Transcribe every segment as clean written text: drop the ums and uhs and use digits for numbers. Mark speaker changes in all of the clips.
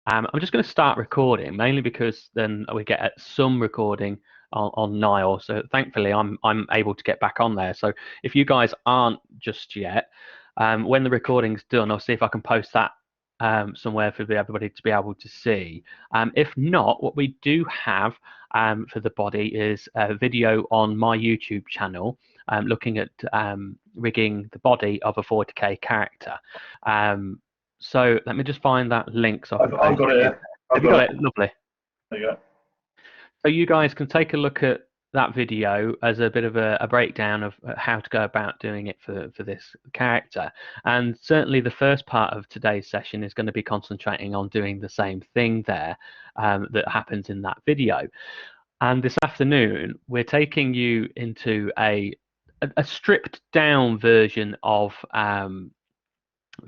Speaker 1: I'm just going to start recording, mainly because then we get some recording on Nile. So thankfully, I'm able to get back on there. So if you guys aren't just yet, when the recording's done, I'll see if I can post that somewhere for everybody to be able to see. If not, what we do have for the body is a video on my YouTube channel looking at rigging the body of a 40k character. So let me just find that link so I can
Speaker 2: I've
Speaker 1: post
Speaker 2: got it
Speaker 1: it.
Speaker 2: here. I've
Speaker 1: Have you
Speaker 2: got
Speaker 1: got
Speaker 2: it.
Speaker 1: it? Lovely.
Speaker 2: There you go.
Speaker 1: So you guys can take a look at that video as a bit of a breakdown of how to go about doing it for this character. And certainly the first part of today's session is going to be concentrating on doing the same thing there that happens in that video. And this afternoon, we're taking you into a stripped down version of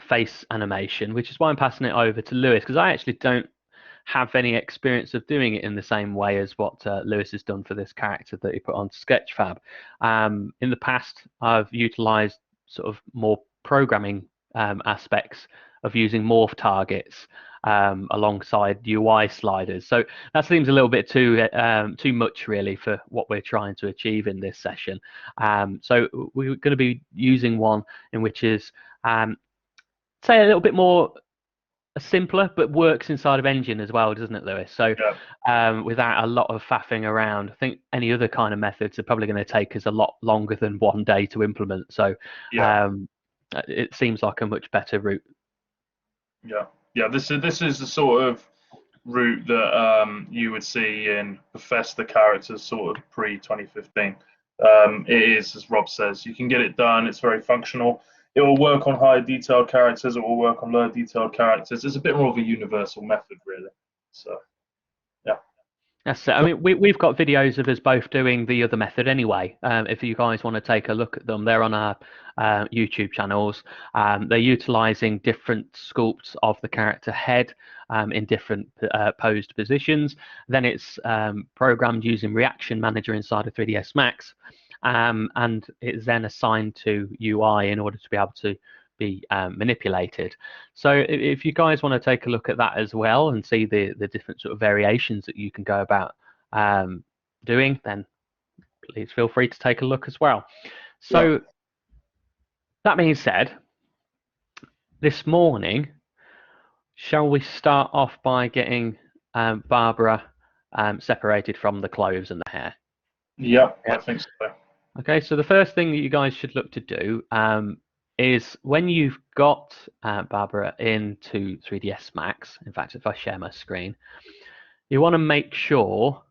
Speaker 1: face animation, which is why I'm passing it over to Lewis, because I actually don't have any experience of doing it in the same way as what Lewis has done for this character that he put on Sketchfab. In the past, I've utilized sort of more programming aspects of using morph targets alongside UI sliders. So that seems a little bit too much really for what we're trying to achieve in this session. So we're going to be using one in which is say a little bit more simpler, but works inside of Engine as well, doesn't it, Lewis? So without a lot of faffing around. I think any other kind of methods are probably going to take us a lot longer than one day to implement. So it seems like a much better route.
Speaker 2: Yeah. This is the sort of route that you would see in Bethesda characters, sort of pre-2015. It is, as Rob says, you can get it done. It's very functional. It will work on high detailed characters. It will work on low detailed characters. It's a bit more of a universal method, really. So, yeah.
Speaker 1: That's it. I mean, we've got videos of us both doing the other method anyway. If you guys want to take a look at them, they're on our YouTube channels. They're utilizing different sculpts of the character head in different posed positions. Then it's programmed using Reaction Manager inside of 3ds Max. And it's then assigned to UI in order to be able to be manipulated. So if you guys want to take a look at that as well and see the different sort of variations that you can go about doing, then please feel free to take a look as well. So that being said, this morning, shall we start off by getting Barbara separated from the clothes and the hair?
Speaker 2: Yep. I think so.
Speaker 1: Okay, so the first thing that you guys should look to do is when you've got Barbara into 3ds Max, in fact, if I share my screen, you want to make sure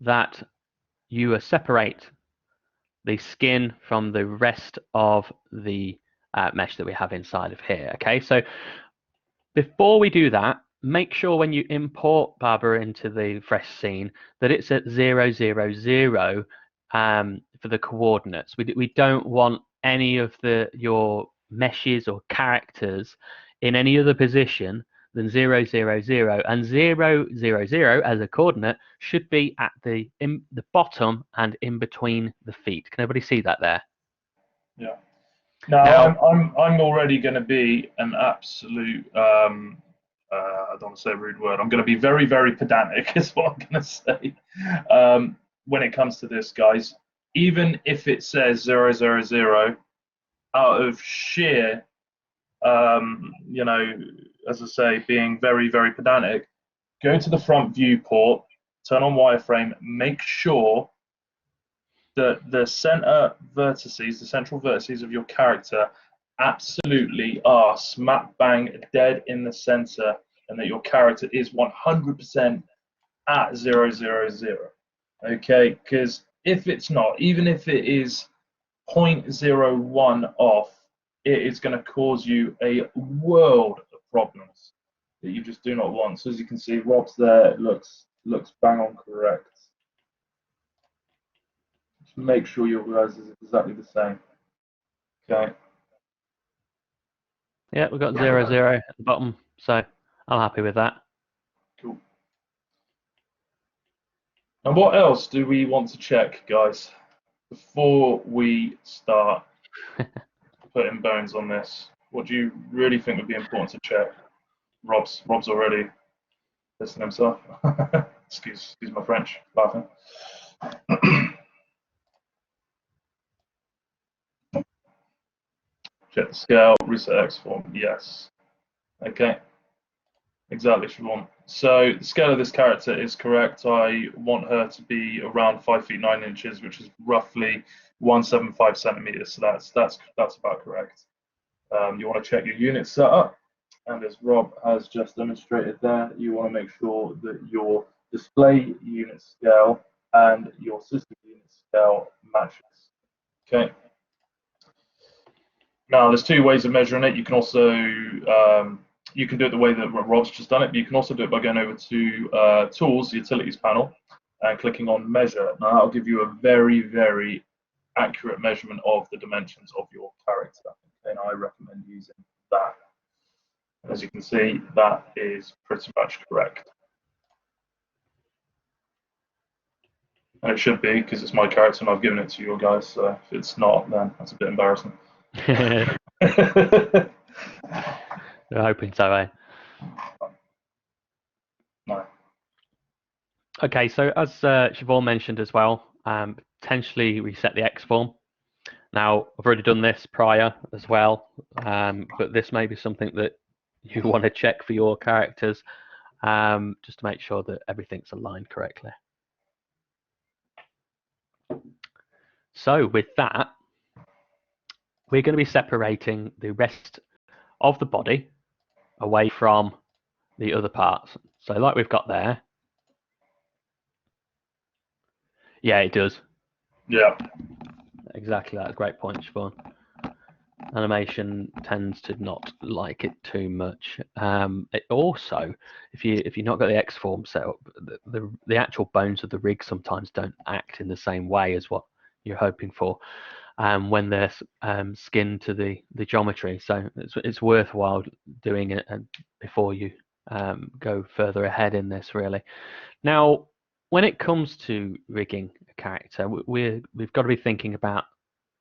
Speaker 1: that you separate the skin from the rest of the mesh that we have inside of here. Okay, so before we do that, make sure when you import Barbara into the fresh scene that it's at 0, 0, 0 for the coordinates. We don't want any of your meshes or characters in any other position than 0, 0, 0, and 0, 0, 0 as a coordinate should be at the bottom and in between the feet. Can everybody see that there?
Speaker 2: Yeah. Now I'm already going to be an absolute. I don't want to say a rude word. I'm going to be very, very pedantic, is what I'm going to say. When it comes to this, guys, even if it says 0, 0, 0, out of sheer, as I say, being very, very pedantic, go to the front viewport, turn on wireframe, make sure that the central vertices of your character absolutely are smack bang dead in the center, and that your character is 100% at 0, 0, 0. Okay, because if it's not, even if it is 0.01 off, it is going to cause you a world of problems that you just do not want. So as you can see, Rob's there. It looks bang on correct. Just make sure your guys is exactly the same. Okay.
Speaker 1: Yeah, we've got 0, 0 at the bottom, so I'm happy with that.
Speaker 2: Cool. And what else do we want to check, guys, before we start putting bones on this? What do you really think would be important to check? Rob's already pissing himself. excuse my French, laughing. Check the scale, reset X form, yes. Okay, exactly, Siobhan. So the scale of this character is correct. I want her to be around 5 feet 9 inches, which is roughly 175 centimeters. So that's about correct. You want to check your unit setup, and as Rob has just demonstrated there, you want to make sure that your display unit scale and your system unit scale matches. Okay. Now, there's two ways of measuring it. You can also you can do it the way that Rob's just done it, but you can also do it by going over to Tools, the Utilities panel, and clicking on Measure. Now, that'll give you a very, very accurate measurement of the dimensions of your character. And I recommend using that. As you can see, that is pretty much correct. And it should be, because it's my character and I've given it to you guys, so if it's not, then that's a bit embarrassing.
Speaker 1: We're hoping so, eh?
Speaker 2: No.
Speaker 1: Okay, so as Siobhan mentioned as well, potentially reset the X form. Now, I've already done this prior as well, but this may be something that you want to check for your characters, just to make sure that everything's aligned correctly. So with that, we're going to be separating the rest of the body away from the other parts. So like we've got there. Yeah, it does.
Speaker 2: Yeah.
Speaker 1: Exactly, that's a great point, Siobhan. Animation tends to not like it too much. It also, if you've not got the X form set up, the actual bones of the rig sometimes don't act in the same way as what you're hoping for when they're skinned to the geometry. So it's worthwhile doing it before you go further ahead in this, really. Now, when it comes to rigging a character, we've got to be thinking about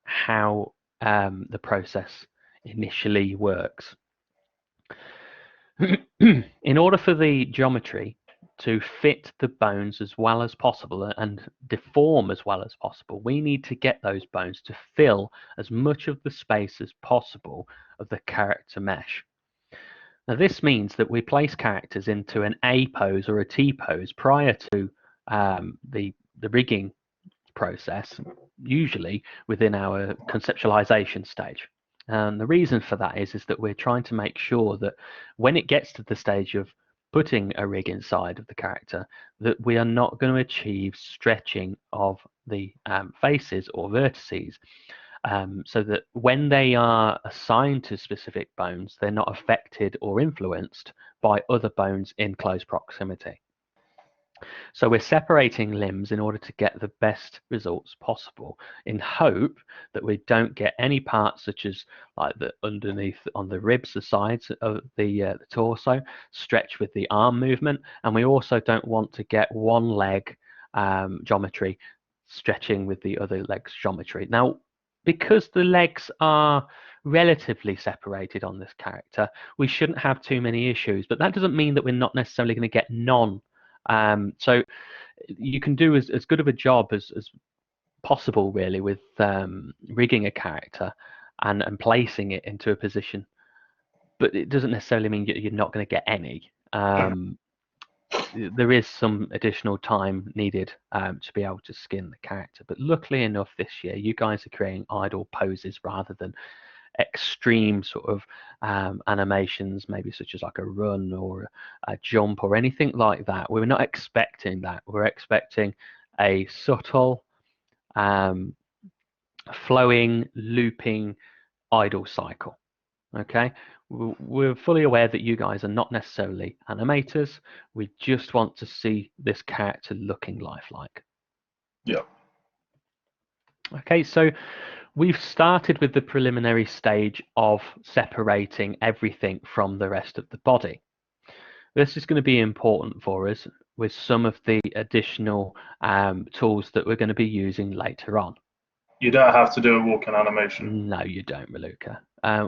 Speaker 1: how the process initially works. In order for the geometry to fit the bones as well as possible and deform as well as possible, we need to get those bones to fill as much of the space as possible of the character mesh. Now, this means that we place characters into an A pose or a T pose prior to the rigging process, usually within our conceptualization stage. And the reason for that is that we're trying to make sure that when it gets to the stage of putting a rig inside of the character, that we are not going to achieve stretching of the faces or vertices, so that when they are assigned to specific bones, they're not affected or influenced by other bones in close proximity. So we're separating limbs in order to get the best results possible, in hope that we don't get any parts such as like the underneath on the ribs, the sides of the torso, stretch with the arm movement, and we also don't want to get one leg geometry stretching with the other leg's geometry. Now, because the legs are relatively separated on this character, we shouldn't have too many issues, but that doesn't mean that we're not necessarily going to get none. So you can do as good of a job as possible, really, with rigging a character and placing it into a position, but it doesn't necessarily mean you're not going to get any. There is some additional time needed to be able to skin the character, but luckily enough this year you guys are creating idle poses rather than extreme sort of animations, maybe such as like a run or a jump or anything like that. We're not expecting that. We're expecting a subtle, flowing, looping idle cycle. Okay, we're fully aware that you guys are not necessarily animators. We just want to see this character looking lifelike.
Speaker 2: Yeah.
Speaker 1: Okay, so we've started with the preliminary stage of separating everything from the rest of the body. This is going to be important for us with some of the additional tools that we're going to be using later on.
Speaker 2: You don't have to do a walking animation.
Speaker 1: No, you don't, Maluka.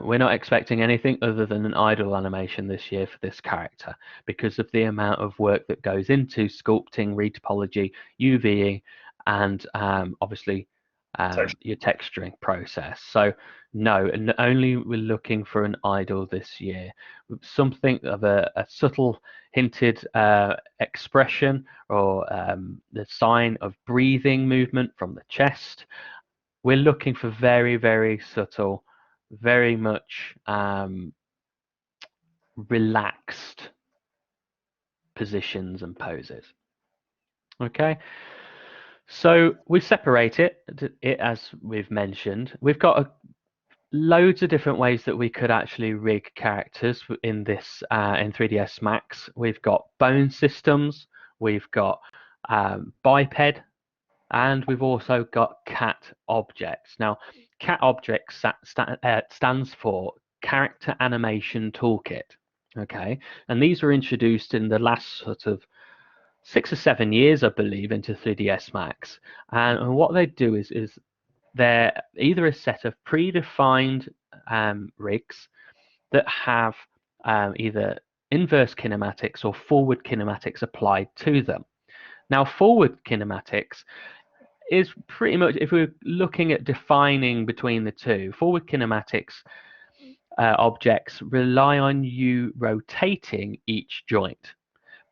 Speaker 1: We're not expecting anything other than an idle animation this year for this character because of the amount of work that goes into sculpting, retopology, UVing, and obviously your texturing process. So no, and only we're looking for an idle this year. Something of a subtle hinted expression or the sign of breathing movement from the chest. We're looking for very, very subtle, very much relaxed positions and poses. Okay, so we separate it as we've mentioned. We've got loads of different ways that we could actually rig characters in this in 3ds Max. We've got bone systems, we've got biped, and we've also got CAT objects. Now, CAT objects stands for Character Animation Toolkit. Okay, and these were introduced in the last sort of 6 or 7 years, I believe, into 3ds Max. And what they do is they're either a set of predefined rigs that have either inverse kinematics or forward kinematics applied to them. Now, forward kinematics is pretty much, if we're looking at defining between the two, forward kinematics objects rely on you rotating each joint.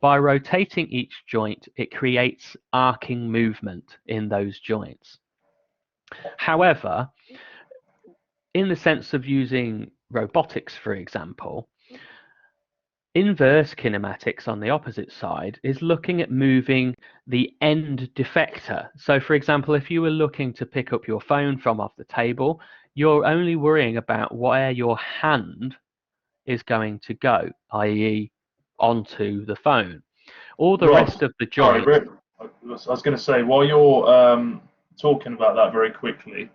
Speaker 1: By rotating each joint, it creates arcing movement in those joints. However, in the sense of using robotics, for example, inverse kinematics on the opposite side is looking at moving the end effector. So for example, if you were looking to pick up your phone from off the table, you're only worrying about where your hand is going to go, i.e. onto the phone. All the rest of the joint.
Speaker 2: Sorry, Rick, I was going to say, while you're talking about that very quickly,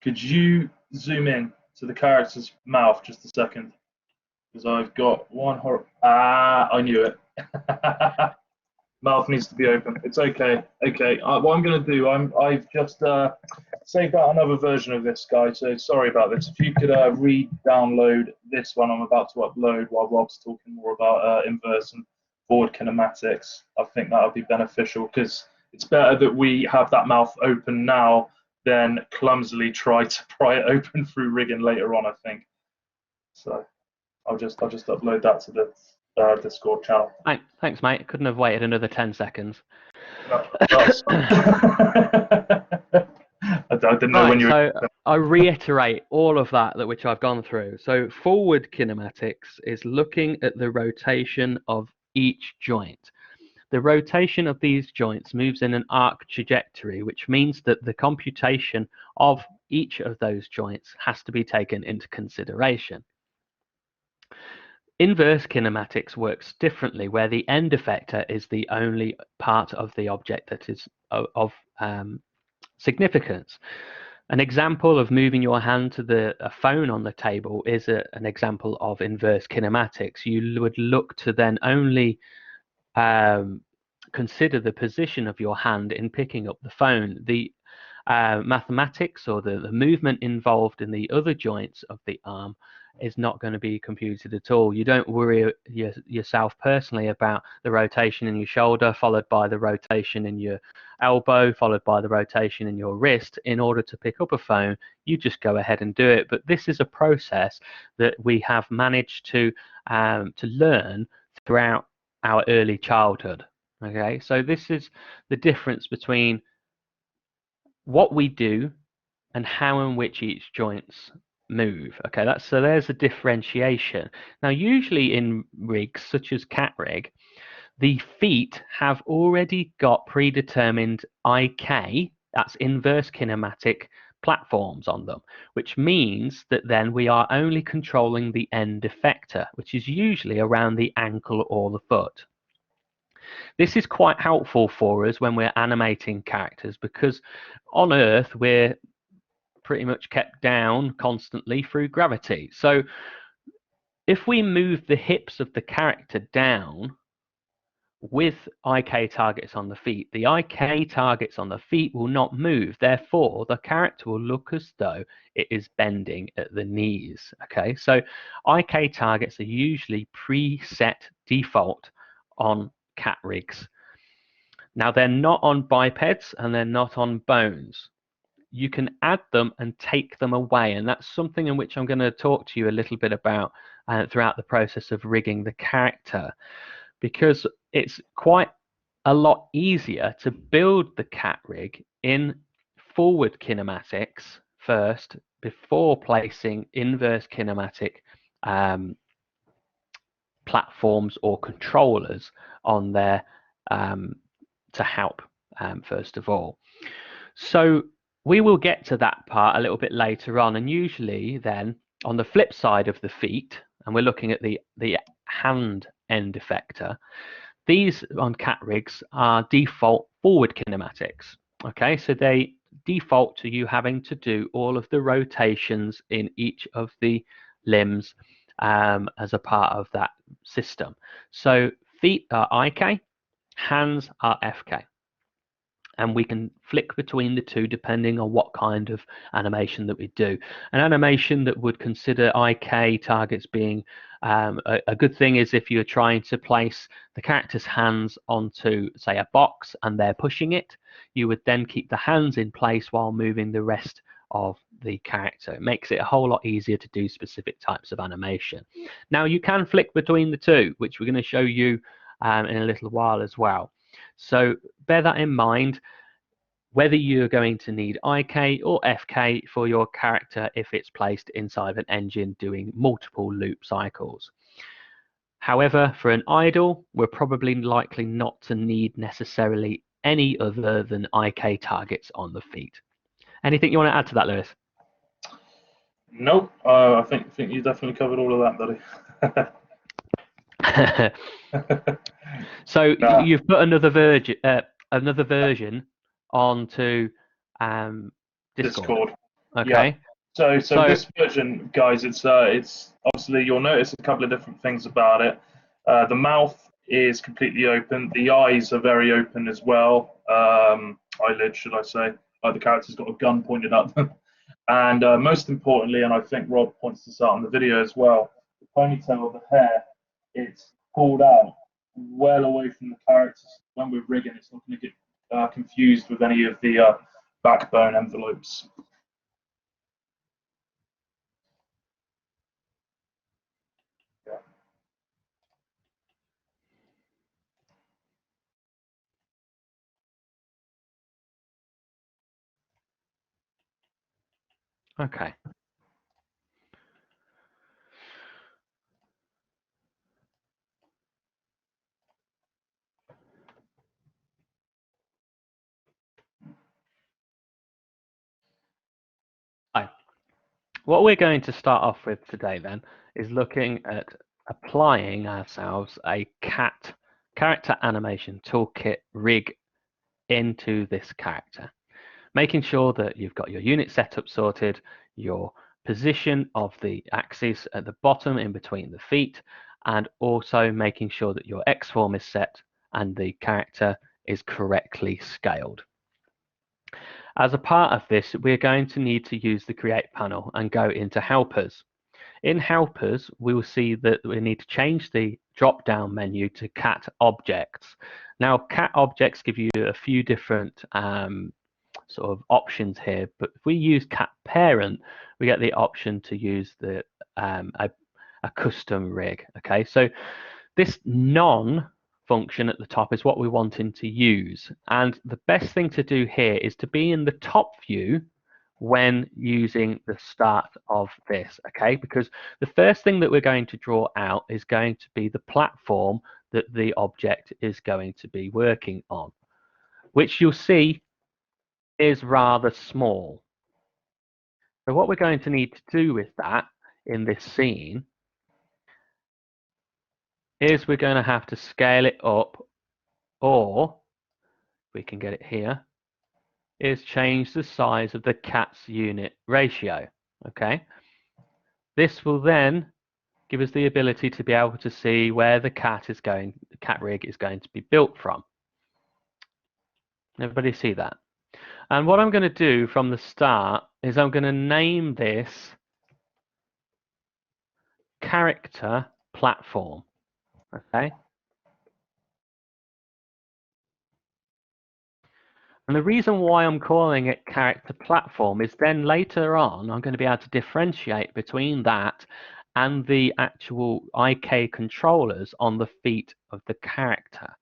Speaker 2: could you zoom in to the character's mouth just a second? Because I've got one I knew it. Mouth needs to be open. It's okay. Okay. What I'm going to do, I've just saved out another version of this, guy. So sorry about this. If you could re-download this one I'm about to upload while Rob's talking more about inverse and forward kinematics, I think that would be beneficial because it's better that we have that mouth open now than clumsily try to pry it open through rigging later on, I think. So I'll just upload that to the Discord channel.
Speaker 1: Thanks, mate. Couldn't have waited another 10 seconds.
Speaker 2: No, I didn't know when you were...
Speaker 1: So I reiterate all of that which I've gone through. So forward kinematics is looking at the rotation of each joint. The rotation of these joints moves in an arc trajectory, which means that the computation of each of those joints has to be taken into consideration. Inverse kinematics works differently, where the end effector is the only part of the object that is of significance. An example of moving your hand to a phone on the table is an example of inverse kinematics. You would look to then only consider the position of your hand in picking up the phone. The mathematics or the movement involved in the other joints of the arm is not going to be computed at all. You don't worry yourself personally about the rotation in your shoulder, followed by the rotation in your elbow, followed by the rotation in your wrist in order to pick up a phone. You just go ahead and do it. But this is a process that we have managed to learn throughout our early childhood. Okay, so this is the difference between what we do and how in which each joints move. Okay, so there's a differentiation. Now, usually in rigs such as cat rig, the feet have already got predetermined IK, that's inverse kinematic platforms on them, which means that then we are only controlling the end effector, which is usually around the ankle or the foot. This is quite helpful for us when we're animating characters, because on Earth we're pretty much kept down constantly through gravity. So if we move the hips of the character down, with IK targets on the feet, the IK targets on the feet will not move. Therefore, the character will look as though it is bending at the knees. Okay, so IK targets are usually preset default on cat rigs. Now, they're not on bipeds and they're not on bones. You can add them and take them away, and that's something in which I'm going to talk to you a little bit about throughout the process of rigging the character, because it's quite a lot easier to build the cat rig in forward kinematics first before placing inverse kinematic platforms or controllers on there to help first of all. So we will get to that part a little bit later on, and usually then on the flip side of the feet, and we're looking at the hand end effector, these on cat rigs are default forward kinematics. Okay, so they default to you having to do all of the rotations in each of the limbs as a part of that system. So feet are IK, hands are FK. And we can flick between the two depending on what kind of animation that we do. An animation that would consider IK targets being a good thing is if you're trying to place the character's hands onto, say, a box and they're pushing it, you would then keep the hands in place while moving the rest of the character. It makes it a whole lot easier to do specific types of animation. Now, you can flick between the two, which we're going to show you in a little while as well. So bear that in mind, whether you're going to need IK or FK for your character if it's placed inside an engine doing multiple loop cycles. However, for an idle, we're probably likely not to need necessarily any other than IK targets on the feet. Anything you want to add to that, Lewis?
Speaker 2: Nope. I think you definitely covered all of that, buddy.
Speaker 1: So you've put another version onto Discord. Okay.
Speaker 2: Yeah. So this version, guys, it's obviously you'll notice a couple of different things about it. The mouth is completely open. The eyes are very open as well. Eyelids, should I say? Like the character's got a gun pointed at them. And most importantly, and I think Rob points this out in the video as well, the ponytail of the hair, it's pulled out well away from the characters. When we're rigging, it's not going to get confused with any of the backbone envelopes. Yeah.
Speaker 1: Okay. What we're going to start off with today then is looking at applying ourselves a character animation toolkit rig into this character, making sure that you've got your unit setup sorted, your position of the axis at the bottom in between the feet, and also making sure that your X-form is set and the character is correctly scaled. As a part of this, we're going to need to use the Create panel and go into Helpers. In Helpers, we will see that we need to change the drop-down menu to Cat Objects. Now, Cat Objects give you a few different sort of options here, but if we use Cat Parent, we get the option to use the a custom rig. Okay, so this none function at the top is what we're wanting to use, and the best thing to do here is to be in the top view when using the start of this, okay, because the first thing that we're going to draw out is going to be the platform that the object is going to be working on, which you'll see is rather small. So what we're going to need to do with that in this scene is we're going to have to scale it up, or we can get it here, is change the size of the cat's unit ratio. Okay, this will then give us the ability to be able to see where the cat is going, cat rig is going to be built from. Everybody see that? And what I'm going to do from the start is I'm going to name this character platform. Okay. And the reason why I'm calling it character platform is then later on I'm going to be able to differentiate between that and the actual IK controllers on the feet of the character.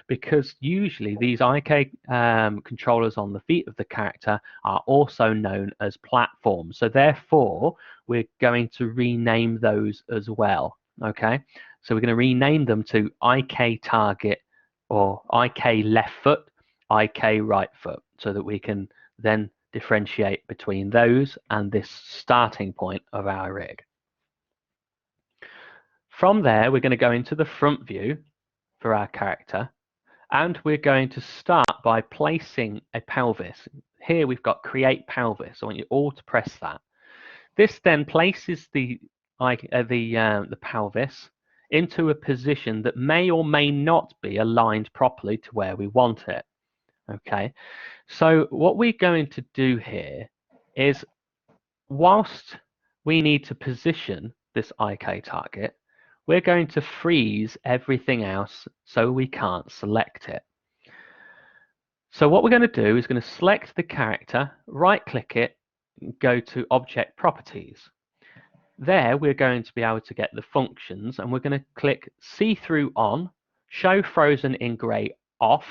Speaker 1: Because usually these IK controllers on the feet of the character are also known as platforms. So therefore, we're going to rename those as well. Okay, so we're going to rename them to IK target or IK left foot, IK right foot, so that we can then differentiate between those and this starting point of our rig. From there, we're going to go into the front view for our character, and we're going to start by placing a pelvis. Here we've got create pelvis. I want you all to press that. This then places the pelvis into a position that may or may not be aligned properly to where we want it. Okay, so what we're going to do here is, whilst we need to position this IK target, we're going to freeze everything else so we can't select it. So what we're going to do is going to select the character, right-click it, go to Object Properties. There we're going to be able to get the functions, and we're going to click See-Through On, Show Frozen in Grey off,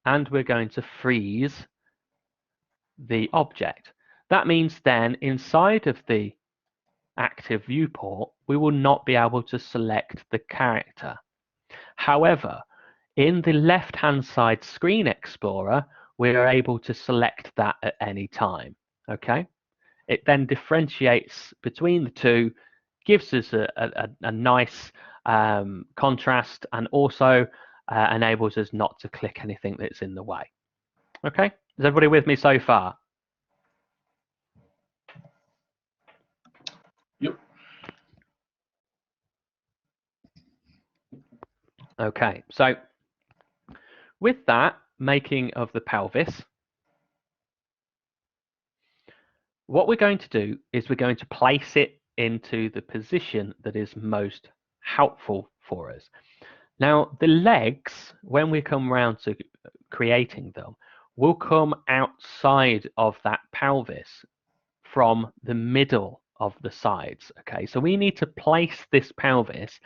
Speaker 1: and we're going to freeze the object. That means then inside of the active viewport, we will not be able to select the character. However, in the left-hand side Screen Explorer, we are able to select that at any time. Okay, it then differentiates between the two, gives us a nice contrast, and also enables us not to click anything that's in the way. Okay, is everybody with me so far?
Speaker 2: Yep.
Speaker 1: Okay, so with that making of the pelvis, what we're going to do is we're going to place it into the position that is most helpful for us. Now, the legs, when we come around to creating them, will come outside of that pelvis from the middle of the sides. Okay, so we need to place this pelvis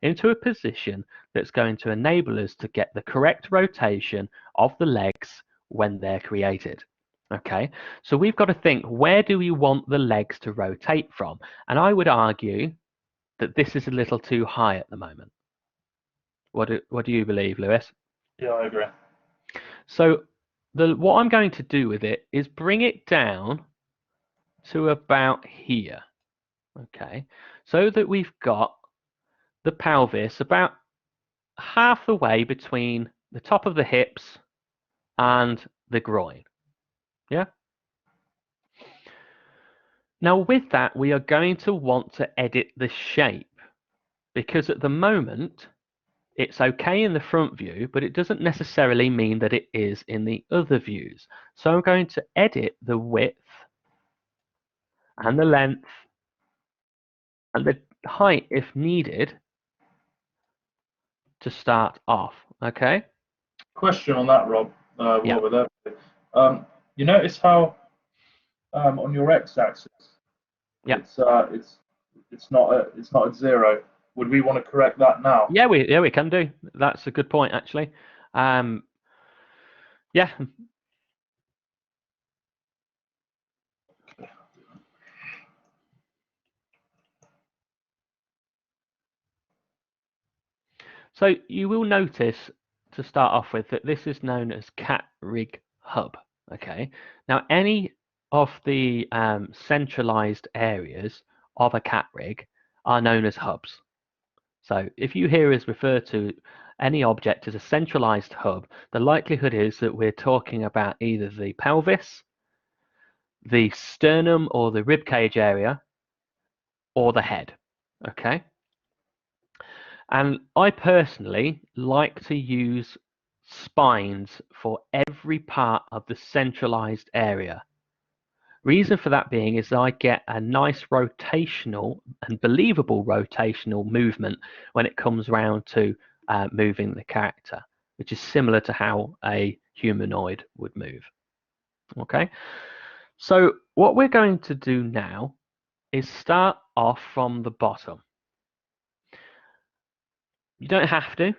Speaker 1: into a position that's going to enable us to get the correct rotation of the legs when they're created. Okay, so we've got to think, where do we want the legs to rotate from? And I would argue that this is a little too high at the moment. What do you believe, Lewis?
Speaker 2: Yeah, I agree.
Speaker 1: So what I'm going to do with it is bring it down to about here. Okay, so that we've got the pelvis about half the way between the top of the hips and the groin. Yeah. Now with that, we are going to want to edit the shape, because at the moment it's okay in the front view, but it doesn't necessarily mean that it is in the other views. So I'm going to edit the width and the length and the height if needed to start off. Okay.
Speaker 2: Question on that, Rob.
Speaker 1: Yeah.
Speaker 2: What would that be? You notice how on your x-axis,
Speaker 1: Yeah.
Speaker 2: it's not at 0. Would we want to correct that now?
Speaker 1: Yeah, we can do. That's a good point, actually. Yeah. So you will notice, to start off with, that this is known as Cat Rig Hub. Okay. Now, any of the centralized areas of a cat rig are known as hubs. So if you hear us refer to any object as a centralized hub, the likelihood is that we're talking about either the pelvis, the sternum or the rib cage area, or the head. Okay. And I personally like to use spines for every part of the centralized area. Reason for that being is I get a nice rotational and believable rotational movement when it comes round to moving the character, which is similar to how a humanoid would move. Okay, so what we're going to do now is start off from the bottom. You don't have to.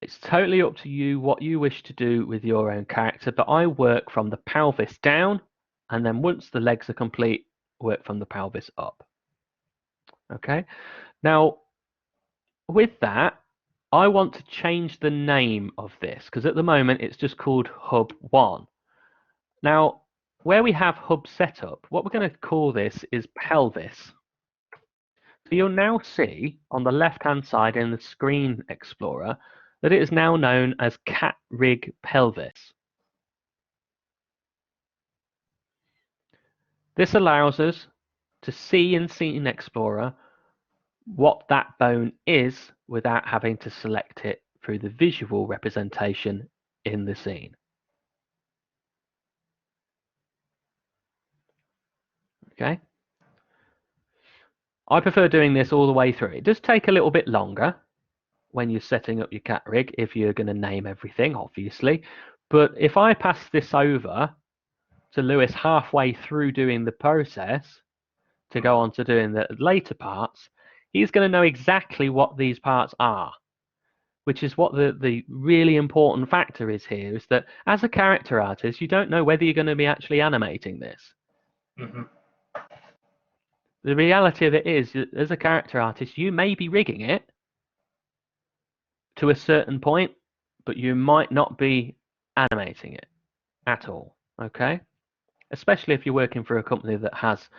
Speaker 1: It's totally up to you what you wish to do with your own character, but I work from the pelvis down, and then once the legs are complete, work from the pelvis up. Okay, now with that, I want to change the name of this because at the moment it's just called Hub 1. Now, where we have Hub setup, what we're going to call this is pelvis. So you'll now see on the left-hand side in the Screen Explorer that it is now known as Cat Rig Pelvis. This allows us to see in Scene Explorer what that bone is without having to select it through the visual representation in the scene. Okay. I prefer doing this all the way through. It does take a little bit longer when you're setting up your cat rig if you're going to name everything, obviously. But if I pass this over to Lewis halfway through doing the process to go on to doing the later parts, he's going to know exactly what these parts are, which is what the really important factor is here, is that as a character artist, you don't know whether you're going to be actually animating this.
Speaker 2: Mm-hmm.
Speaker 1: The reality of it is, as a character artist, you may be rigging it to a certain point, but you might not be animating it at all, okay? Especially if you're working for a company that has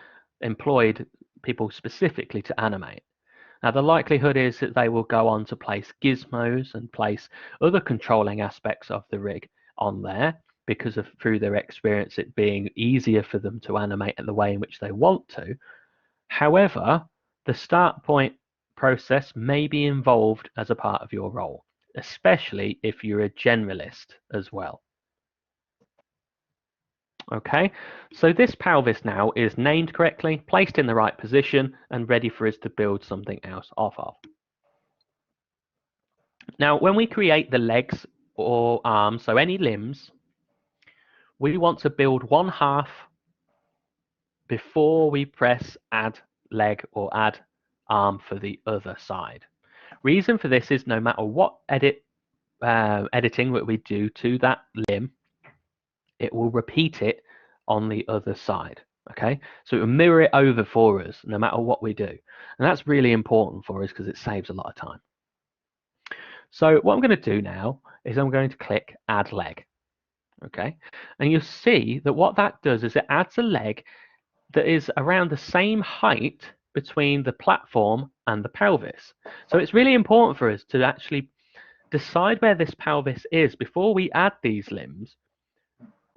Speaker 1: employed people specifically to animate. Now, the likelihood is that they will go on to place gizmos and place other controlling aspects of the rig on there because of through their experience it being easier for them to animate in the way in which they want to. However, the start point process may be involved as a part of your role, especially if you're a generalist as well. Okay, so this pelvis now is named correctly, placed in the right position, and ready for us to build something else off of. Now, when we create the legs or arms, so any limbs, we want to build one half before we press add leg or add arm for the other side. Reason for this is no matter what editing that we do to that limb, it will repeat it on the other side. Okay, so it will mirror it over for us no matter what we do, and that's really important for us because it saves a lot of time. So what I'm going to do now is I'm going to click add leg. Okay, and you'll see that what that does is it adds a leg that is around the same height between the platform and the pelvis. So it's really important for us to actually decide where this pelvis is before we add these limbs,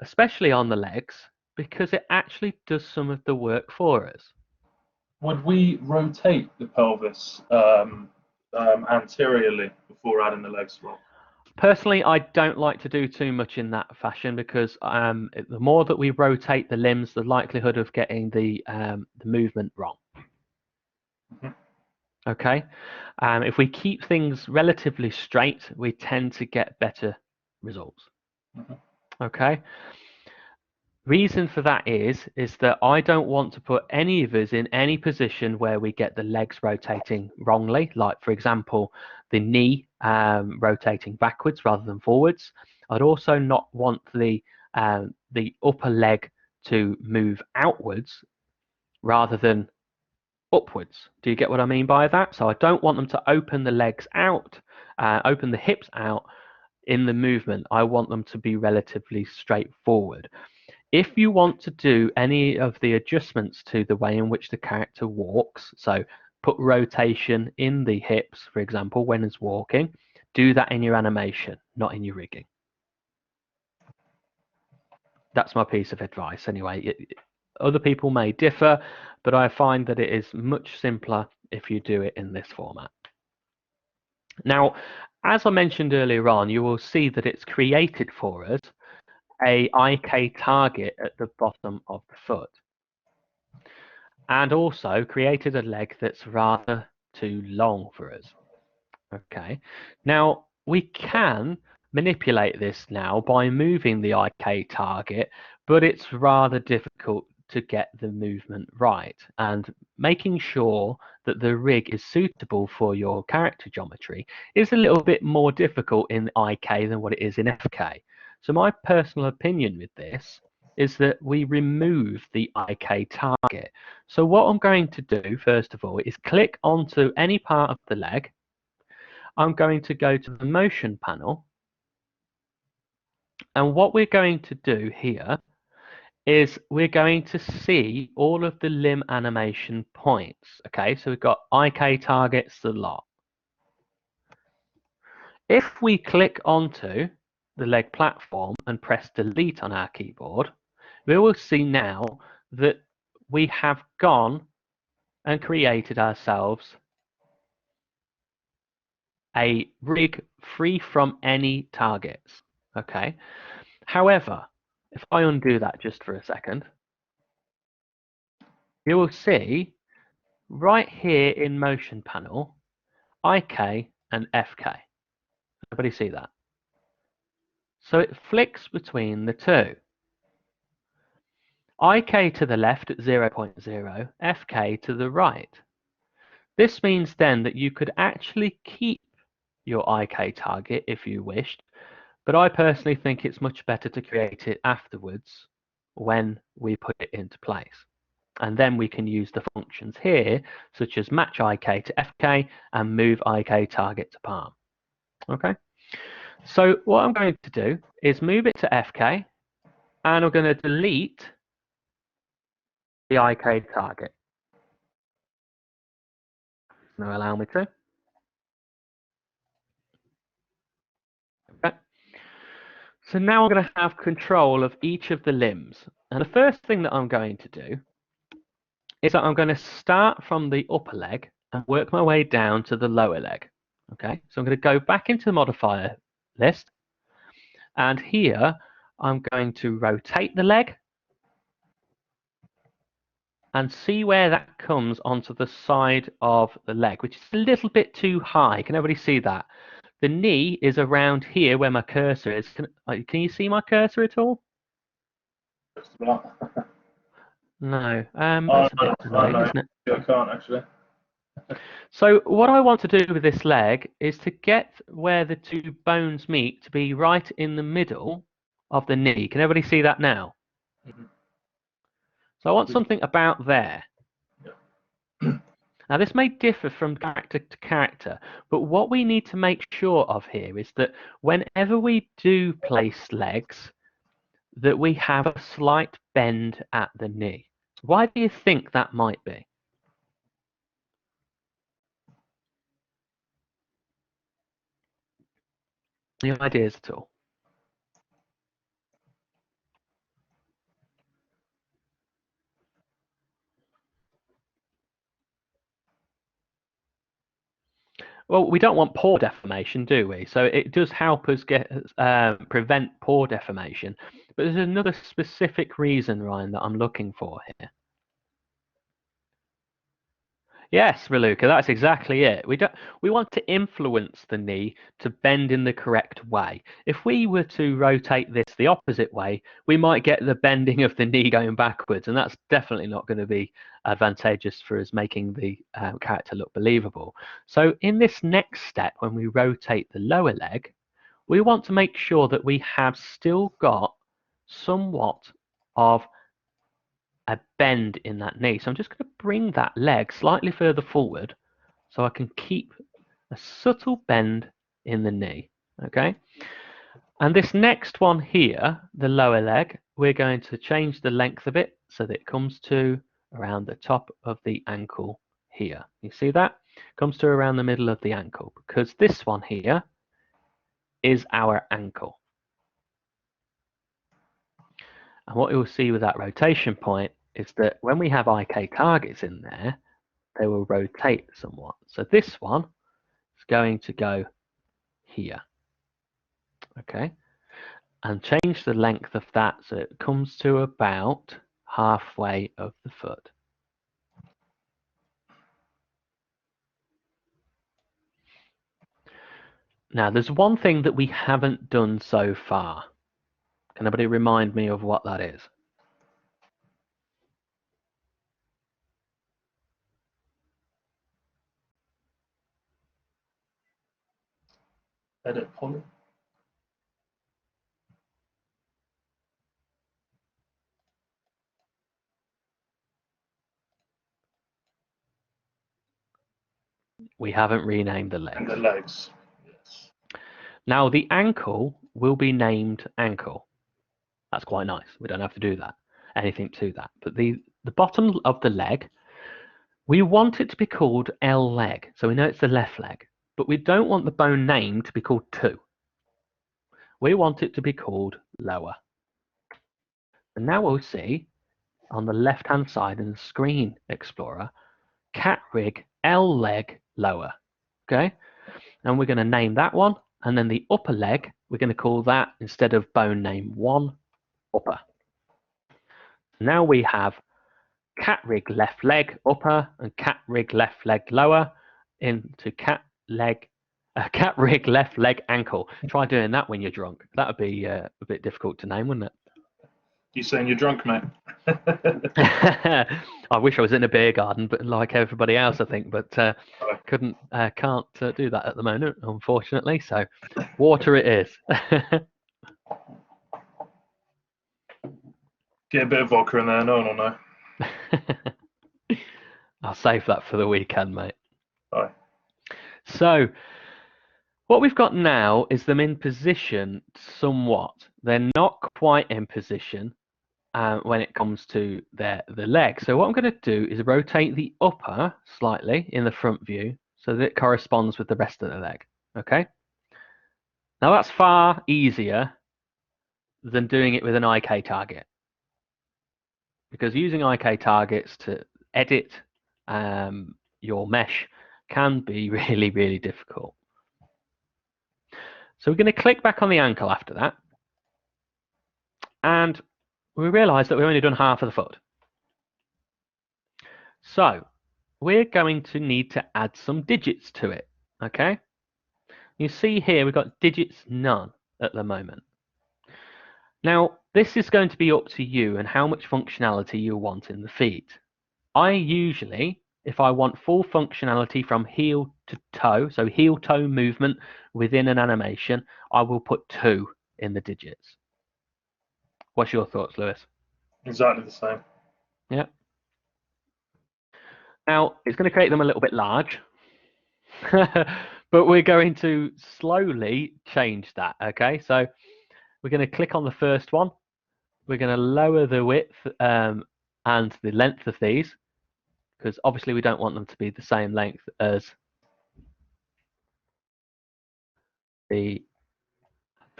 Speaker 1: especially on the legs, because it actually does some of the work for us.
Speaker 2: Would we rotate the pelvis anteriorly before adding the legs as well?
Speaker 1: Personally, I don't like to do too much in that fashion because the more that we rotate the limbs, the likelihood of getting the movement wrong. Mm-hmm. Okay, if we keep things relatively straight, we tend to get better results. Mm-hmm. Okay. Reason for that is that I don't want to put any of us in any position where we get the legs rotating wrongly, like for example the knee rotating backwards rather than forwards. I'd also not want the upper leg to move outwards rather than upwards. Do you get what I mean by that? So I don't want them to open the legs out, open the hips out in the movement. I want them to be relatively straightforward. If you want to do any of the adjustments to the way in which the character walks, so put rotation in the hips, for example, when it's walking, do that in your animation, not in your rigging. That's my piece of advice anyway. Other people may differ, but I find that it is much simpler if you do it in this format. Now, as I mentioned earlier on, you will see that it's created for us a IK target at the bottom of the foot, and also created a leg that's rather too long for us. Okay, now we can manipulate this now by moving the IK target, but it's rather difficult to get the movement right, and making sure that the rig is suitable for your character geometry is a little bit more difficult in IK than what it is in FK. So my personal opinion with this is that we remove the IK target. So what I'm going to do first of all is click onto any part of the leg. I'm going to go to the motion panel, and what we're going to do here is we're going to see all of the limb animation points. Okay, so we've got IK targets a lot. If we click onto the leg platform and press delete on our keyboard, we will see now that we have gone and created ourselves a rig free from any targets. Okay. However, if I undo that just for a second, you will see right here in motion panel, IK and FK. Everybody see that? So it flicks between the two. IK to the left at 0.0, FK to the right. This means then that you could actually keep your IK target if you wished, but I personally think it's much better to create it afterwards when we put it into place. And then we can use the functions here, such as match IK to FK and move IK target to palm. Okay. So what I'm going to do is move it to FK, and I'm going to delete the IK target. Now allow me to. Okay. So now I'm going to have control of each of the limbs. And the first thing that I'm going to do is that I'm going to start from the upper leg and work my way down to the lower leg. Okay, so I'm going to go back into the modifier list, and here I'm going to rotate the leg and see where that comes onto the side of the leg, which is a little bit too high. Can everybody see that? The knee is around here where my cursor is. Can you see my cursor at all?
Speaker 2: Just about.
Speaker 1: No. That's a bit annoying, isn't it?
Speaker 2: I can't actually.
Speaker 1: So what I want to do with this leg is to get where the two bones meet to be right in the middle of the knee. Can everybody see that now?
Speaker 2: Mm-hmm.
Speaker 1: So I want something about there.
Speaker 2: Yeah.
Speaker 1: Now this may differ from character to character, but what we need to make sure of here is that whenever we do place legs, that we have a slight bend at the knee. Why do you think that might be? Any ideas at all? Well, we don't want pore deformation, do we? So it does help us prevent pore deformation. But there's another specific reason, Ryan, that I'm looking for here. Yes, Raluca, that's exactly it. We want to influence the knee to bend in the correct way. If we were to rotate this the opposite way, we might get the bending of the knee going backwards, and that's definitely not going to be advantageous for us making the character look believable. So in this next step, when we rotate the lower leg, we want to make sure that we have still got somewhat of a bend in that knee. So I'm just going to bring that leg slightly further forward so I can keep a subtle bend in the knee. Okay. And this next one here, the lower leg, we're going to change the length of it so that it comes to around the top of the ankle here. You see that? Comes to around the middle of the ankle, because this one here is our ankle. And what you'll see with that rotation point is that when we have IK targets in there, they will rotate somewhat. So this one is going to go here. Okay, and change the length of that so it comes to about halfway of the foot. Now, there's one thing that we haven't done so far. Can anybody remind me of what that is?
Speaker 2: Edit poly.
Speaker 1: We haven't renamed the legs.
Speaker 2: And the legs. Yes.
Speaker 1: Now, the ankle will be named ankle. That's quite nice. We don't have to do that, anything to that. But the bottom of the leg, we want it to be called L leg. So we know it's the left leg. But we don't want the bone name to be called 2. We want it to be called lower. And now we'll see on the left-hand side in the Screen Explorer, cat rig L leg lower. Okay, and we're going to name that one, and then the upper leg we're going to call that, instead of bone name 1, upper. Now we have cat rig left leg upper and cat rig left leg lower into cat rig left leg ankle. Try doing that when you're drunk. That would be a bit difficult to name, wouldn't it?
Speaker 2: You saying you're drunk, mate?
Speaker 1: I wish I was in a beer garden, but like everybody else, I think, but can't do that at the moment, unfortunately. So, water it is.
Speaker 2: Get a bit of vodka in there. No one will know.
Speaker 1: I'll save that for the weekend, mate.
Speaker 2: Aye.
Speaker 1: So, what we've got now is them in position somewhat. They're not quite in position when it comes to the leg. So what I'm going to do is rotate the upper slightly in the front view so that it corresponds with the rest of the leg. Okay. Now that's far easier than doing it with an IK target, because using IK targets to edit your mesh can be really, really difficult. So we're going to click back on the ankle after that, and we realize that we've only done half of the foot. So we're going to need to add some digits to it. Okay, you see here we've got digits none at the moment. Now this is going to be up to you and how much functionality you want in the feet. I usually, if I want full functionality from heel to toe, so heel toe movement within an animation, I will put 2 in the digits. What's your thoughts, Lewis?
Speaker 2: Exactly the same.
Speaker 1: Yeah. Now it's going to create them a little bit large, but we're going to slowly change that. Okay, so we're going to click on the first one. We're going to lower the width and the length of these, because obviously we don't want them to be the same length as the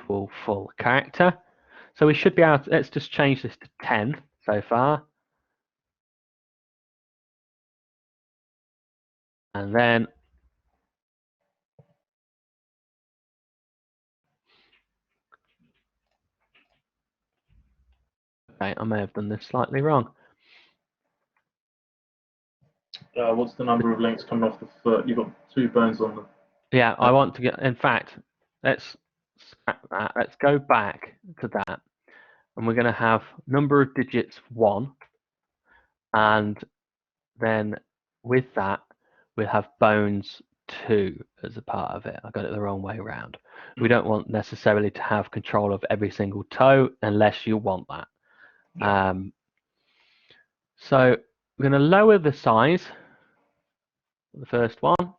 Speaker 1: full character. So we should be able to, let's just change this to 10 so far. And then okay, I may have done this slightly wrong.
Speaker 2: What's the number of links coming off the foot? You've got 2 bones on them.
Speaker 1: Yeah, I want to get, in fact, let's scrap that. Let's go back to that. And we're going to have number of digits 1. And then with that, we'll have bones 2 as a part of it. I got it the wrong way around. We don't want necessarily to have control of every single toe unless you want that. So we're going to lower the size of the first one.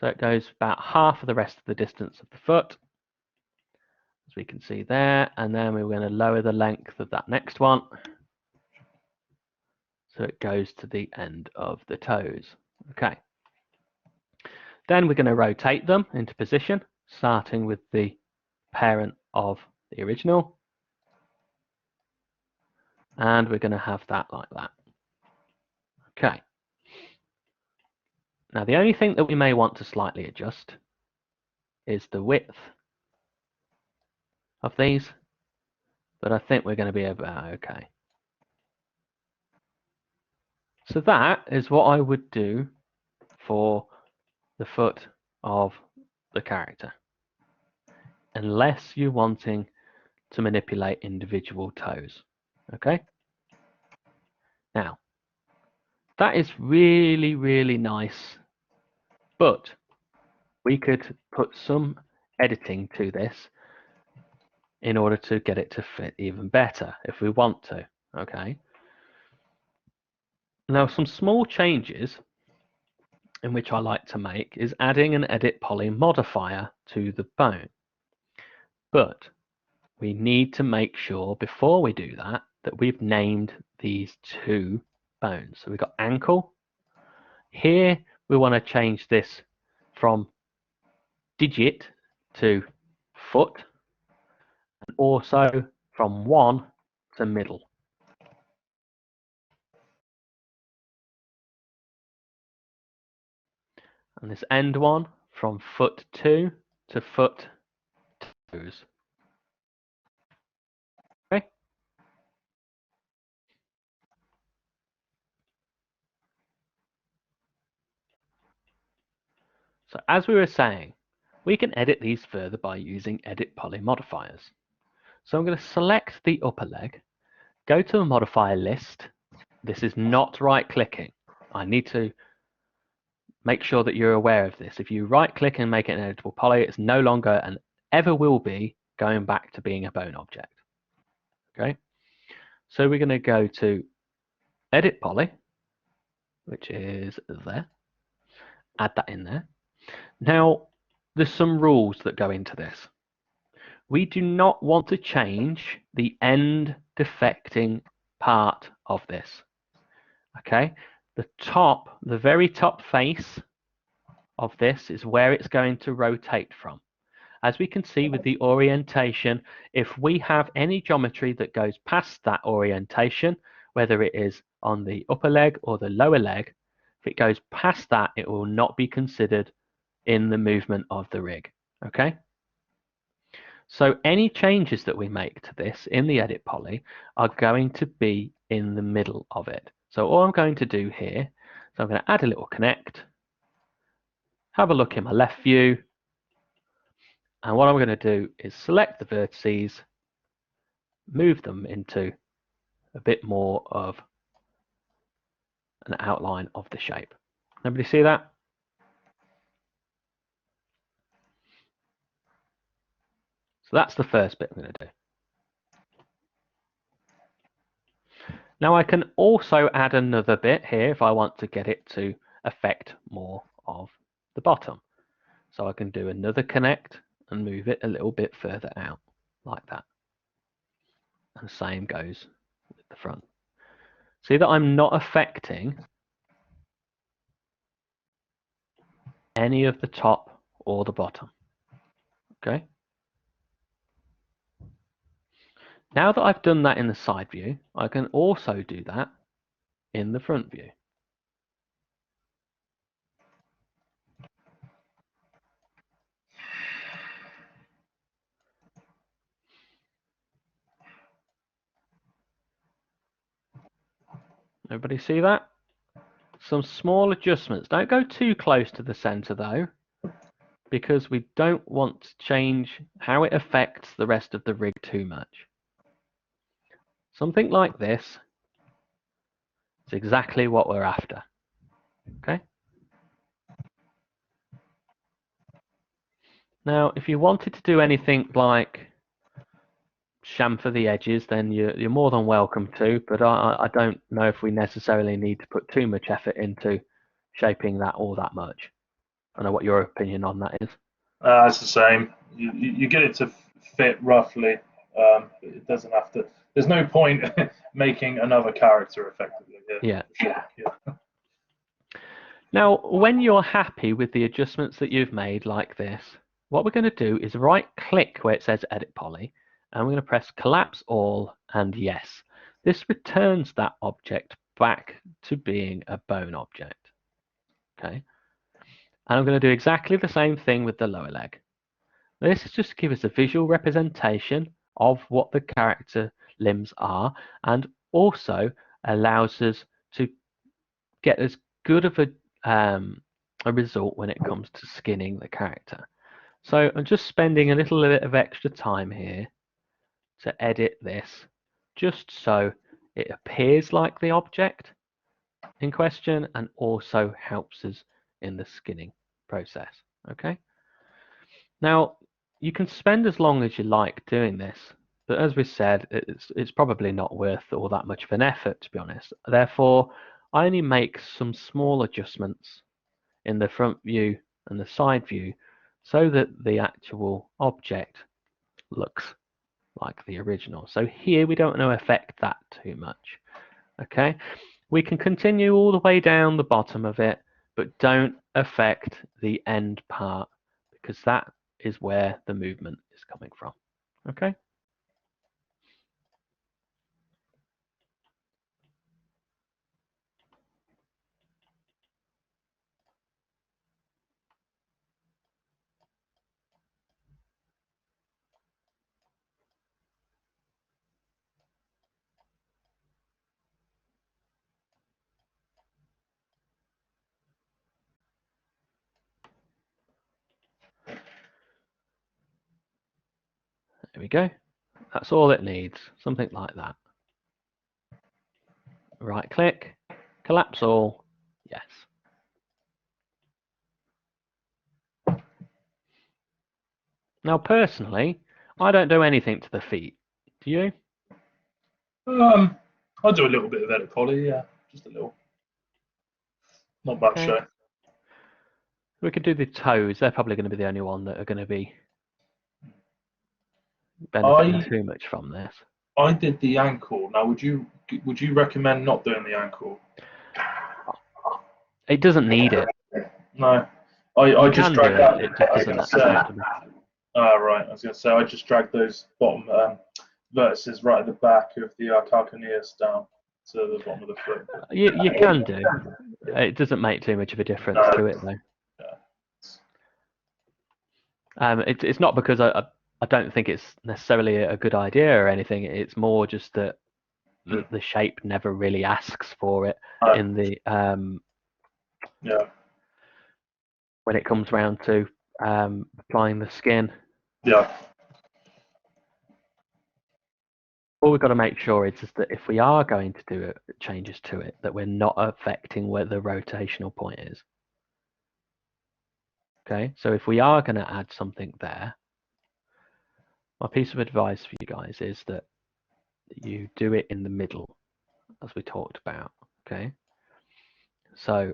Speaker 1: So it goes about half of the rest of the distance of the foot, as we can see there. And then we're going to lower the length of that next one, so it goes to the end of the toes. Okay. Then we're going to rotate them into position, starting with the parent of the original. And we're going to have that like that. Okay. Now, the only thing that we may want to slightly adjust is the width of these, but I think we're going to be about okay. So that is what I would do for the foot of the character, unless you're wanting to manipulate individual toes. Okay? Now, that is really, really nice, but we could put some editing to this in order to get it to fit even better if we want to. Okay? Now, some small changes in which I like to make is adding an edit poly modifier to the bone. But we need to make sure before we do that that we've named these two bones. So we've got ankle. Here we want to change this from digit to foot, and also from one to middle. And this end one from foot 2 to foot toes. Okay. So as we were saying, we can edit these further by using edit poly modifiers. So I'm going to select the upper leg, go to the modifier list. This is not right clicking. I need to make sure that you're aware of this. If you right click and make it an editable poly, it's no longer and ever will be going back to being a bone object. Okay, so we're going to go to edit poly, which is there, add that in there. Now, there's some rules that go into this. We do not want to change the end defecting part of this. Okay, the very top face of this is where it's going to rotate from. As we can see with the orientation, if we have any geometry that goes past that orientation, whether it is on the upper leg or the lower leg, if it goes past that, it will not be considered in the movement of the rig. Okay? So any changes that we make to this in the edit poly are going to be in the middle of it. So all I'm going to do here, so I'm going to add a little connect, have a look in my left view, and what I'm going to do is select the vertices, move them into a bit more of an outline of the shape. Everybody see that? So that's the first bit I'm going to do. Now I can also add another bit here if I want to get it to affect more of the bottom. So I can do another connect and move it a little bit further out like that. And the same goes with the front. See that I'm not affecting any of the top or the bottom. Okay. Now that I've done that in the side view, I can also do that in the front view. Everybody see that? Some small adjustments. Don't go too close to the center though, because we don't want to change how it affects the rest of the rig too much. Something like this is exactly what we're after. Okay. Now, if you wanted to do anything like chamfer the edges, then you're more than welcome to, but I don't know if we necessarily need to put too much effort into shaping that all that much. I don't know what your opinion on that is.
Speaker 2: It's the same. You get it to fit roughly. It doesn't have to. There's no point making another character effectively.
Speaker 1: Yeah.
Speaker 2: Yeah.
Speaker 1: Now, when you're happy with the adjustments that you've made like this, what we're going to do is right click where it says edit poly, and we're going to press collapse all and yes. This returns that object back to being a bone object. Okay. And I'm going to do exactly the same thing with the lower leg. This is just to give us a visual representation of what the character limbs are, and also allows us to get as good of a result when it comes to skinning the character. So I'm just spending a little bit of extra time here to edit this, just so it appears like the object in question and also helps us in the skinning process. Okay. Now, you can spend as long as you like doing this, but as we said, it's probably not worth all that much of an effort, to be honest. Therefore, I only make some small adjustments in the front view and the side view so that the actual object looks like the original. So here we don't want to affect that too much. Okay, we can continue all the way down the bottom of it, but don't affect the end part, because that is where the movement is coming from. Okay. There we go. That's all it needs, something like that. Right click, collapse all, yes. Now personally, I don't do anything to the feet. Do you?
Speaker 2: I'll do a little bit of edit poly, yeah, just a little. Not much,
Speaker 1: Okay. We could do the toes. They're probably going to be the only one that are going to be benefiting too much from this.
Speaker 2: I did the ankle. Now, would you recommend not doing the ankle?
Speaker 1: It doesn't need it.
Speaker 2: No, I just dragged that.
Speaker 1: It just doesn't have to be.
Speaker 2: Right. I was going to say I just dragged those bottom vertices right at the back of the calcaneus down to the bottom of the foot.
Speaker 1: You can do. It doesn't make too much of a difference to it though. Yeah. It's not because I don't think it's necessarily a good idea or anything. It's more just that the shape never really asks for it in the
Speaker 2: yeah.
Speaker 1: When it comes round to applying the skin.
Speaker 2: Yeah.
Speaker 1: All we've got to make sure is that if we are going to do changes to it, that we're not affecting where the rotational point is. Okay, so if we are going to add something there, my piece of advice for you guys is that you do it in the middle, as we talked about. Okay, so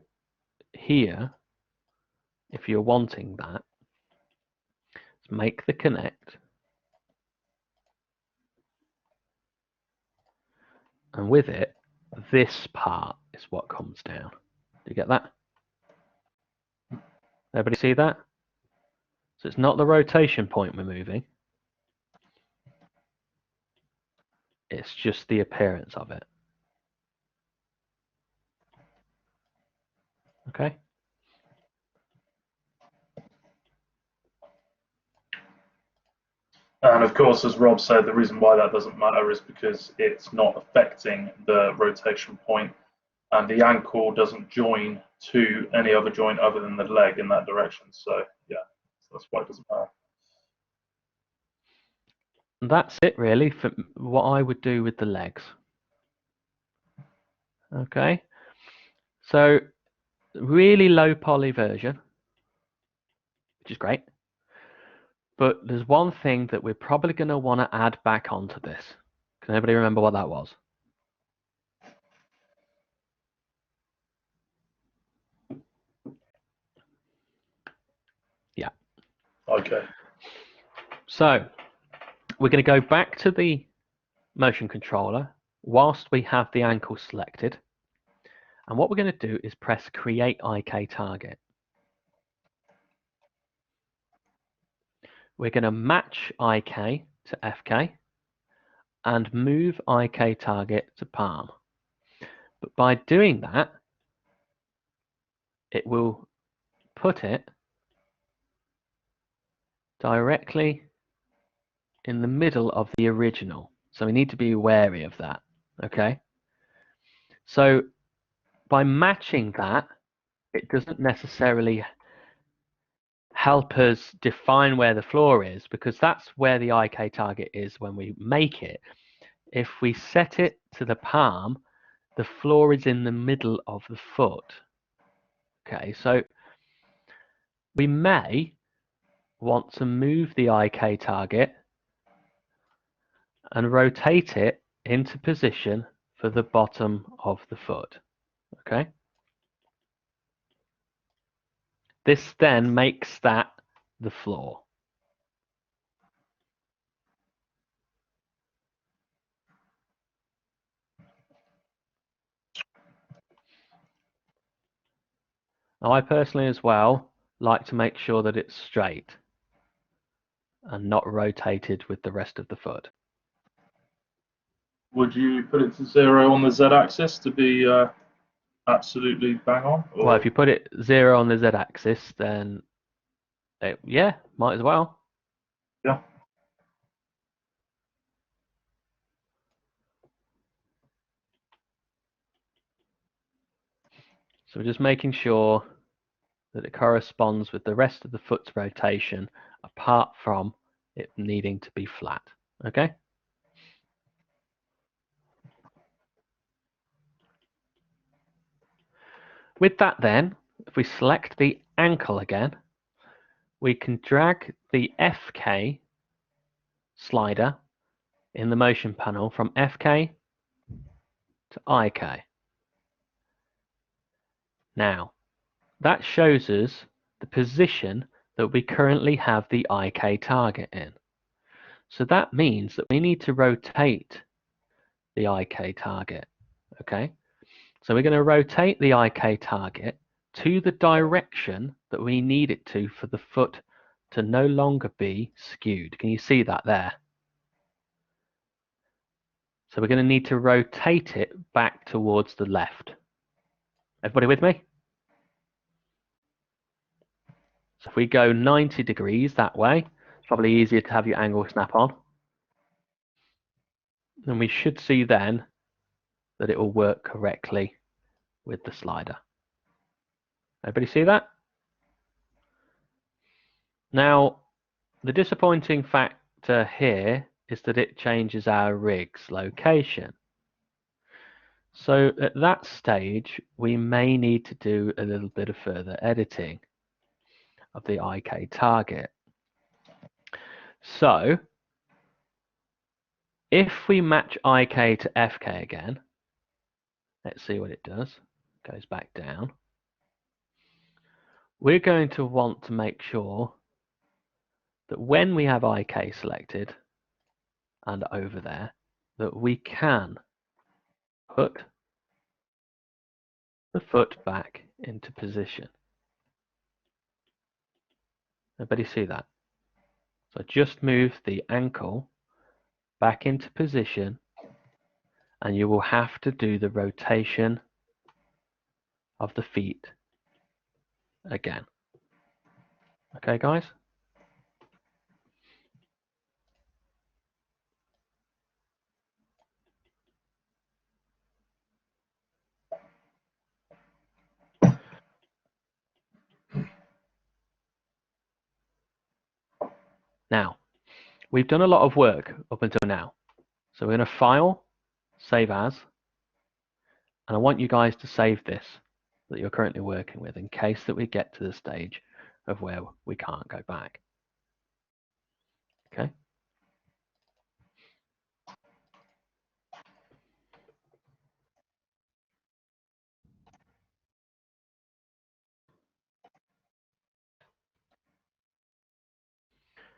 Speaker 1: here, if you're wanting that, make the connect, and with it, this part is what comes down. Do you get that? Everybody see that? So it's not the rotation point we're moving. It's just the appearance of it. Okay.
Speaker 2: And of course, as Rob said, the reason why that doesn't matter is because it's not affecting the rotation point, and the ankle doesn't join to any other joint other than the leg in that direction. So yeah, that's why it doesn't matter.
Speaker 1: That's it really for what I would do with the legs. Okay, so really low poly version, which is great. But there's one thing that we're probably going to want to add back onto this. Can anybody remember what that was? Yeah.
Speaker 2: Okay.
Speaker 1: So we're going to go back to the motion controller whilst we have the ankle selected. And what we're going to do is press Create IK Target. We're going to match IK to FK and move IK Target to palm. But by doing that, it will put it directly in the middle of the original. So we need to be wary of that, okay? So by matching that, it doesn't necessarily help us define where the floor is, because that's where the IK target is when we make it. If we set it to the palm, the floor is in the middle of the foot. Okay, so we may want to move the IK target and rotate it into position for the bottom of the foot. Okay. This then makes that the floor. Now, I personally as well like to make sure that it's straight and not rotated with the rest of the foot.
Speaker 2: Would you put it to 0 on the z-axis to be absolutely bang on? Or?
Speaker 1: Well, if you put it 0 on the z-axis, then yeah, might as well.
Speaker 2: Yeah.
Speaker 1: So we're just making sure that it corresponds with the rest of the foot's rotation, apart from it needing to be flat. Okay. With that then, if we select the ankle again, we can drag the FK slider in the motion panel from FK to IK. Now, that shows us the position that we currently have the IK target in. So that means that we need to rotate the IK target. Okay, so we're going to rotate the IK target to the direction that we need it to for the foot to no longer be skewed. Can you see that there? So we're going to need to rotate it back towards the left. Everybody with me? So if we go 90 degrees that way, it's probably easier to have your angle snap on. And we should see then that it will work correctly with the slider. Everybody see that? Now, the disappointing factor here is that it changes our rig's location. So at that stage, we may need to do a little bit of further editing of the IK target. So if we match IK to FK again, let's see what it does. It goes back down. We're going to want to make sure that when we have IK selected and over there, that we can put the foot back into position. Everybody see that? So just move the ankle back into position, and you will have to do the rotation of the feet again. Okay, guys? Now, we've done a lot of work up until now. So we're going to file, save as, and I want you guys to save this that you're currently working with in case that we get to the stage of where we can't go back. Okay.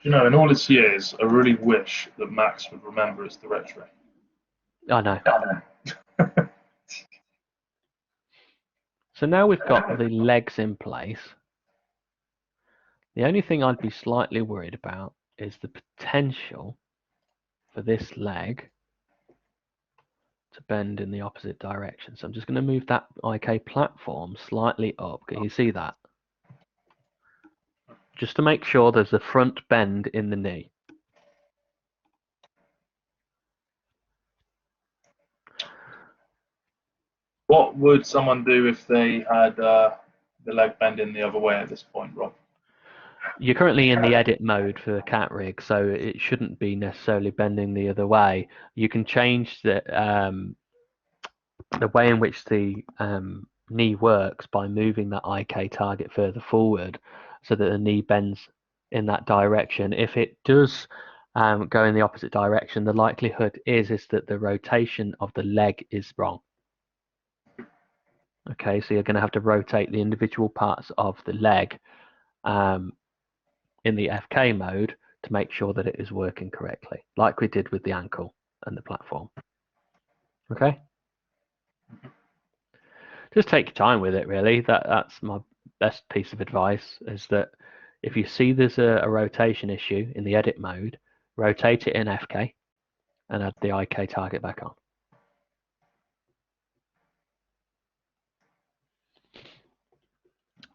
Speaker 2: You know, in all its years, I really wish that Max would remember it's the retro.
Speaker 1: I know. So now we've got the legs in place. The only thing I'd be slightly worried about is the potential for this leg to bend in the opposite direction. So I'm just going to move that IK platform slightly up. Can you see that? just to make sure there's a front bend in the knee.
Speaker 2: What would someone do if they had the leg bending the other way at this point, Rob?
Speaker 1: You're currently in the edit mode for cat rig, so it shouldn't be necessarily bending the other way. You can change the way in which the knee works by moving that IK target further forward so that the knee bends in that direction. If it does go in the opposite direction, the likelihood is that the rotation of the leg is wrong. Okay, so you're going to have to rotate the individual parts of the leg in the FK mode to make sure that it is working correctly, like we did with the ankle and the platform. Okay? Just take your time with it, really. That's my best piece of advice, is that if you see there's a rotation issue in the edit mode, rotate it in FK and add the IK target back on.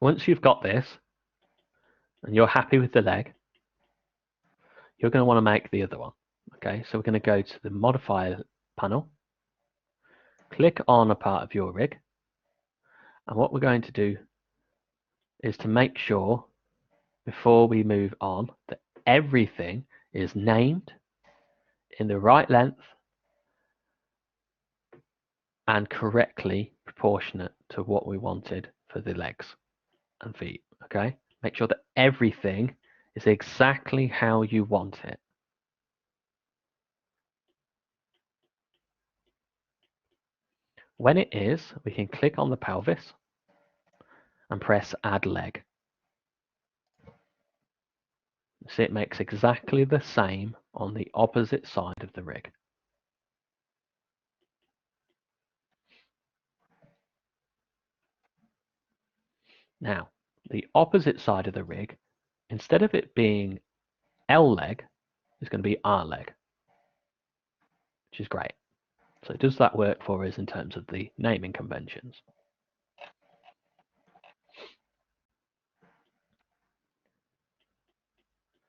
Speaker 1: Once you've got this and you're happy with the leg, you're going to want to make the other one. Okay, so we're going to go to the modifier panel, click on a part of your rig, and what we're going to do is to make sure before we move on that everything is named in the right length and correctly proportionate to what we wanted for the legs and feet. Okay, make sure that everything is exactly how you want it. When it is, we can click on the pelvis and press add leg. So it makes exactly the same on the opposite side of the rig. Now, the opposite side of the rig, instead of it being L leg, is going to be R leg, which is great. So does that work for us in terms of the naming conventions?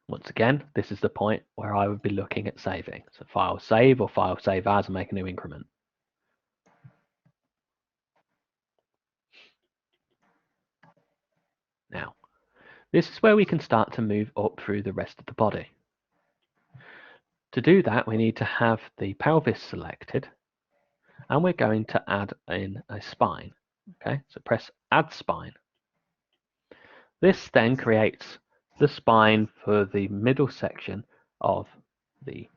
Speaker 1: Once again, this is the point where I would be looking at saving. So file save or file save as and make a new increment. Now, this is where we can start to move up through the rest of the body. To do that, we need to have the pelvis selected, and we're going to add in a spine. Okay, so press add spine. This then creates the spine for the middle section of the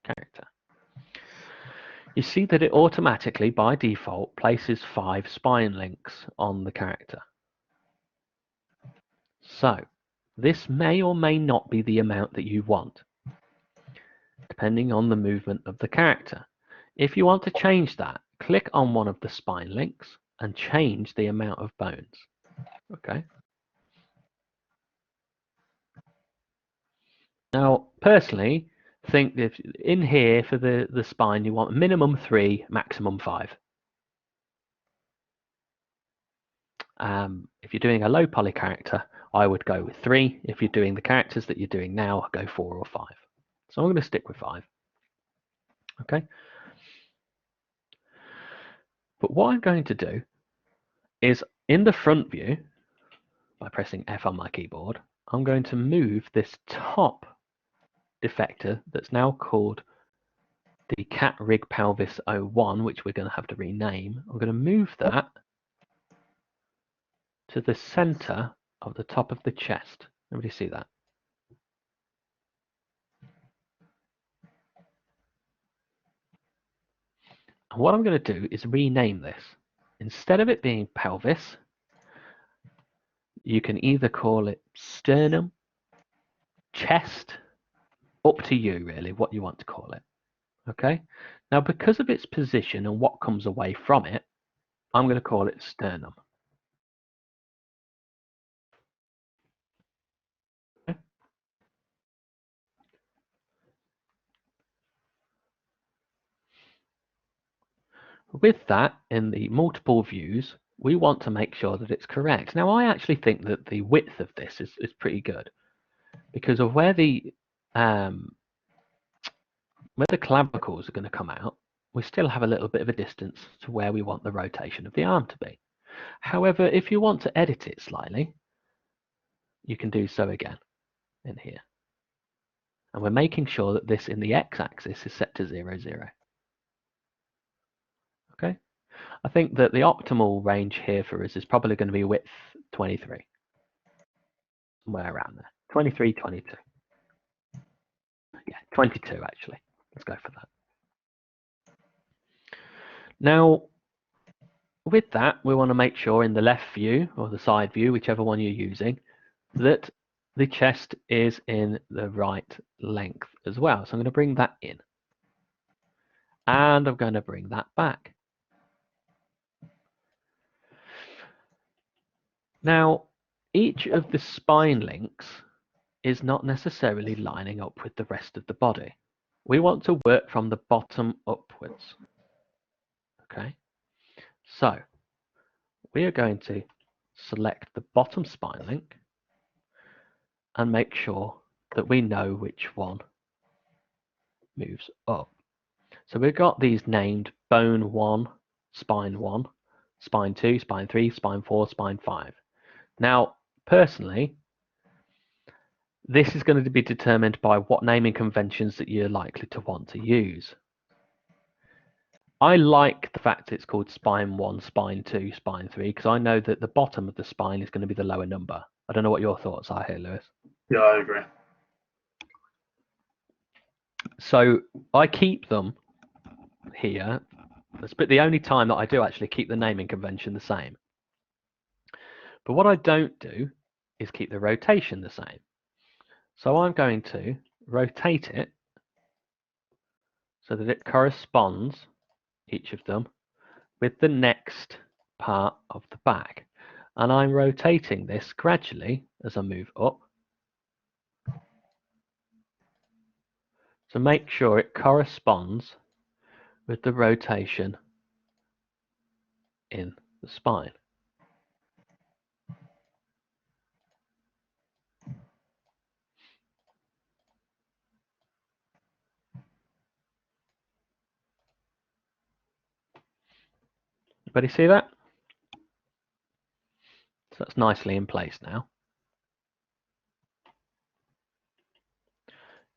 Speaker 1: character. You see that it automatically, by default, places 5 spine links on the character. So, this may or may not be the amount that you want, depending on the movement of the character. If you want to change that, click on one of the spine links and change the amount of bones. Okay. Now, personally, think that in here for the spine, you want minimum 3, maximum 5. If you're doing a low poly character, I would go with 3. If you're doing the characters that you're doing now, go 4 or 5. So I'm going to stick with 5. Okay. But what I'm going to do is in the front view, by pressing F on my keyboard, I'm going to move this top defector that's now called the Cat Rig Pelvis 01, which we're going to have to rename. I'm going to move that to the center of the top of the chest. Everybody see that? And what I'm going to do is rename this. Instead of it being pelvis, you can either call it sternum, chest, up to you really, what you want to call it. Okay? Now, because of its position and what comes away from it, I'm going to call it sternum. Okay? With that, in the multiple views, we want to make sure that it's correct. Now, I actually think that the width of this is pretty good because of where the clavicles are going to come out. We still have a little bit of a distance to where we want the rotation of the arm to be. However, if you want to edit it slightly, you can do so again in here. And we're making sure that this in the x-axis is set to 0, 0. Okay? I think that the optimal range here for us is probably going to be width 23. Somewhere around there. 23, 22. Yeah, 22 actually. Let's go for that. Now, with that, we want to make sure in the left view or the side view, whichever one you're using, that the chest is in the right length as well. So I'm going to bring that in. And I'm going to bring that back. Now, each of the spine links is not necessarily lining up with the rest of the body. We want to work from the bottom upwards. Okay, so we are going to select the bottom spine link and make sure that we know which one moves up. So we've got these named bone 1, spine 2, spine 3, spine 4, spine 5. Now, personally, this is going to be determined by what naming conventions that you're likely to want to use. I like the fact it's called spine 1, spine 2, spine 3, because I know that the bottom of the spine is going to be the lower number. I don't know what your thoughts are here, Lewis.
Speaker 2: Yeah, I agree.
Speaker 1: So I keep them here. But the only time that I do actually keep the naming convention the same. But what I don't do is keep the rotation the same. So I'm going to rotate it so that it corresponds, each of them, with the next part of the back. And I'm rotating this gradually as I move up to make sure it corresponds with the rotation in the spine. Everybody see that? So that's nicely in place now.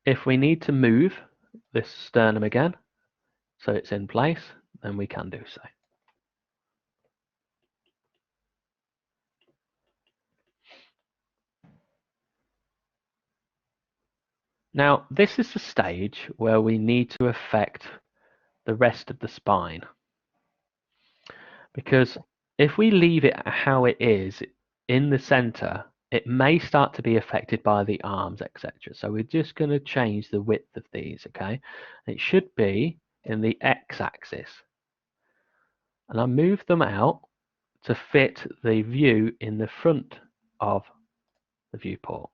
Speaker 1: If we need to move this sternum again, so it's in place, then we can do so. Now, this is the stage where we need to affect the rest of the spine. Because if we leave it how it is in the center, it may start to be affected by the arms, etc. So we're just going to change the width of these, okay? It should be in the x-axis. And I move them out to fit the view in the front of the viewport.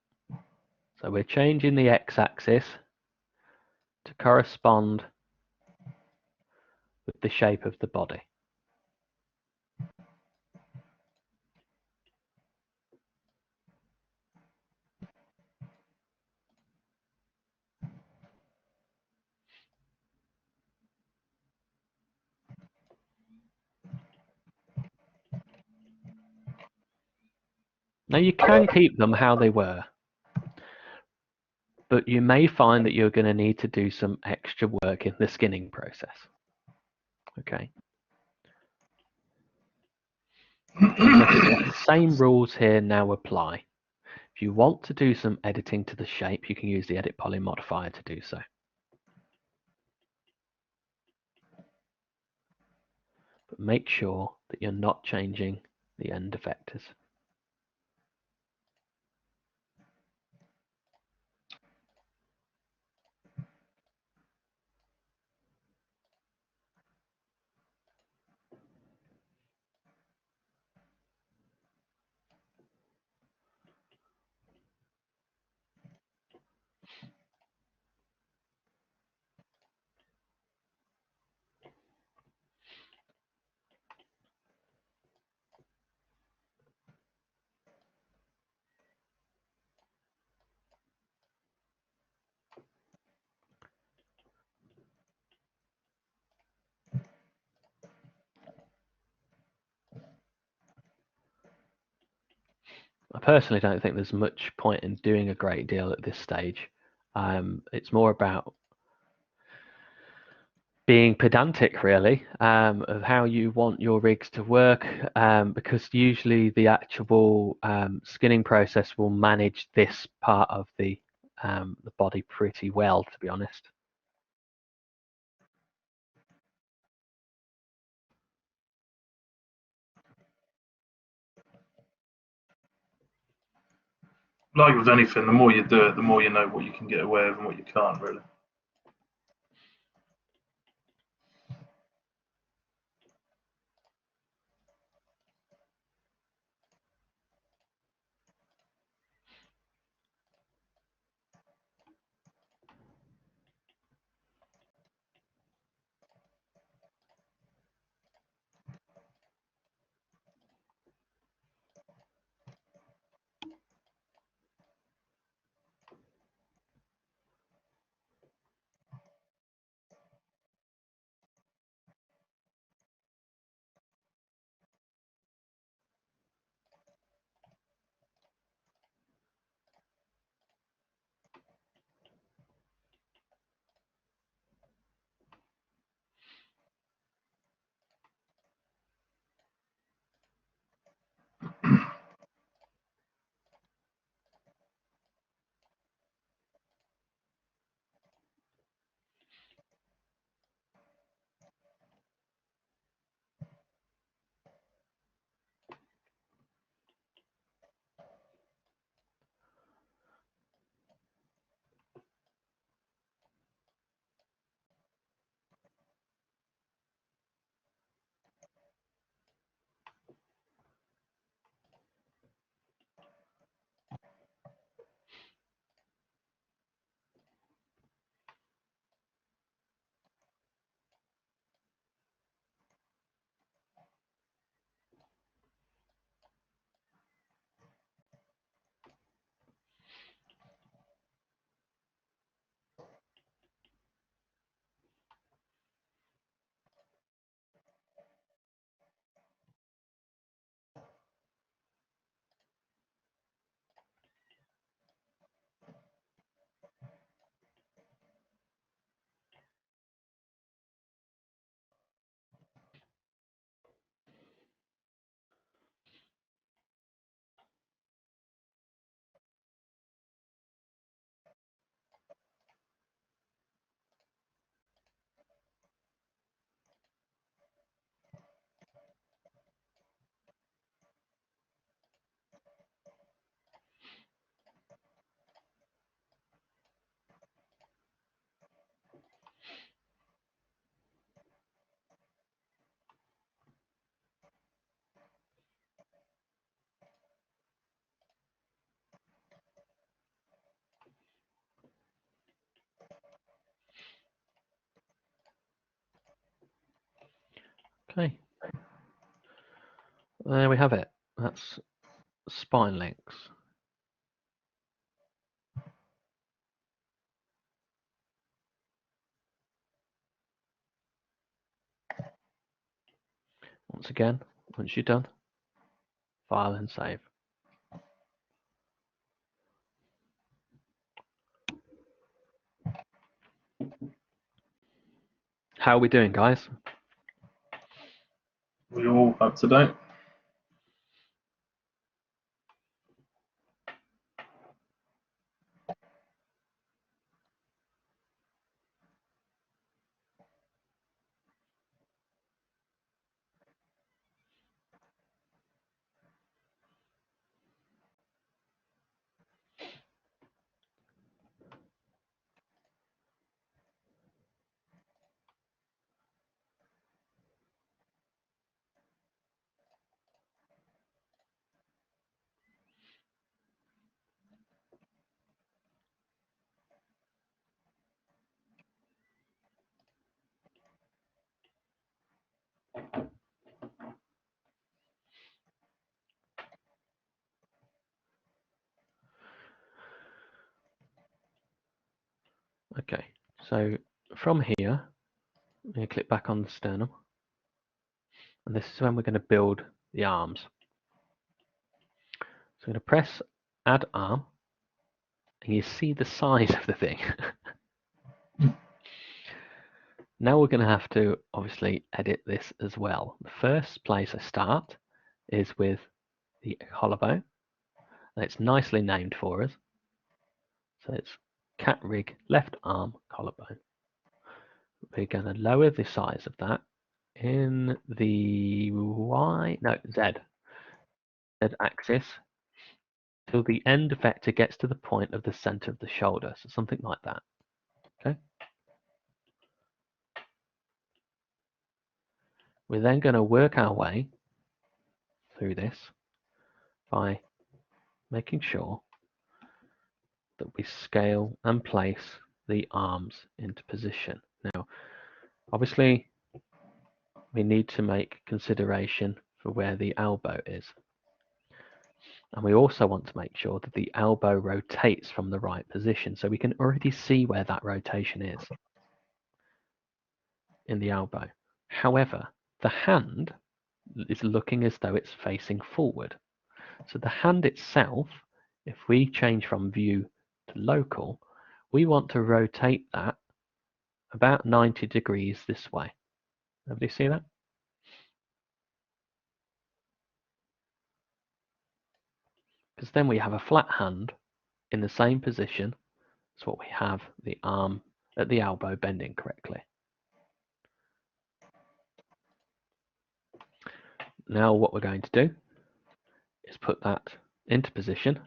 Speaker 1: So we're changing the x-axis to correspond with the shape of the body. Now you can keep them how they were, but you may find that you're going to need to do some extra work in the skinning process. Okay. The same rules here now apply. If you want to do some editing to the shape, you can use the Edit Poly modifier to do so. But make sure that you're not changing the end effectors. I personally don't think there's much point in doing a great deal at this stage. It's more about being pedantic, really, of how you want your rigs to work, because usually the actual skinning process will manage this part of the body pretty well, to be honest.
Speaker 2: Like with anything, the more you do it, the more you know what you can get away with and what you can't, really.
Speaker 1: Okay, there we have it. That's spine links. Once again, once you're done, file and save. How are we doing, guys?
Speaker 2: We all up to date.
Speaker 1: Okay, so from here, I'm going to click back on the sternum, and this is when we're going to build the arms. So I'm going to press add arm, and you see the size of the thing. Now we're going to have to obviously edit this as well. The first place I start is with the collarbone. And it's nicely named for us. So it's cat rig left arm collarbone. We're going to lower the size of that in the Z axis till the end effector gets to the point of the center of the shoulder. So something like that. Okay. We're then going to work our way through this by making sure that we scale and place the arms into position. Now, obviously, we need to make consideration for where the elbow is. And we also want to make sure that the elbow rotates from the right position. So we can already see where that rotation is in the elbow. However, the hand is looking as though it's facing forward. So the hand itself, if we change from view to local, we want to rotate that about 90 degrees this way. Everybody see that? Because then we have a flat hand in the same position as what we have the arm at the elbow bending correctly. Now what we're going to do is put that into position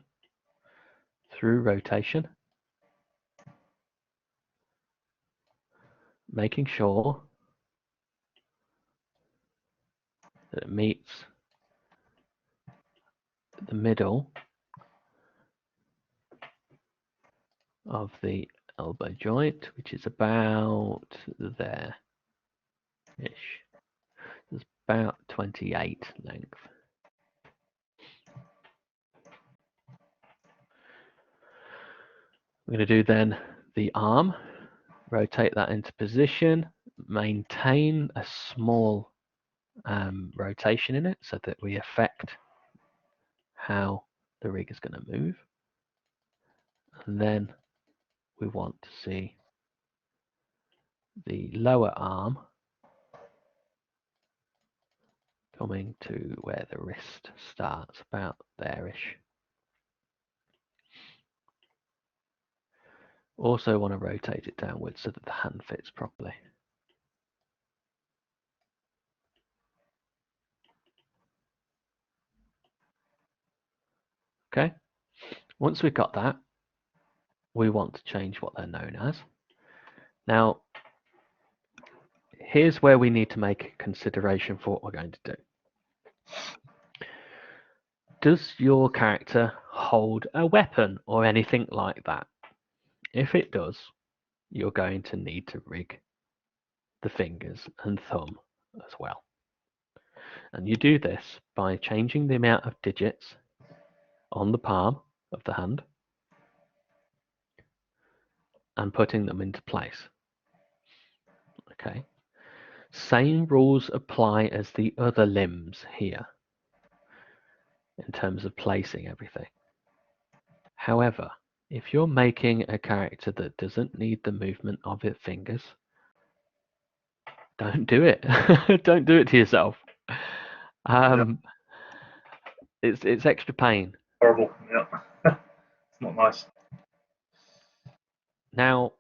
Speaker 1: through rotation, making sure that it meets the middle of the elbow joint, which is about there-ish. It's about 28 length. We're going to do then the arm, rotate that into position, maintain a small rotation in it so that we affect how the rig is going to move. And then we want to see the lower arm coming to where the wrist starts, about there-ish. Also want to rotate it downwards so that the hand fits properly. Okay, once we've got that, we want to change what they're known as. Now, here's where we need to make consideration for what we're going to do. Does your character hold a weapon or anything like that? If it does, you're going to need to rig the fingers and thumb as well. And you do this by changing the amount of digits on the palm of the hand and putting them into place. Okay. Same rules apply as the other limbs here in terms of placing everything. However, if you're making a character that doesn't need the movement of its fingers, don't do it. Don't do it to yourself. It's extra pain.
Speaker 2: Horrible. Yeah. It's not nice.
Speaker 1: Now,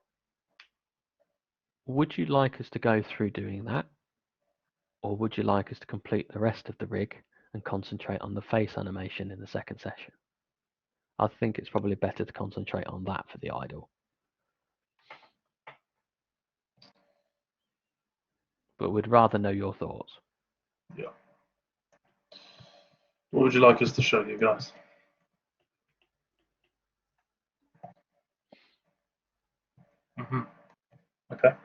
Speaker 1: would you like us to go through doing that? Or would you like us to complete the rest of the rig and concentrate on the face animation in the second session? I think it's probably better to concentrate on that for the idol. But we'd rather know your thoughts.
Speaker 2: Yeah. What would you like us to show you guys? Okay.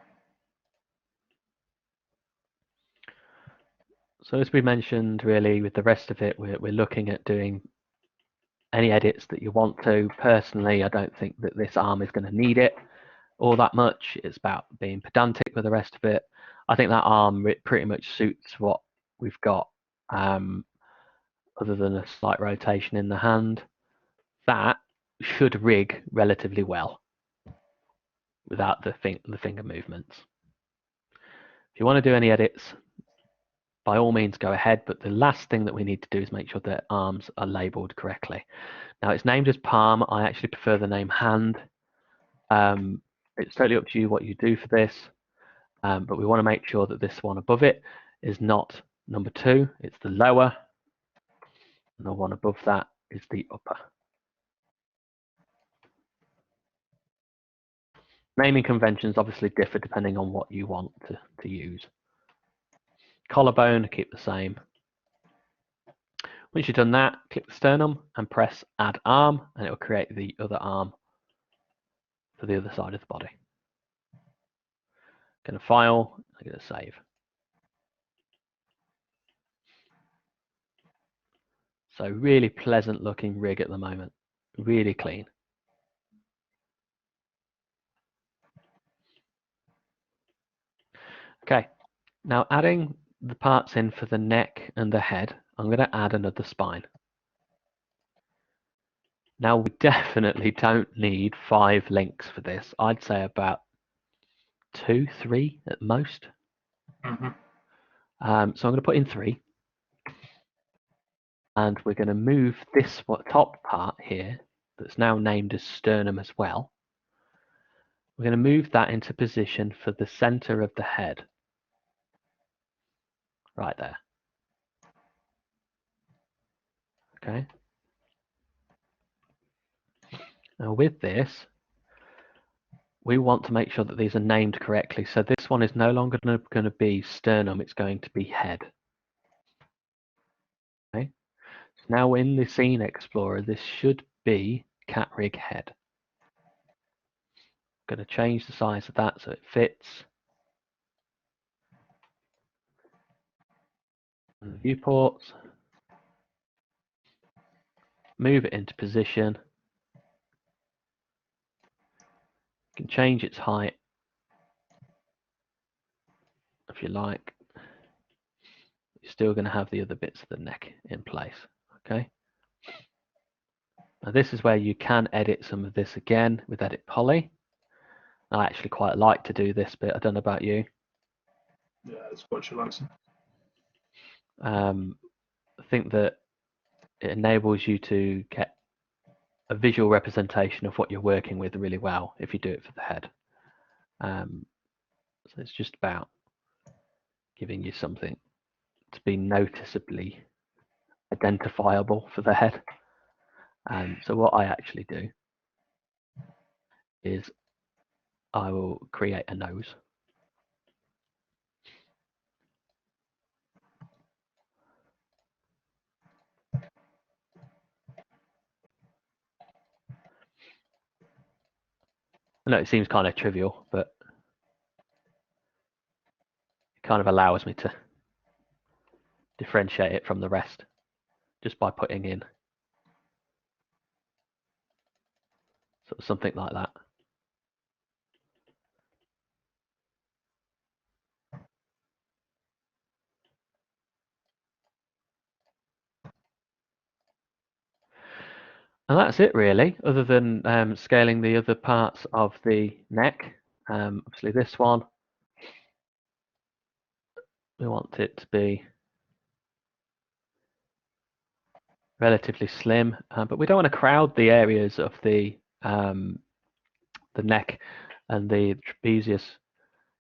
Speaker 1: So as we mentioned, really, with the rest of it, we're looking at doing any edits that you want to. Personally, I don't think that this arm is going to need it all that much. It's about being pedantic with the rest of it. I think that arm pretty much suits what we've got other than a slight rotation in the hand. That should rig relatively well without the finger movements. If you want to do any edits, by all means go ahead, but the last thing that we need to do is make sure that arms are labeled correctly. Now it's named as palm. I actually prefer the name hand. It's totally up to you what you do for this, but we want to make sure that this one above it is not number 2, it's the lower, and the one above that is the upper. Naming conventions obviously differ depending on what you want to use. Collarbone, keep the same. Once you've done that, click the sternum and press add arm, and it will create the other arm for the other side of the body. Going to file, I'm going to save. So really pleasant looking rig at the moment, really clean. Okay, now adding the parts in for the neck and the head, I'm going to add another spine. Now we definitely don't need 5 links for this. I'd say about 2, 3 at most.
Speaker 2: Mm-hmm.
Speaker 1: So I'm going to put in 3. And we're going to move this top part here, that's now named as sternum as well. We're going to move that into position for the center of the head. Right there. Okay. Now with this, we want to make sure that these are named correctly. So this one is no longer going to be sternum, it's going to be head. Okay. So now in the Scene Explorer, this should be cat rig head. I'm going to change the size of that so it fits. And the viewports. Move it into position. You can change its height if you like. You're still going to have the other bits of the neck in place. Okay. Now this is where you can edit some of this again with Edit Poly. I actually quite like to do this bit. I don't know about you.
Speaker 2: Yeah, it's quite relaxing.
Speaker 1: I think that it enables you to get a visual representation of what you're working with really well if you do it for the head. So it's just about giving you something to be noticeably identifiable for the head. So what I actually do is I will create a nose. I know it seems kind of trivial, but it kind of allows me to differentiate it from the rest just by putting in sort of something like that. And that's it really, other than scaling the other parts of the neck. Obviously this one, we want it to be relatively slim, but we don't want to crowd the areas of the neck and the trapezius.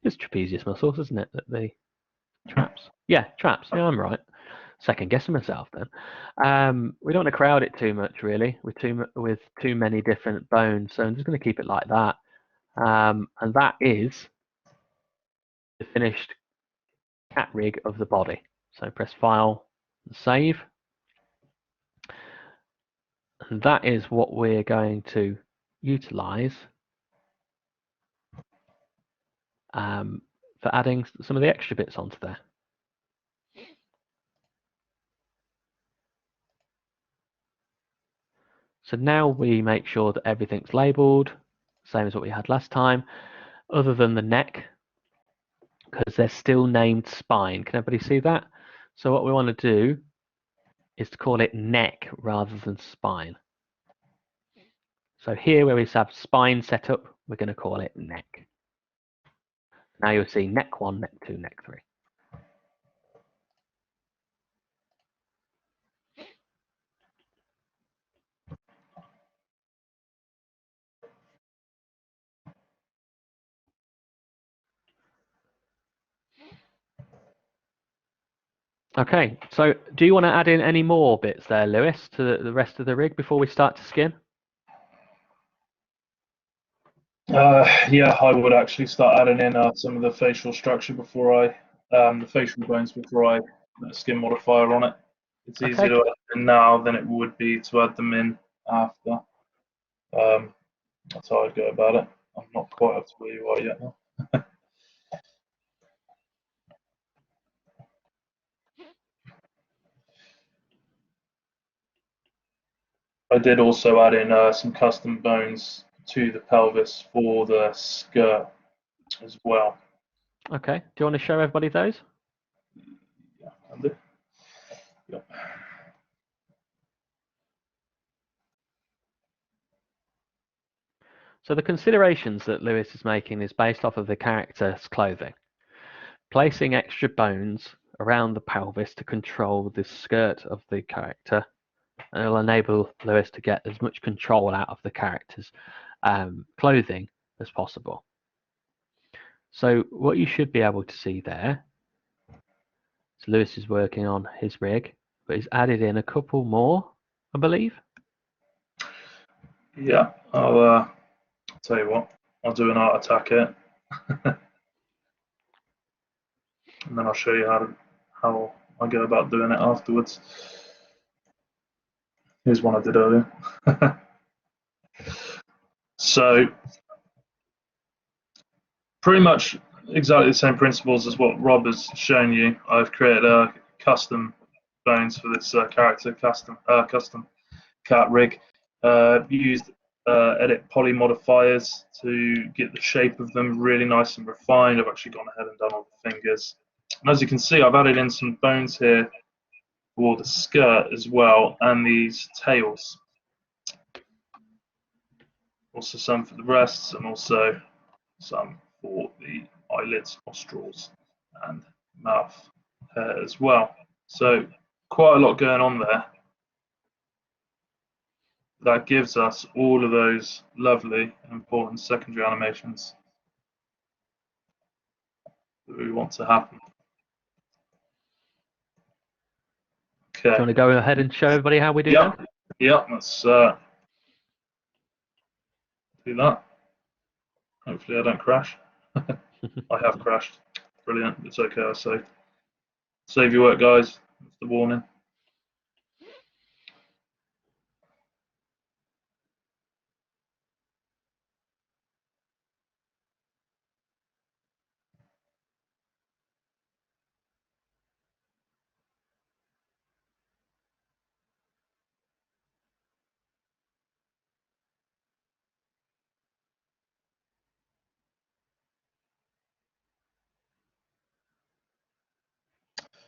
Speaker 1: It's trapezius muscles, isn't it? That the traps. Yeah, traps. Yeah, I'm right. Second guessing myself then. We don't want to crowd it too much really with too many different bones. So I'm just going to keep it like that. And that is the finished cat rig of the body. So press File and Save. And that is what we're going to utilize for adding some of the extra bits onto there. So now we make sure that everything's labeled, same as what we had last time, other than the neck, because they're still named spine. Can everybody see that? So what we want to do is to call it neck rather than spine. So here where we have spine set up, we're going to call it neck. Now you'll see neck 1, neck 2, neck 3. Okay, so do you want to add in any more bits there, Lewis, to the rest of the rig before we start to skin?
Speaker 2: Yeah, I would actually start adding in some of the facial structure before I, the facial bones before I put a skin modifier on it. It's easier to add in now than it would be to add them in after. That's how I'd go about it. I'm not quite up to where you are yet now. I did also add in some custom bones to the pelvis for the skirt as well.
Speaker 1: Okay, do you want to show everybody those?
Speaker 2: Yeah, can do. Yep.
Speaker 1: So the considerations that Lewis is making is based off of the character's clothing. Placing extra bones around the pelvis to control the skirt of the character, and it'll enable Lewis to get as much control out of the character's clothing as possible. So what you should be able to see there, so Lewis is working on his rig, but he's added in a couple more, I believe.
Speaker 2: Yeah, I'll tell you what, I'll do an art attack here. And then I'll show you how I go about doing it afterwards. Here's one I did earlier. So pretty much exactly the same principles as what Rob has shown you. I've created a custom bones for this character, custom cat rig. Used edit poly modifiers to get the shape of them really nice and refined. I've actually gone ahead and done all the fingers. And as you can see, I've added in some bones here for the skirt as well, and these tails. Also some for the breasts, and also some for the eyelids, nostrils, and mouth hair as well. So quite a lot going on there. That gives us all of those lovely and important secondary animations that we want to happen. Okay.
Speaker 1: Do you want to go ahead and show everybody how we do that?
Speaker 2: Yeah, let's do that. Hopefully I don't crash. I have crashed. Brilliant. It's okay, I saved. Save your work, guys. That's the warning.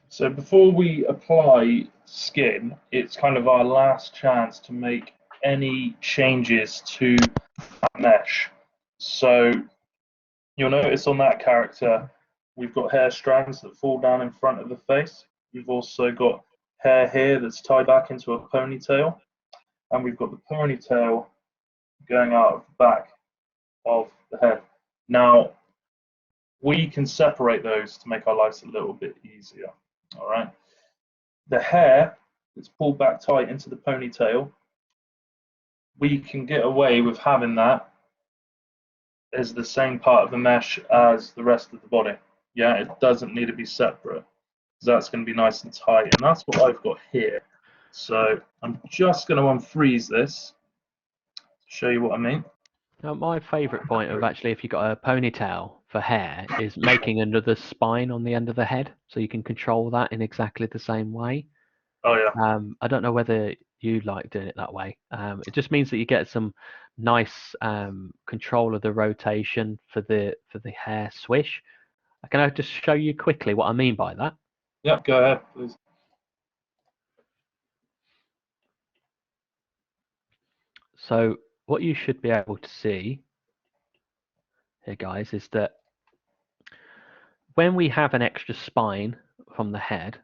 Speaker 2: So before we apply skin, it's kind of our last chance to make any changes to that mesh. So you'll notice on that character, we've got hair strands that fall down in front of the face. We've also got hair here that's tied back into a ponytail. And we've got the ponytail going out of the back of the head. Now, we can separate those to make our lives a little bit easier. All right. The hair that's pulled back tight into the ponytail, we can get away with having that as the same part of the mesh as the rest of the body. Yeah, it doesn't need to be separate. That's going to be nice and tight, and that's what I've got here. So I'm just going to unfreeze this to show you what I mean.
Speaker 1: Now, my favourite point of actually, if you've got a ponytail for hair, is making another spine on the end of the head, so you can control that in exactly the same way.
Speaker 2: Oh yeah.
Speaker 1: I don't know whether you like doing it that way. It just means that you get some nice control of the rotation for the hair swish. Can I just show you quickly what I mean by that?
Speaker 2: Yep. Go ahead, please.
Speaker 1: So what you should be able to see here, guys, is that when we have an extra spine from the head,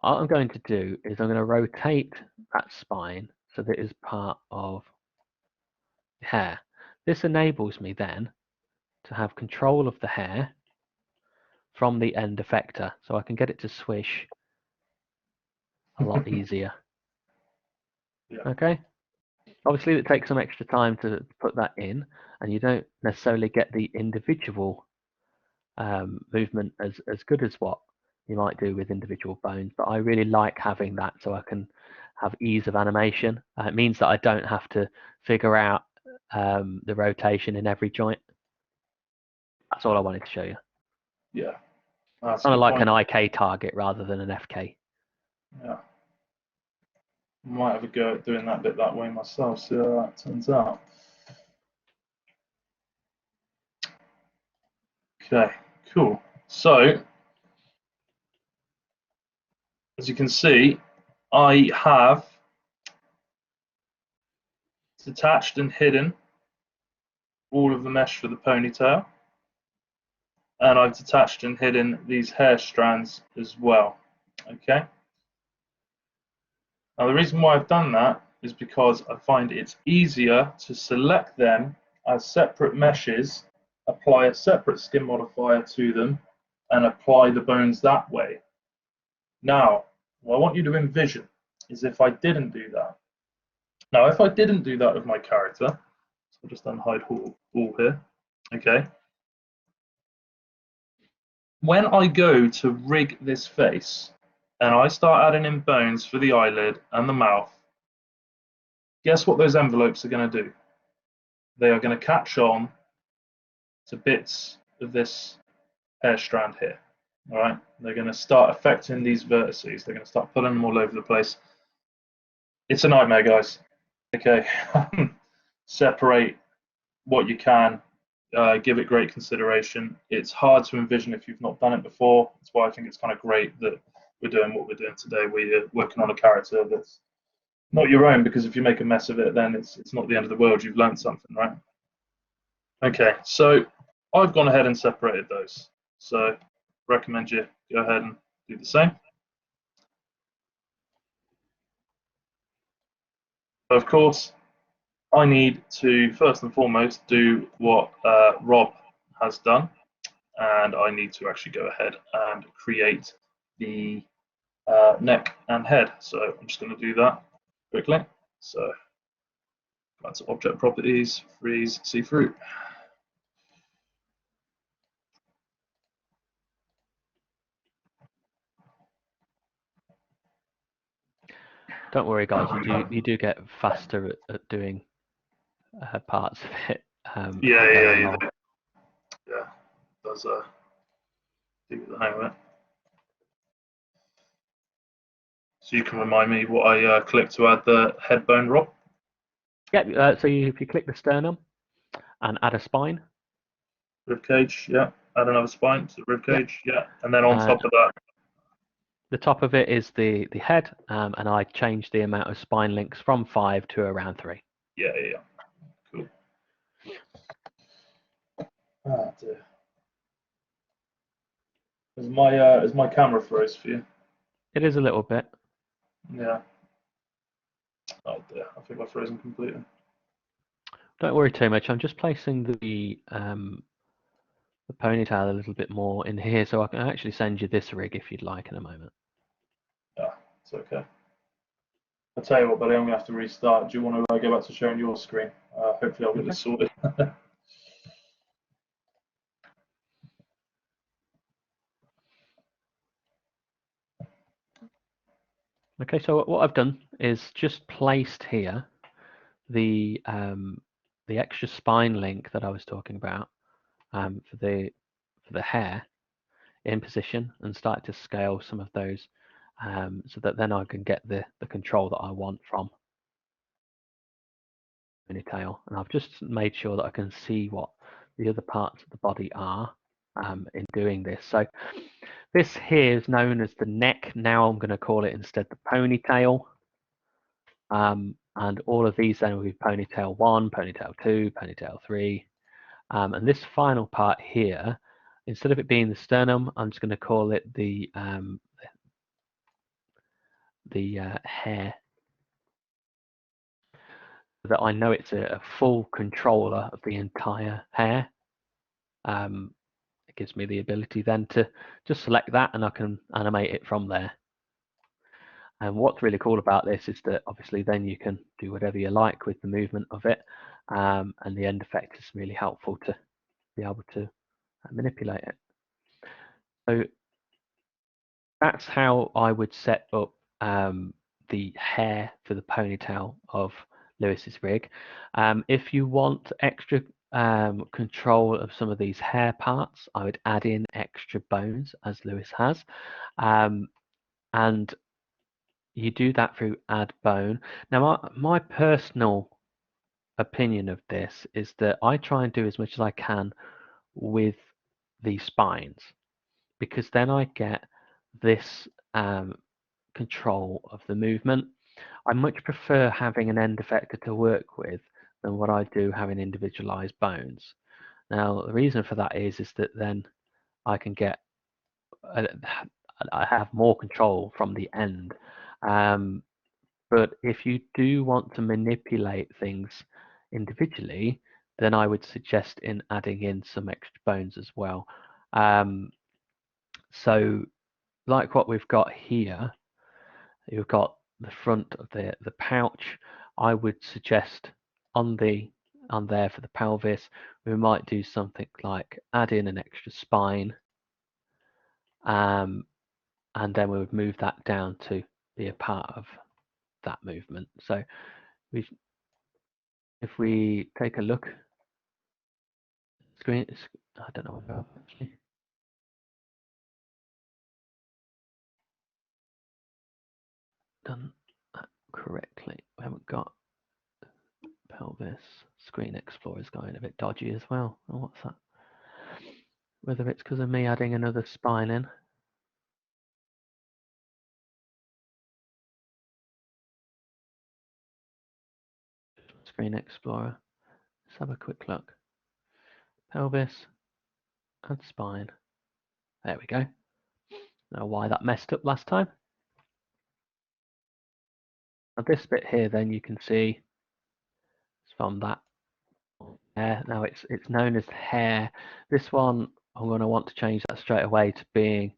Speaker 1: what I'm going to do is I'm going to rotate that spine so that it is part of the hair. This enables me then to have control of the hair from the end effector, so I can get it to swish a lot easier.
Speaker 2: Yeah.
Speaker 1: Okay. Obviously, it takes some extra time to put that in, and you don't necessarily get the individual movement as good as what you might do with individual bones. But I really like having that, so I can have ease of animation. It means that I don't have to figure out the rotation in every joint. That's all I wanted to show you.
Speaker 2: Yeah. That's
Speaker 1: Kind
Speaker 2: a
Speaker 1: of
Speaker 2: good
Speaker 1: like
Speaker 2: point.
Speaker 1: an IK target rather than an FK.
Speaker 2: Yeah. Might have a go at doing that bit that way myself, see how that turns out. Okay, cool. So, as you can see, I have detached and hidden all of the mesh for the ponytail, and I've detached and hidden these hair strands as well. Okay. Now, the reason why I've done that is because I find it's easier to select them as separate meshes, apply a separate skin modifier to them, and apply the bones that way. Now, what I want you to envision is if I didn't do that. Now, if I didn't do that with my character, so I'll just unhide all here, okay? When I go to rig this face and I start adding in bones for the eyelid and the mouth, guess what those envelopes are going to do? They are going to catch on to bits of this hair strand here. All right, they're going to start affecting these vertices. They're going to start pulling them all over the place. It's a nightmare, guys. Okay, separate what you can. Give it great consideration. It's hard to envision if you've not done it before. That's why I think it's kind of great that we're doing what we're doing today. We're working on a character that's not your own, because if you make a mess of it, then it's not the end of the world. You've learned something, right? Okay, so I've gone ahead and separated those. So recommend you go ahead and do the same. Of course, I need to first and foremost do what Rob has done, and I need to actually go ahead and create the neck and head. So I'm just going to do that quickly. So back to object properties, freeze, see through.
Speaker 1: Don't worry, guys. You do get faster at doing parts of it.
Speaker 2: Yeah. Does give it the hang of it. So you can remind me what I clicked to add the head bone, Rob?
Speaker 1: Yeah. So if you click the sternum and add a spine.
Speaker 2: Rib cage, yeah. Add another spine to the rib cage, yeah. And then on top of that,
Speaker 1: the top of it is the head, and I changed the amount of spine links from 5 to around 3.
Speaker 2: Yeah. Cool. Oh dear. Is my camera froze for you?
Speaker 1: It is a little bit.
Speaker 2: Yeah. Oh dear. I think I've frozen completely.
Speaker 1: Don't worry too much. I'm just placing the ponytail a little bit more in here, so I can actually send you this rig if you'd like in a moment.
Speaker 2: Yeah, it's okay. I'll tell you what, buddy, I'm gonna have to restart. Do you want to go back to sharing your screen? Hopefully I'll get this sorted.
Speaker 1: Okay, so what I've done is just placed here the extra spine link that I was talking about for the hair in position, and start to scale some of those so that then I can get the control that I want from ponytail. And I've just made sure that I can see what the other parts of the body are in doing this. So this here is known as the neck. Now I'm going to call it instead the ponytail. and all of these then will be ponytail 1, ponytail 2, ponytail 3. And this final part here, instead of it being the sternum, I'm just going to call it the hair, so that I know it's a full controller of the entire hair. It gives me the ability then to just select that and I can animate it from there. And what's really cool about this is that obviously then you can do whatever you like with the movement of it, and the end effect is really helpful to be able to manipulate it. So that's how I would set up the hair for the ponytail of Lewis's rig. If you want extra control of some of these hair parts, I would add in extra bones, as Lewis has, and you do that through add bone. Now, my personal opinion of this is that I try and do as much as I can with the spines, because then I get this control of the movement. I much prefer having an end effector to work with than what I do having individualized bones. Now, the reason for that is that then I can get, I have more control from the end. But if you do want to manipulate things individually, then I would suggest in adding in some extra bones as well. So like what we've got here, you've got the front of the pouch. I would suggest on there for the pelvis, we might do something like add in an extra spine, and then we would move that down to be a part of that movement. So if we take a look, I don't know what actually. Done that correctly. We haven't got pelvis. Screen Explorer is going a bit dodgy as well. Oh, what's that? Whether it's because of me adding another spine in. Screen Explorer. Let's have a quick look. Pelvis, add spine. There we go. Know why that messed up last time. Now this bit here, then you can see it's from that hair. Now it's known as hair. This one I'm going to want to change that straight away to being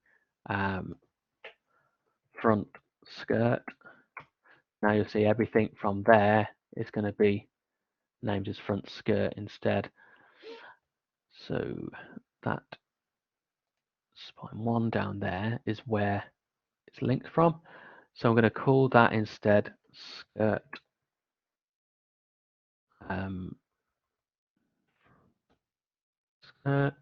Speaker 1: front skirt. Now you'll see everything from there is going to be named as front skirt instead. So that spine 1 down there is where it's linked from. So I'm going to call that instead skirt skirt.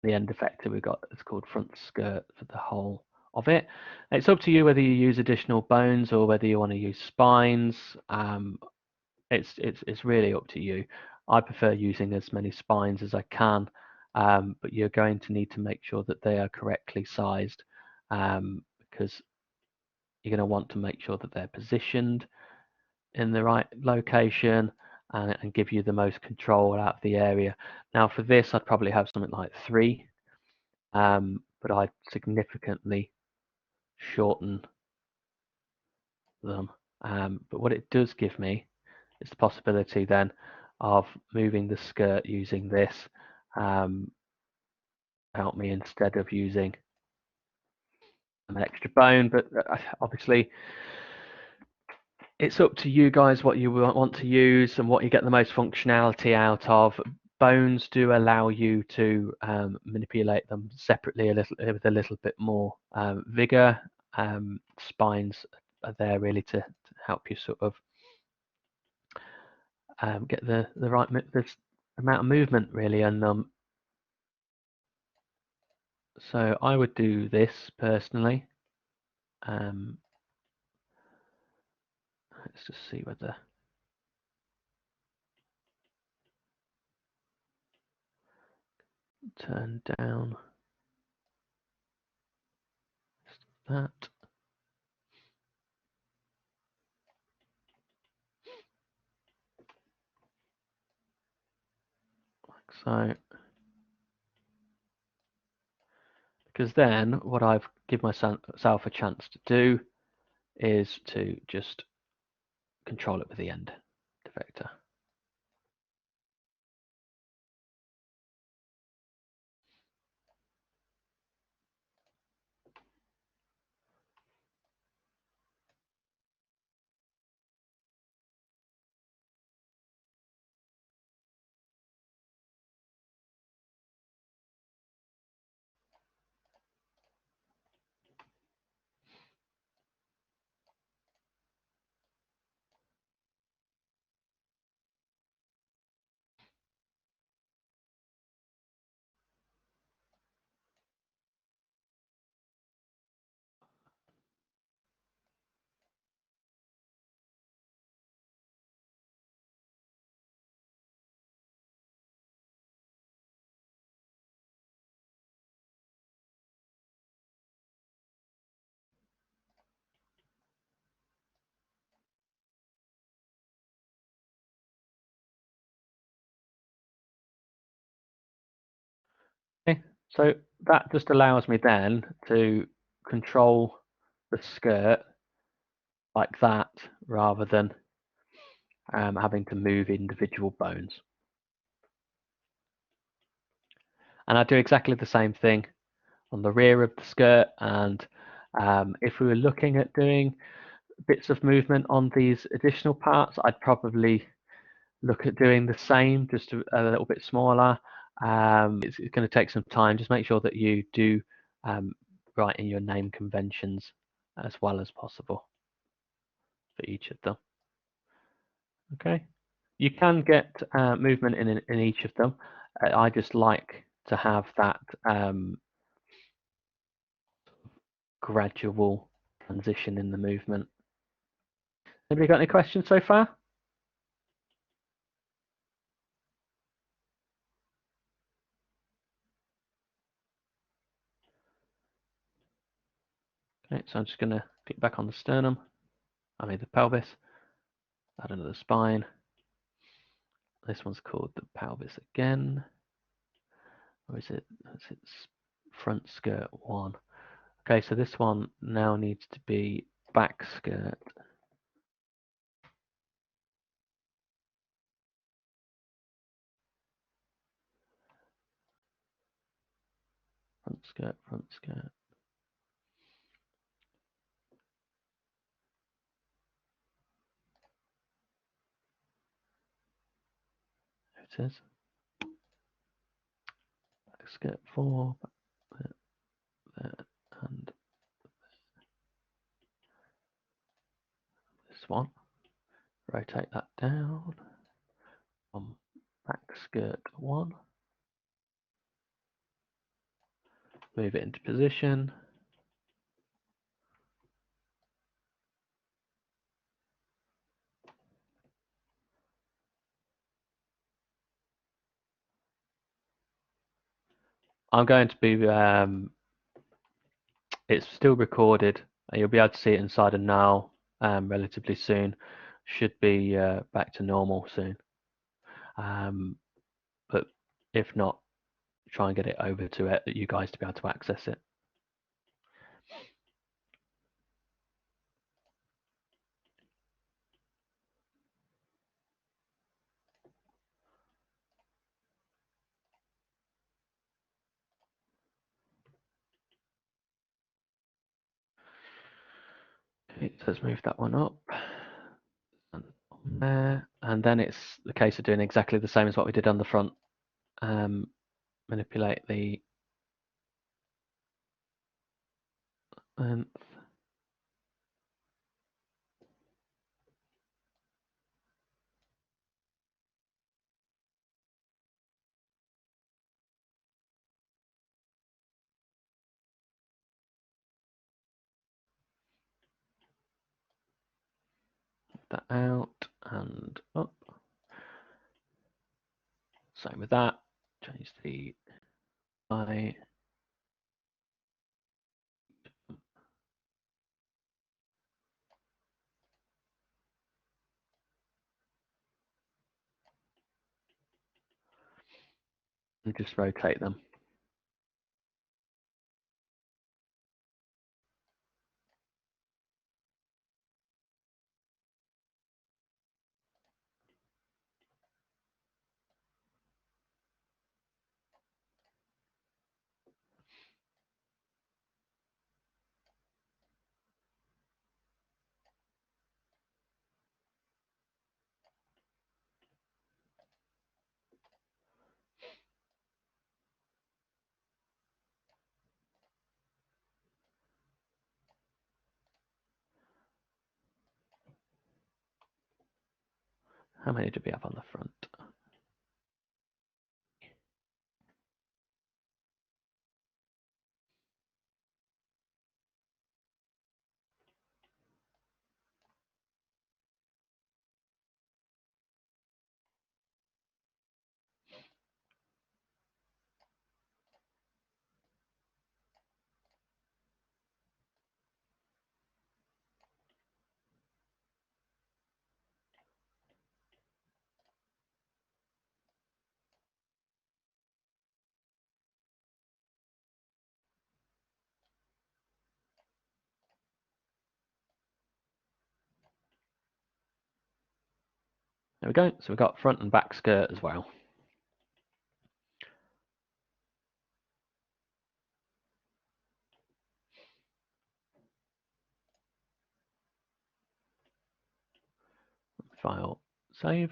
Speaker 1: The end effector we've got is called front skirt for the whole of it. It's up to you whether you use additional bones or whether you want to use spines. It's really up to you. I prefer using as many spines as I can, but you're going to need to make sure that they are correctly sized, because you're going to want to make sure that they're positioned in the right location and give you the most control out of the area. Now for this, I'd probably have something like 3, but I'd significantly shorten them. But what it does give me is the possibility then of moving the skirt using this, help me instead of using an extra bone. But obviously it's up to you guys what you want to use and what you get the most functionality out of. Bones do allow you to manipulate them separately with a little bit more vigor. Spines are there really to help you sort of get the right amount of movement really. And so I would do this personally. Let's just see whether turn down that. So, because then what I've given myself a chance to do is to just control it with the end vector. Okay, so that just allows me then to control the skirt like that rather than having to move individual bones. And I do exactly the same thing on the rear of the skirt. And if we were looking at doing bits of movement on these additional parts, I'd probably look at doing the same, just a little bit smaller. It's going to take some time. Just make sure that you do write in your name conventions as well as possible for each of them. Okay, you can get movement in each of them. I just like to have that gradual transition in the movement. Anybody got any questions so far? Okay, so I'm just going to click back on the sternum. I mean the pelvis. Add another spine. This one's called the pelvis again. Or is it? It's front skirt 1. Okay, so this one now needs to be back skirt. Front skirt, front skirt. There it is. Back skirt 4, there, and this one. Rotate that down. Back skirt 1. Move it into position. I'm going to be, it's still recorded. You'll be able to see it inside of now relatively soon. Should be back to normal soon. But if not, try and get it over to it, you guys to be able to access it. Okay, so let's move that one up. And on there. And then it's the case of doing exactly the same as what we did on the front. Manipulate the length. That out and up. Same with that. Change the I. and just rotate them. How many do we have on the front? There we go. So we've got front and back skirt as well. File, save.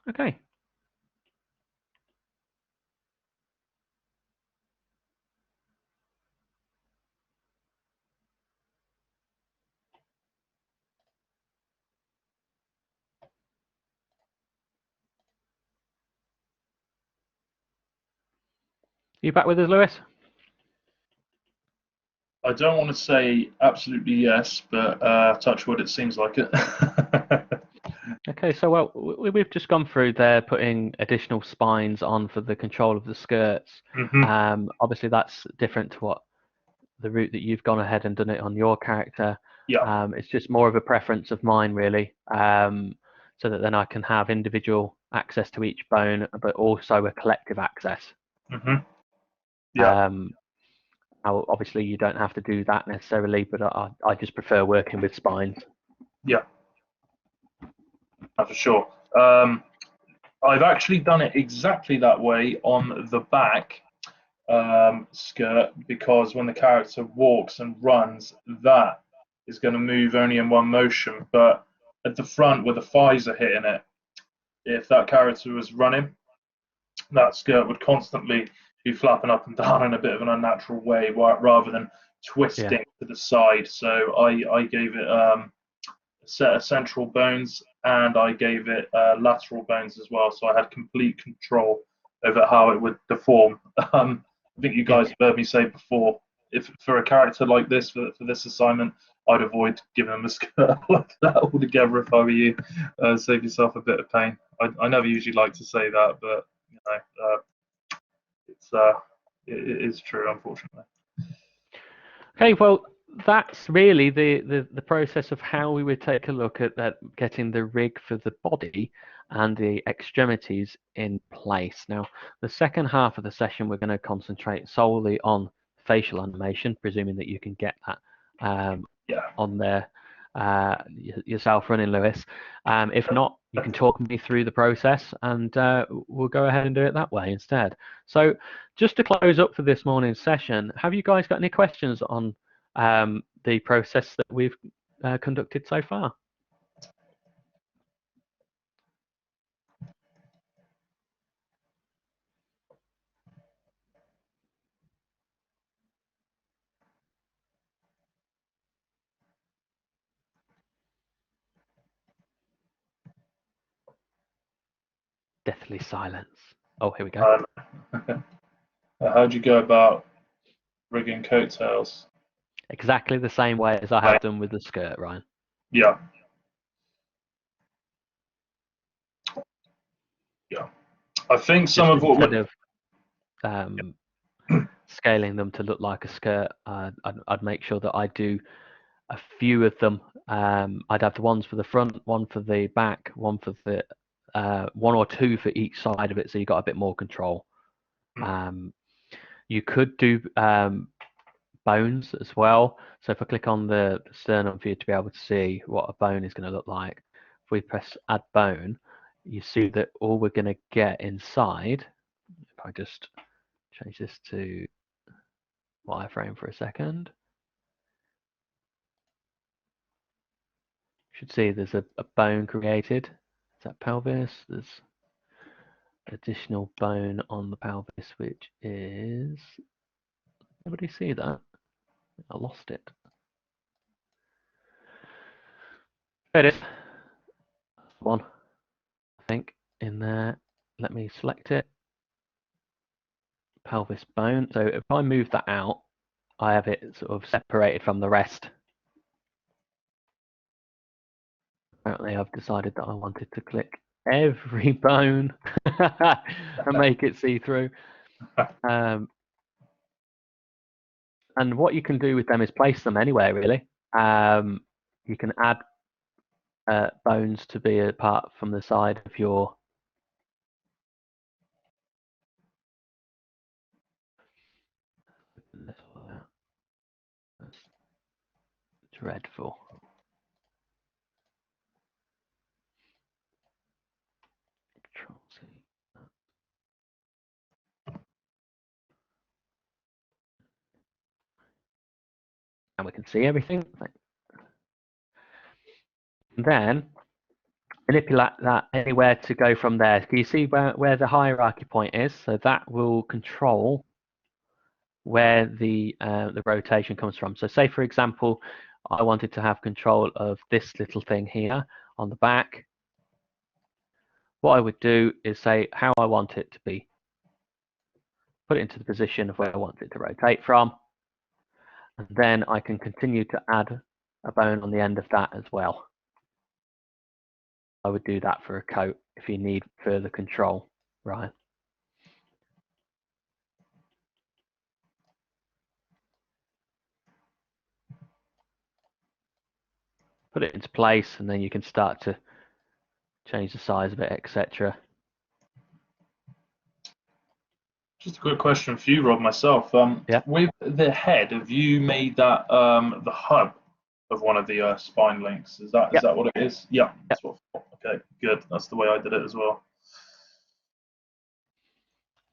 Speaker 1: Okay. You back with us, Lewis?
Speaker 2: I don't want to say absolutely yes, but touch wood, it seems like it.
Speaker 1: Okay, so well, we've just gone through there, putting additional spines on for the control of the skirts. Obviously, that's different to what the route that you've gone ahead and done it on your character.
Speaker 2: Yeah.
Speaker 1: It's just more of a preference of mine, really, so that then I can have individual access to each bone, but also a collective access.
Speaker 2: Yeah.
Speaker 1: Obviously, you don't have to do that necessarily, but I just prefer working with spines.
Speaker 2: Yeah. For sure. I've actually done it exactly that way on the back skirt, because when the character walks and runs, that is going to move only in one motion. But at the front, where the thighs are hitting it, if that character was running, that skirt would constantly be flapping up and down in a bit of an unnatural way, rather than twisting to the side. So I gave it a set of central bones, and I gave it lateral bones as well. So I had complete control over how it would deform. I think you guys have heard me say before, if for a character like this, for this assignment, I'd avoid giving them a skirt like that altogether if I were you. Save yourself a bit of pain. I never usually like to say that, but you know, it is true, unfortunately.
Speaker 1: Okay, well, that's really the process of how we would take a look at that, getting the rig for the body and the extremities in place. Now, the second half of the session, we're going to concentrate solely on facial animation, presuming that you can get that on there yourself running, Lewis. If not, you can talk me through the process, and we'll go ahead and do it that way instead. So just to close up for this morning's session, have you guys got any questions on the process that we've conducted so far? Deathly silence. Oh, here we go.
Speaker 2: How'd you go about rigging coattails?
Speaker 1: Exactly the same way as I have done with the skirt, Ryan.
Speaker 2: Yeah. Yeah. I think some of what
Speaker 1: instead of scaling them to look like a skirt, I'd make sure that I do a few of them. I'd have the ones for the front, one for the back, one for the one or two for each side of it, so you got a bit more control. You could do bones as well. So if I click on the sternum for you to be able to see what a bone is going to look like, if we press add bone, you see that all we're going to get inside, if I just change this to wireframe for a second, you should see there's a bone created. Is that pelvis? There's additional bone on the pelvis, which is, anybody see that? I lost it. There it is. One, I think, in there. Let me select it. Pelvis bone. So if I move that out, I have it sort of separated from the rest. Apparently I've decided that I wanted to click every bone and make it see through. And what you can do with them is place them anywhere, really. You can add bones to be apart from the side of your That's dreadful. Control-C. And we can see everything. And then manipulate that anywhere to go from there. Can you see where the hierarchy point is? So that will control where the rotation comes from. So say, for example, I wanted to have control of this little thing here on the back. What I would do is say how I want it to be. Put it into the position of where I want it to rotate from. And then I can continue to add a bone on the end of that as well. I would do that for a coat if you need further control, right? Put it into place, and then you can start to change the size of it, etc.
Speaker 2: Just a quick question for you, Rob, myself.
Speaker 1: Yeah.
Speaker 2: With the head, have you made that the hub of one of the spine links? Is that what it is? Yeah. That's what. Okay, good. That's the way I did it as well.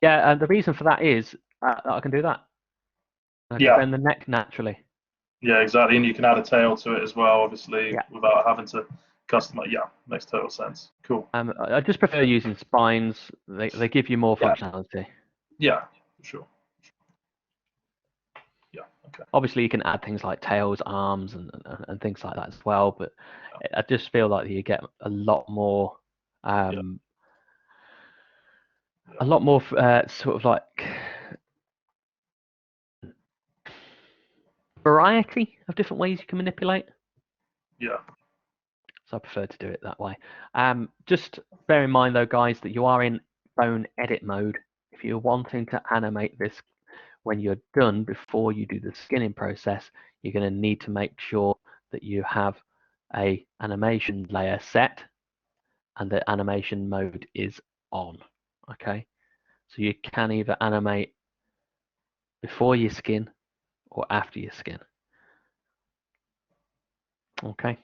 Speaker 1: Yeah, and the reason for that is I can do that. I can bend the neck naturally.
Speaker 2: Yeah, exactly. And you can add a tail to it as well, obviously, without having to customize. Yeah, makes total sense. Cool.
Speaker 1: I just prefer using spines. They give you more functionality.
Speaker 2: Yeah, for sure. Yeah, okay.
Speaker 1: Obviously, you can add things like tails, arms, and things like that as well. But I just feel like you get a lot more, sort of like variety of different ways you can manipulate.
Speaker 2: Yeah.
Speaker 1: So I prefer to do it that way. Just bear in mind though, guys, that you are in bone edit mode. If you're wanting to animate this when you're done, before you do the skinning process, you're going to need to make sure that you have a animation layer set and the animation mode is on. Okay, so you can either animate before you skin or after you skin. Okay,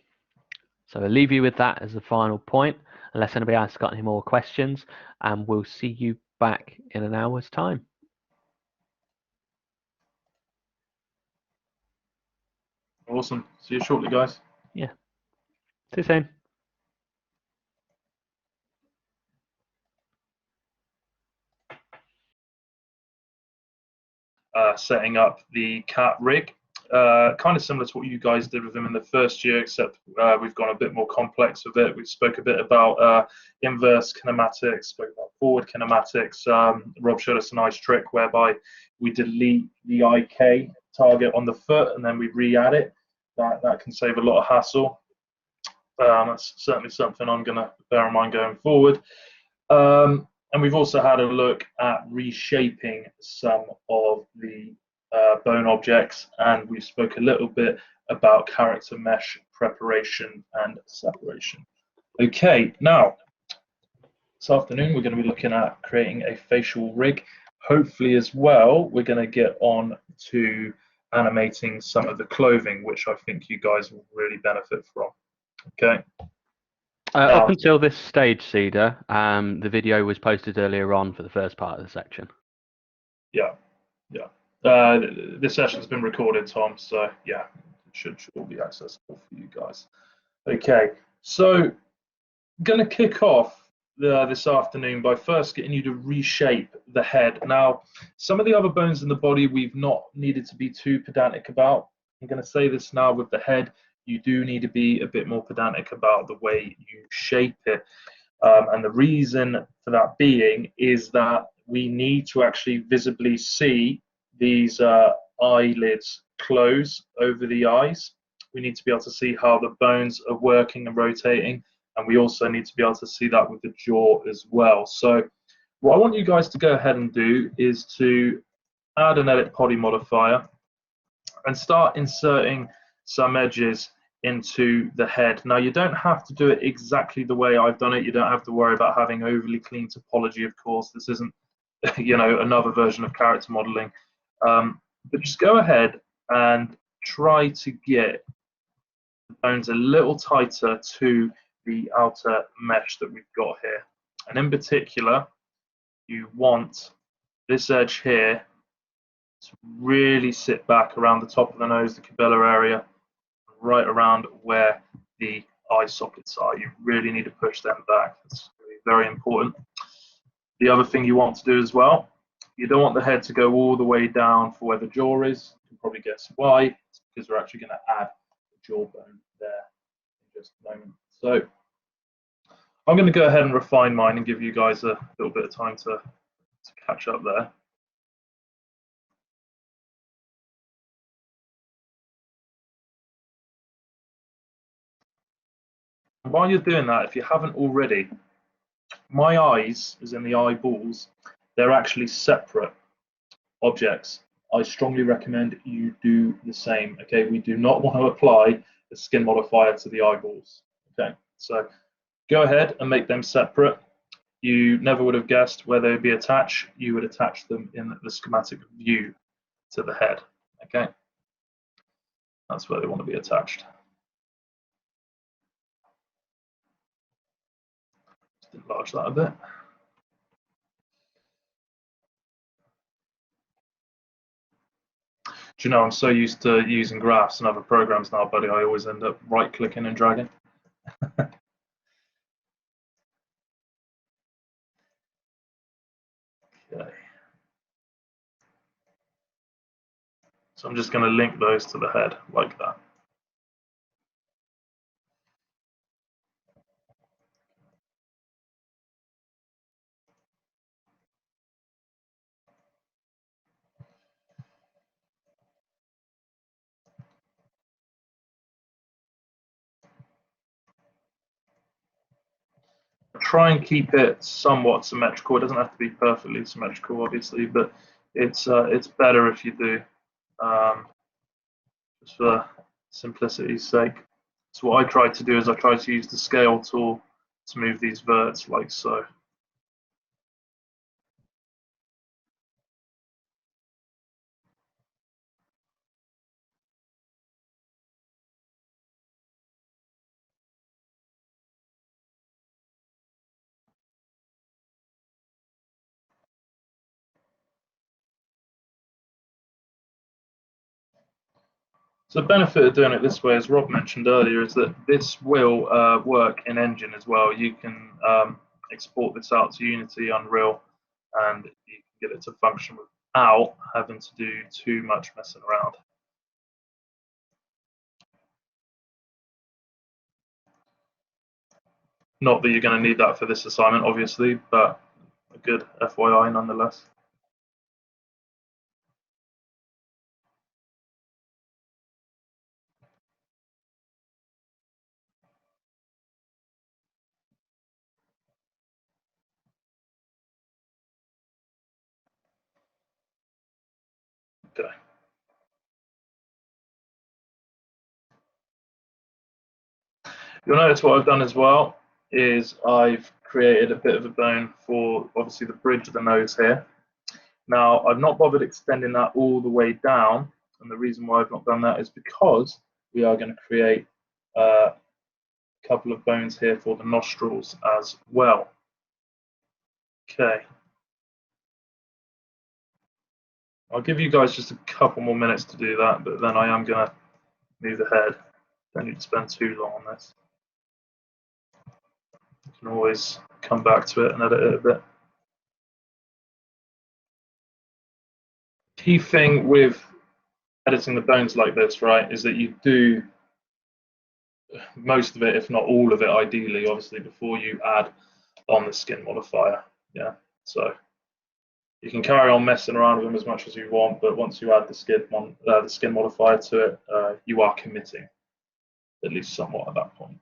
Speaker 1: so I'll leave you with that as a final point, unless anybody else has got any more questions, and we'll see you back in an hour's time.
Speaker 2: Awesome. See you shortly, guys.
Speaker 1: Yeah. See you soon.
Speaker 2: Setting up the cat rig. Kind of similar to what you guys did with him in the first year, except we've gone a bit more complex with it. We spoke a bit about inverse kinematics, spoke about forward kinematics. Rob showed us a nice trick whereby we delete the IK target on the foot and then we re-add it. That can save a lot of hassle. That's certainly something I'm going to bear in mind going forward. And we've also had a look at reshaping some of the bone objects, and we spoke a little bit about character mesh preparation and separation. Okay, now this afternoon we're going to be looking at creating a facial rig. Hopefully as well, we're going to get on to animating some of the clothing, which I think you guys will really benefit from. Okay.
Speaker 1: Up until this stage, Cedar, the video was posted earlier on for the first part of the section.
Speaker 2: Yeah, yeah. This session's been recorded, Tom, so yeah, it should all be accessible for you guys. Okay, so I'm going to kick off this afternoon by first getting you to reshape the head. Now, some of the other bones in the body we've not needed to be too pedantic about. I'm going to say this now with the head. You do need to be a bit more pedantic about the way you shape it. And the reason for that being is that we need to actually visibly see these eyelids close over the eyes. We need to be able to see how the bones are working and rotating. And we also need to be able to see that with the jaw as well. So what I want you guys to go ahead and do is to add an edit poly modifier and start inserting some edges into the head. Now, you don't have to do it exactly the way I've done it. You don't have to worry about having overly clean topology, of course. This isn't, another version of character modeling. But just go ahead and try to get the bones a little tighter to the outer mesh that we've got here. And in particular, you want this edge here to really sit back around the top of the nose, the capilla area, right around where the eye sockets are. You really need to push them back. That's very important. The other thing you want to do as well, you don't want the head to go all the way down for where the jaw is. You can probably guess why. It's because we're actually going to add the jawbone there in just a moment. So I'm going to go ahead and refine mine and give you guys a little bit of time to catch up there. And while you're doing that, if you haven't already, my eyes, as in the eyeballs, they're actually separate objects. I strongly recommend you do the same. Okay, we do not want to apply the skin modifier to the eyeballs. Okay, so go ahead and make them separate. You never would have guessed where they'd be attached. You would attach them in the schematic view to the head. Okay, that's where they want to be attached. Just enlarge that a bit. Do you know, I'm so used to using graphs and other programs now, buddy, I always end up right-clicking and dragging. Okay. So I'm just going to link those to the head like that. Try and keep it somewhat symmetrical. It doesn't have to be perfectly symmetrical, obviously, but it's better if you do, just for simplicity's sake. So what I try to do is I try to use the scale tool to move these verts like so. So the benefit of doing it this way, as Rob mentioned earlier, is that this will work in Engine as well. You can export this out to Unity, Unreal, and you can get it to function without having to do too much messing around. Not that you're going to need that for this assignment, obviously, but a good FYI nonetheless. You'll notice what I've done as well is I've created a bit of a bone for obviously the bridge of the nose here. Now, I've not bothered extending that all the way down, and the reason why I've not done that is because we are going to create a couple of bones here for the nostrils as well. Okay. I'll give you guys just a couple more minutes to do that, but then I am going to move ahead. Don't need to spend too long on this. You can always come back to it and edit it a bit. Key thing with editing the bones like this, right, is that you do most of it, if not all of it, ideally, obviously, before you add on the skin modifier. Yeah, so you can carry on messing around with them as much as you want, but once you add the skin modifier to it, you are committing, at least somewhat at that point.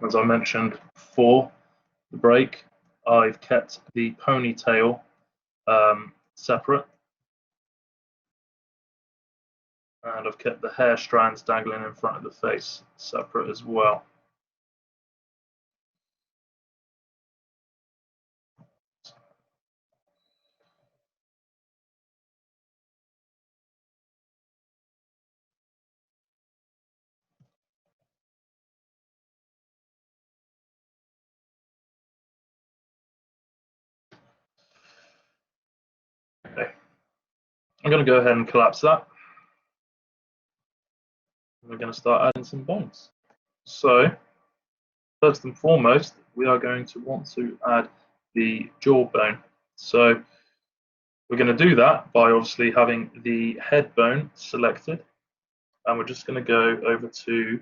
Speaker 2: As I mentioned before the break, I've kept the ponytail separate, and I've kept the hair strands dangling in front of the face separate as well. Okay. I'm going to go ahead and collapse that. We're going to start adding some bones. So, first and foremost, we are going to want to add the jawbone. So, we're going to do that by obviously having the head bone selected, and we're just going to go over to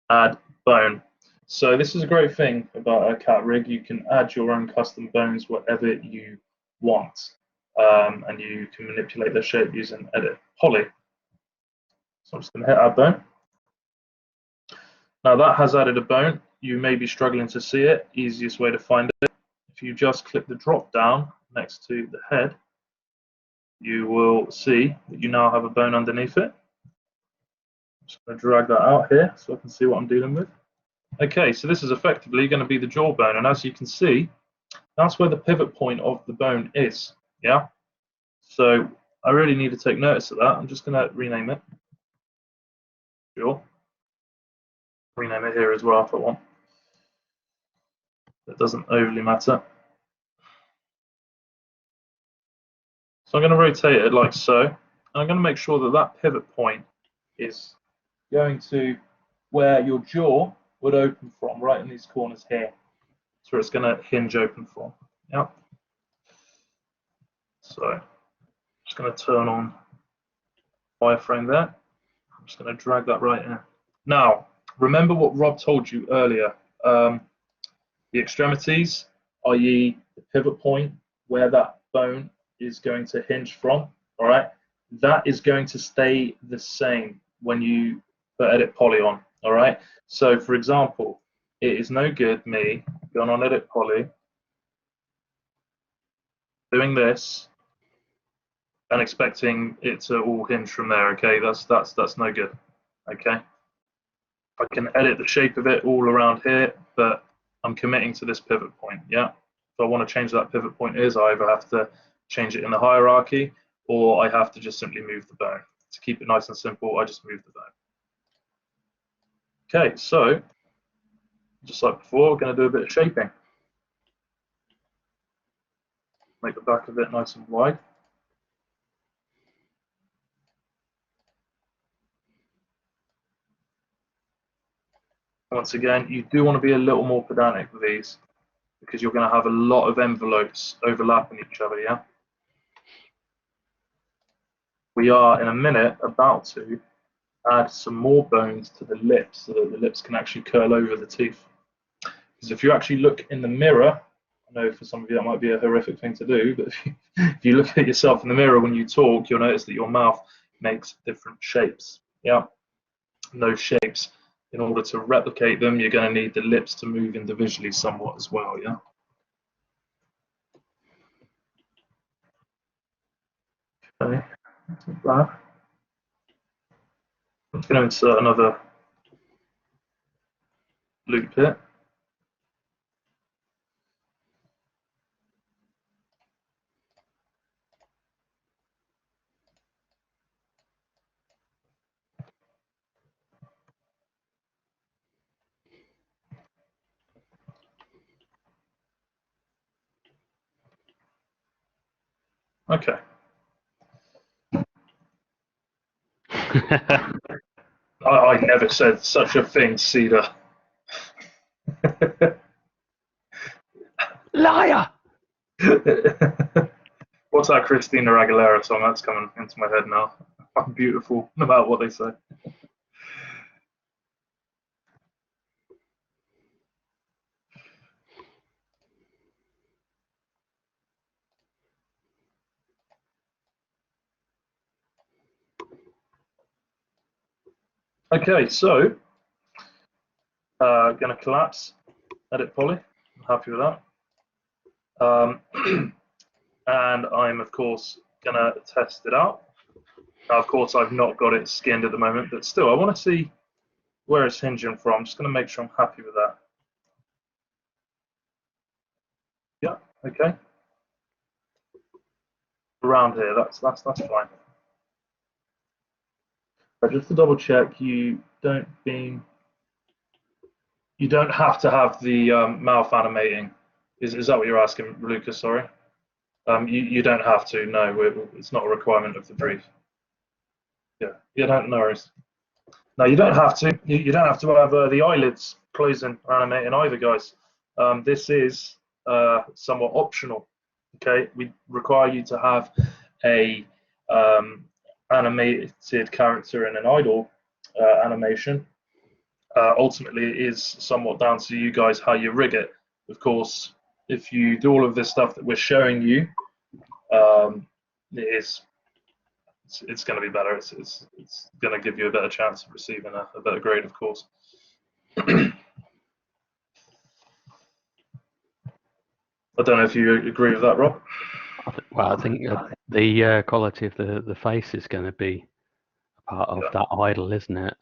Speaker 2: add bone. So this is a great thing about a cat rig. You can add your own custom bones whatever you want, and you can manipulate their shape using Edit Poly. So I'm just going to hit add bone. Now that has added a bone. You may be struggling to see it. Easiest way to find it, if you just click the drop down next to the head, you will see that you now have a bone underneath it. I'm just going to drag that out here so I can see what I'm dealing with. Okay, so this is effectively going to be the jawbone, and as you can see, that's where the pivot point of the bone is. Yeah. So I really need to take notice of that. I'm just going to rename it. Sure. Rename it here as well if I want. It doesn't overly matter. So I'm going to rotate it like so, and I'm going to make sure that that pivot point is going to where your jaw would open from, right in these corners here. That's where it's going to hinge open from. Yeah. So I'm just going to turn on wireframe there. I'm just going to drag that right in. Now, remember what Rob told you earlier. The extremities, i.e. the pivot point, where that bone is going to hinge from, all right? That is going to stay the same when you put Edit Poly on, all right? So, for example, it is no good me going on Edit Poly, doing this, and expecting it to all hinge from there, okay? That's no good, okay? I can edit the shape of it all around here, but I'm committing to this pivot point, yeah? If I want to change that pivot point is, I either have to change it in the hierarchy, or I have to just simply move the bone. To keep it nice and simple, I just move the bone. Okay, so, just like before, we're going to do a bit of shaping. Make the back of it nice and wide. Once again, you do want to be a little more pedantic with these, because you're going to have a lot of envelopes overlapping each other, yeah? We are, in a minute, about to add some more bones to the lips so that the lips can actually curl over the teeth. Because if you actually look in the mirror, I know for some of you that might be a horrific thing to do, but if you look at yourself in the mirror when you talk, you'll notice that your mouth makes different shapes. Yeah, and those shapes, in order to replicate them, you're going to need the lips to move individually somewhat as well. Yeah. Okay, that's not bad. I'm just going to insert another loop here. Okay. I never said such a thing, Cedar.
Speaker 1: Liar!
Speaker 2: What's that Christina Aguilera song that's coming into my head now? I'm beautiful, no matter what they say. Okay, so going to collapse, edit poly. I'm happy with that. And I'm, of course, going to test it out. Now, of course, I've not got it skinned at the moment, but still, I want to see where it's hinging from. I'm just going to make sure I'm happy with that. Yeah, okay. Around here, that's fine. But just to double check, you don't have to have the mouth animating. Is that what you're asking, Lucas? Sorry. You don't have to. No, it's not a requirement of the brief. Yeah, you don't. No worries. No, you don't have to. You don't have to have the eyelids closing or animating either, guys. This is somewhat optional. Okay, we require you to have a animated character in an idle animation. Ultimately, it is somewhat down to you guys how you rig it. Of course, if you do all of this stuff that we're showing you, it's going to be better. It's going to give you a better chance of receiving a better grade, of course. I don't know if you agree with that, Rob.
Speaker 1: Well, I think the quality of the face is going to be a part of that idle, isn't it?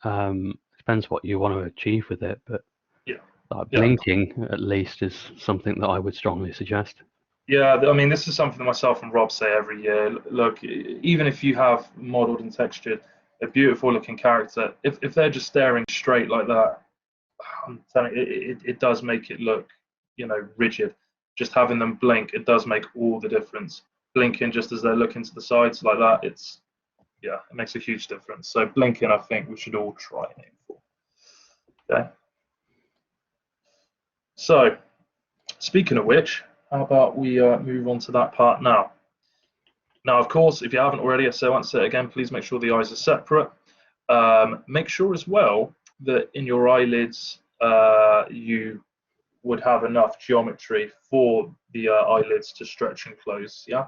Speaker 1: Depends what you want to achieve with it, but
Speaker 2: yeah,
Speaker 1: like blinking at least is something that I would strongly suggest.
Speaker 2: Yeah, I mean, this is something that myself and Rob say every year. Look, even if you have modeled and textured a beautiful looking character, if they're just staring straight like that, I'm telling you, it does make it look, rigid. Just having them blink, it does make all the difference. Blinking just as they're looking to the sides like that, it makes a huge difference. So blinking, I think we should all try and aim for. Okay. So, speaking of which, how about we move on to that part now? Now, of course, if you haven't already, I won't say it again, please make sure the eyes are separate. Make sure as well that in your eyelids you would have enough geometry for the eyelids to stretch and close, yeah?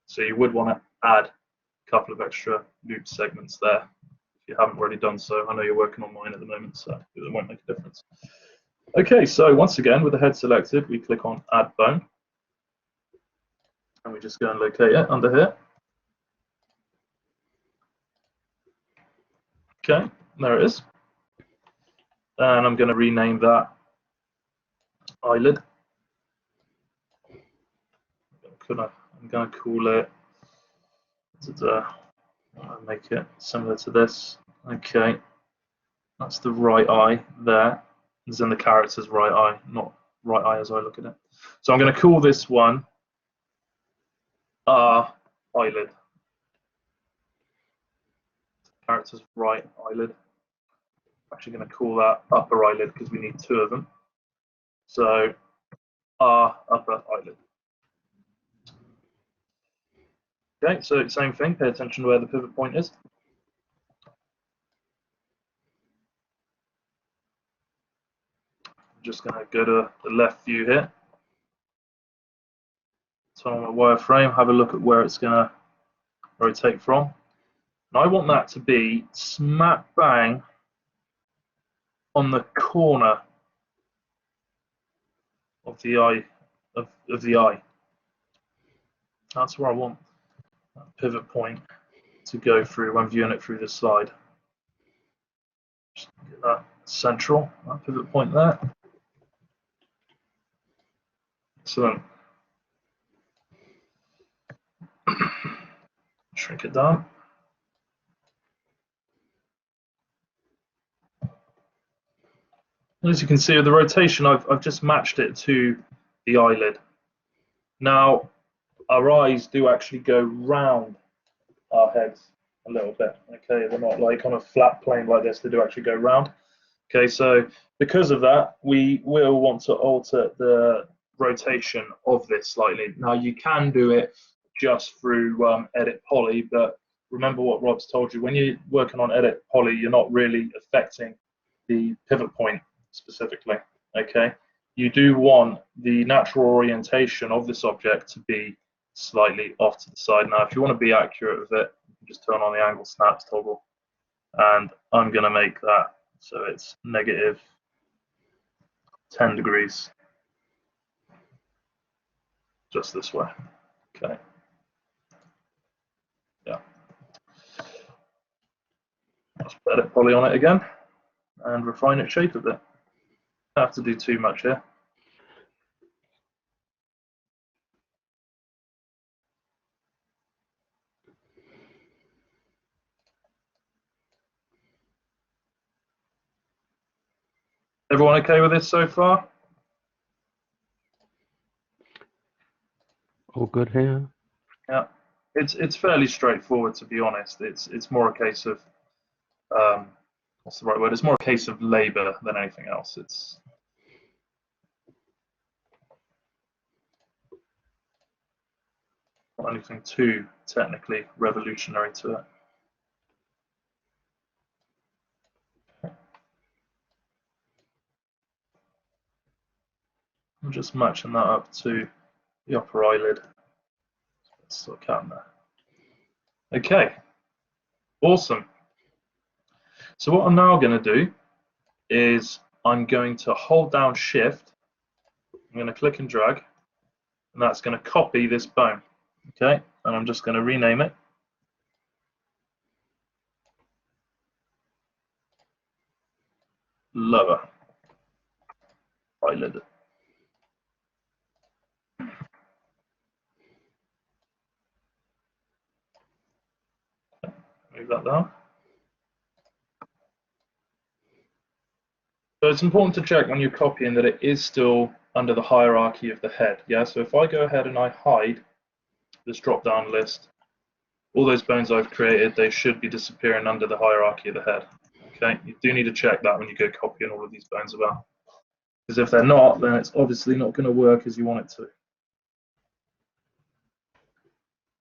Speaker 2: So you would want to add a couple of extra loop segments there if you haven't already done so. I know you're working on mine at the moment, so it won't make a difference. Okay, so once again, with the head selected, we click on Add Bone. And we just go and locate it under here. Okay, there it is. And I'm going to rename that eyelid. I'm going to call it, I'll make it similar to this. Okay, that's the right eye there. As in the character's right eye, not right eye as I look at it. So I'm going to call this one eyelid. Character's right eyelid. I'm actually going to call that upper eyelid because we need two of them. So upper eyelid. Okay, so same thing, pay attention to where the pivot point is. I'm just going to go to the left view here. Turn on my wireframe, have a look at where it's going to rotate from. And I want that to be smack bang on the corner of the eye. That's where I want. pivot point to go through when viewing it through this side. Just get that central, that pivot point there. Excellent. Shrink it down. As you can see with the rotation, I've just matched it to the eyelid. Now, our eyes do actually go round our heads a little bit. Okay, they're not like on a flat plane like this, they do actually go round. Okay, so because of that, we will want to alter the rotation of this slightly. Now, you can do it just through Edit Poly, but remember what Rob's told you, when you're working on Edit Poly, you're not really affecting the pivot point specifically, okay? You do want the natural orientation of this object to be slightly off to the side. Now, if you want to be accurate with it, you can just turn on the angle snaps toggle, and I'm going to make that so it's negative 10 degrees, just this way, okay? Yeah. Let's Edit Poly on it again and refine its shape a bit. Don't have to do too much here. Everyone okay with this so far?
Speaker 1: All good here.
Speaker 2: Yeah, it's fairly straightforward, to be honest. It's more a case of what's the right word? It's more a case of labor than anything else. It's not anything too technically revolutionary to it. I'm just matching that up to the upper eyelid. Let's look at there. Okay, awesome. So what I'm now going to do is I'm going to hold down Shift. I'm going to click and drag, and that's going to copy this bone. Okay, and I'm just going to rename it. Lower eyelid. Move that down. So it's important to check when you're copying that it is still under the hierarchy of the head. Yeah, so if I go ahead and I hide this drop-down list, all those bones I've created, they should be disappearing under the hierarchy of the head. Okay, you do need to check that when you go copying all of these bones about. Because if they're not, then it's obviously not going to work as you want it to.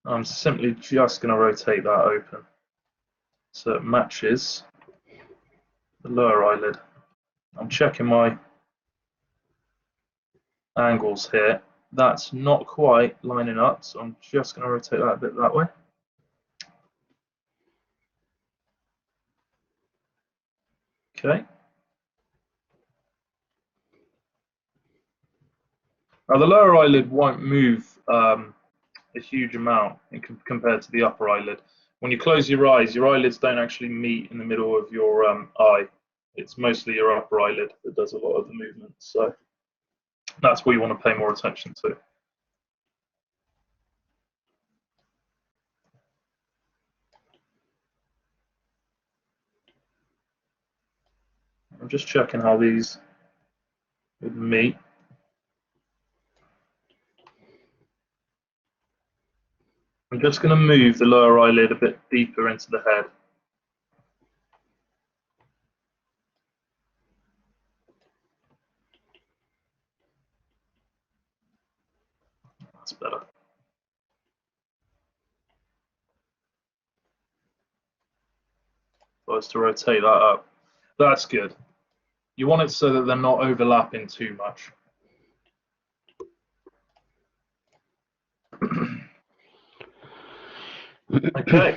Speaker 2: I'm simply just going to rotate that open so it matches the lower eyelid. I'm checking my angles here. That's not quite lining up, so I'm just going to rotate that a bit that way. Okay. Now the lower eyelid won't move a huge amount compared to the upper eyelid. When you close your eyelids don't actually meet in the middle of your eye. It's mostly your upper eyelid that does a lot of the movement. So that's what you want to pay more attention to. I'm just checking how these would meet. I'm just going to move the lower eyelid a bit deeper into the head. That's better. So as to rotate that up. That's good. You want it so that they're not overlapping too much. Okay.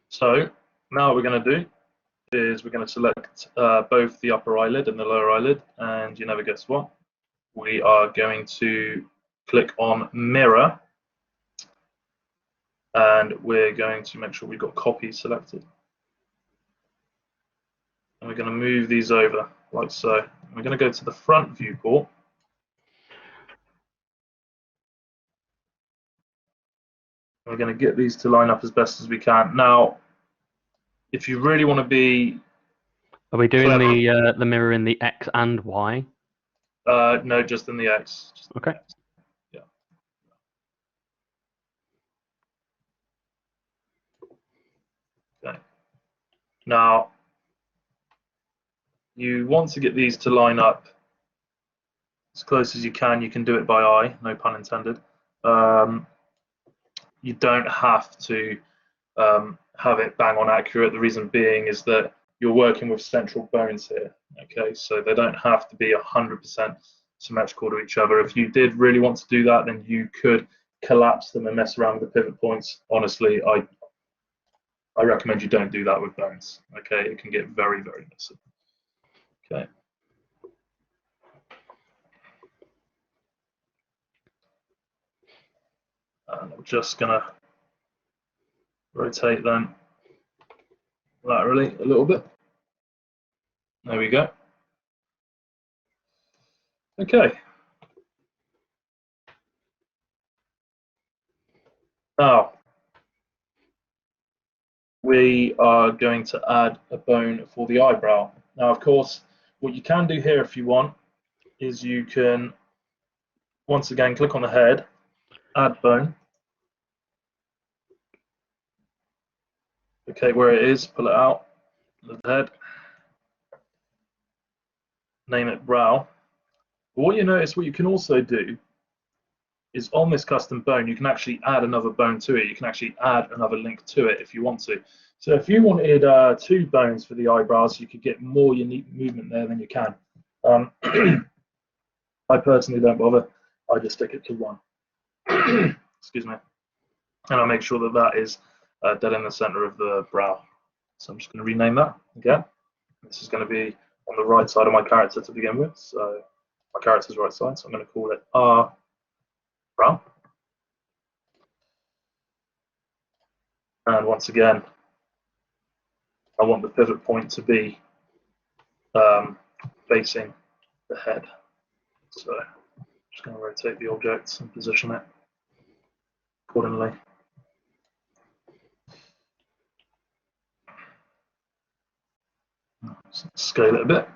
Speaker 2: So now what we're going to do is we're going to select both the upper eyelid and the lower eyelid, and you never guess what? We are going to click on mirror and we're going to make sure we've got copy selected. And we're going to move these over like so. We're going to go to the front viewport. We're going to get these to line up as best as we can. Now, if you really want to be
Speaker 1: Are we doing
Speaker 2: clever,
Speaker 1: the mirror in the X and Y?
Speaker 2: no, just in the X.
Speaker 1: Okay.
Speaker 2: Yeah. Okay. Now, you want to get these to line up as close as you can. You can do it by eye, no pun intended. You don't have to have it bang on accurate. The reason being is that you're working with central bones here. Okay, so they don't have to be 100% symmetrical to each other. If you did really want to do that, then you could collapse them and mess around with the pivot points. Honestly, I recommend you don't do that with bones. Okay, it can get very, very messy. Okay. And I'm just gonna rotate them laterally a little bit. There we go. Okay. Now, we are going to add a bone for the eyebrow. Now, of course, what you can do here if you want is you can, once again, click on the head, add bone. Okay, where it is, pull it out, the head, name it brow. But what you notice, what you can also do is on this custom bone, you can actually add another bone to it. You can actually add another link to it if you want to. So if you wanted 2 bones for the eyebrows, you could get more unique movement there than you can. I personally don't bother. I just stick it to 1. Excuse me. And I'll make sure that that is dead in the center of the brow. So I'm just going to rename that again. This is going to be on the right side of my character to begin with. So my character's right side. So I'm going to call it R brow. And once again, I want the pivot point to be facing the head. So I'm just going to rotate the object and position it accordingly. Scale it a bit.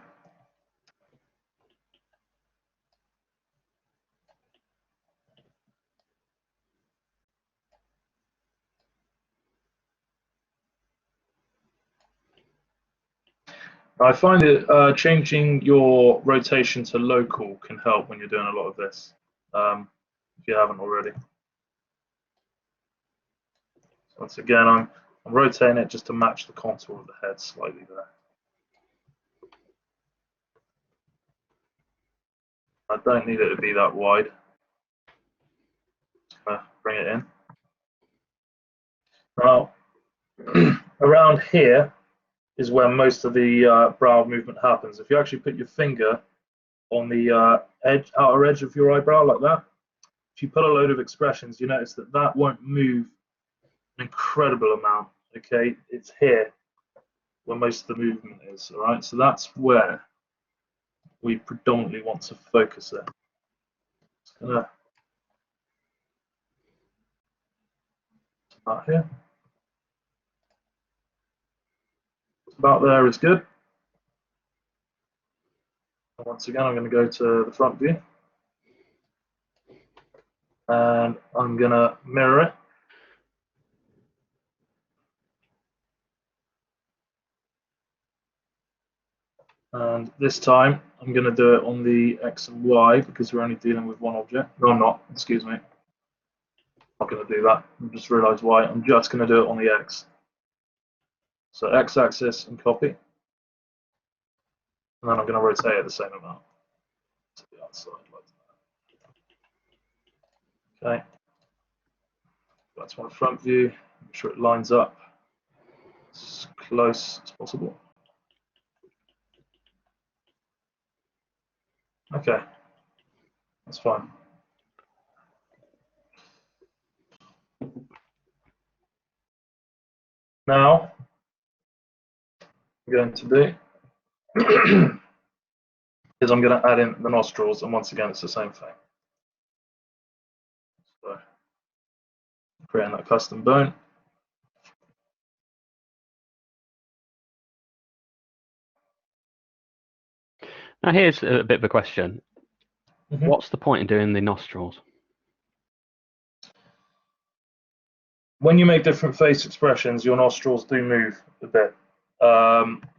Speaker 2: I find that changing your rotation to local can help when you're doing a lot of this, if you haven't already. Once again, I'm rotating it just to match the contour of the head slightly there. I don't need it to be that wide. Just gonna bring it in. Now, around here is where most of the brow movement happens. If you actually put your finger on the outer edge of your eyebrow like that, if you put a load of expressions, you notice that that won't move an incredible amount. Okay, it's here where most of the movement is. All right, so that's where we predominantly want to focus it. Just gonna start here. About there is good. And once again, I'm going to go to the front view, and I'm going to mirror it. And this time, I'm going to do it on the X and Y because we're only dealing with one object. No, I'm not. Excuse me. I'm not going to do that. I just realized why. I'm just going to do it on the X. So X-axis and copy. And then I'm going to rotate it the same amount to the outside like that. Okay. That's my front view. Make sure it lines up as close as possible. Okay, that's fine. Now, I'm going to do is I'm going to add in the nostrils, and once again, it's the same thing. So, creating that custom bone.
Speaker 1: Now here's a bit of a question. What's the point in doing the nostrils?
Speaker 2: When you make different face expressions, your nostrils do move a bit.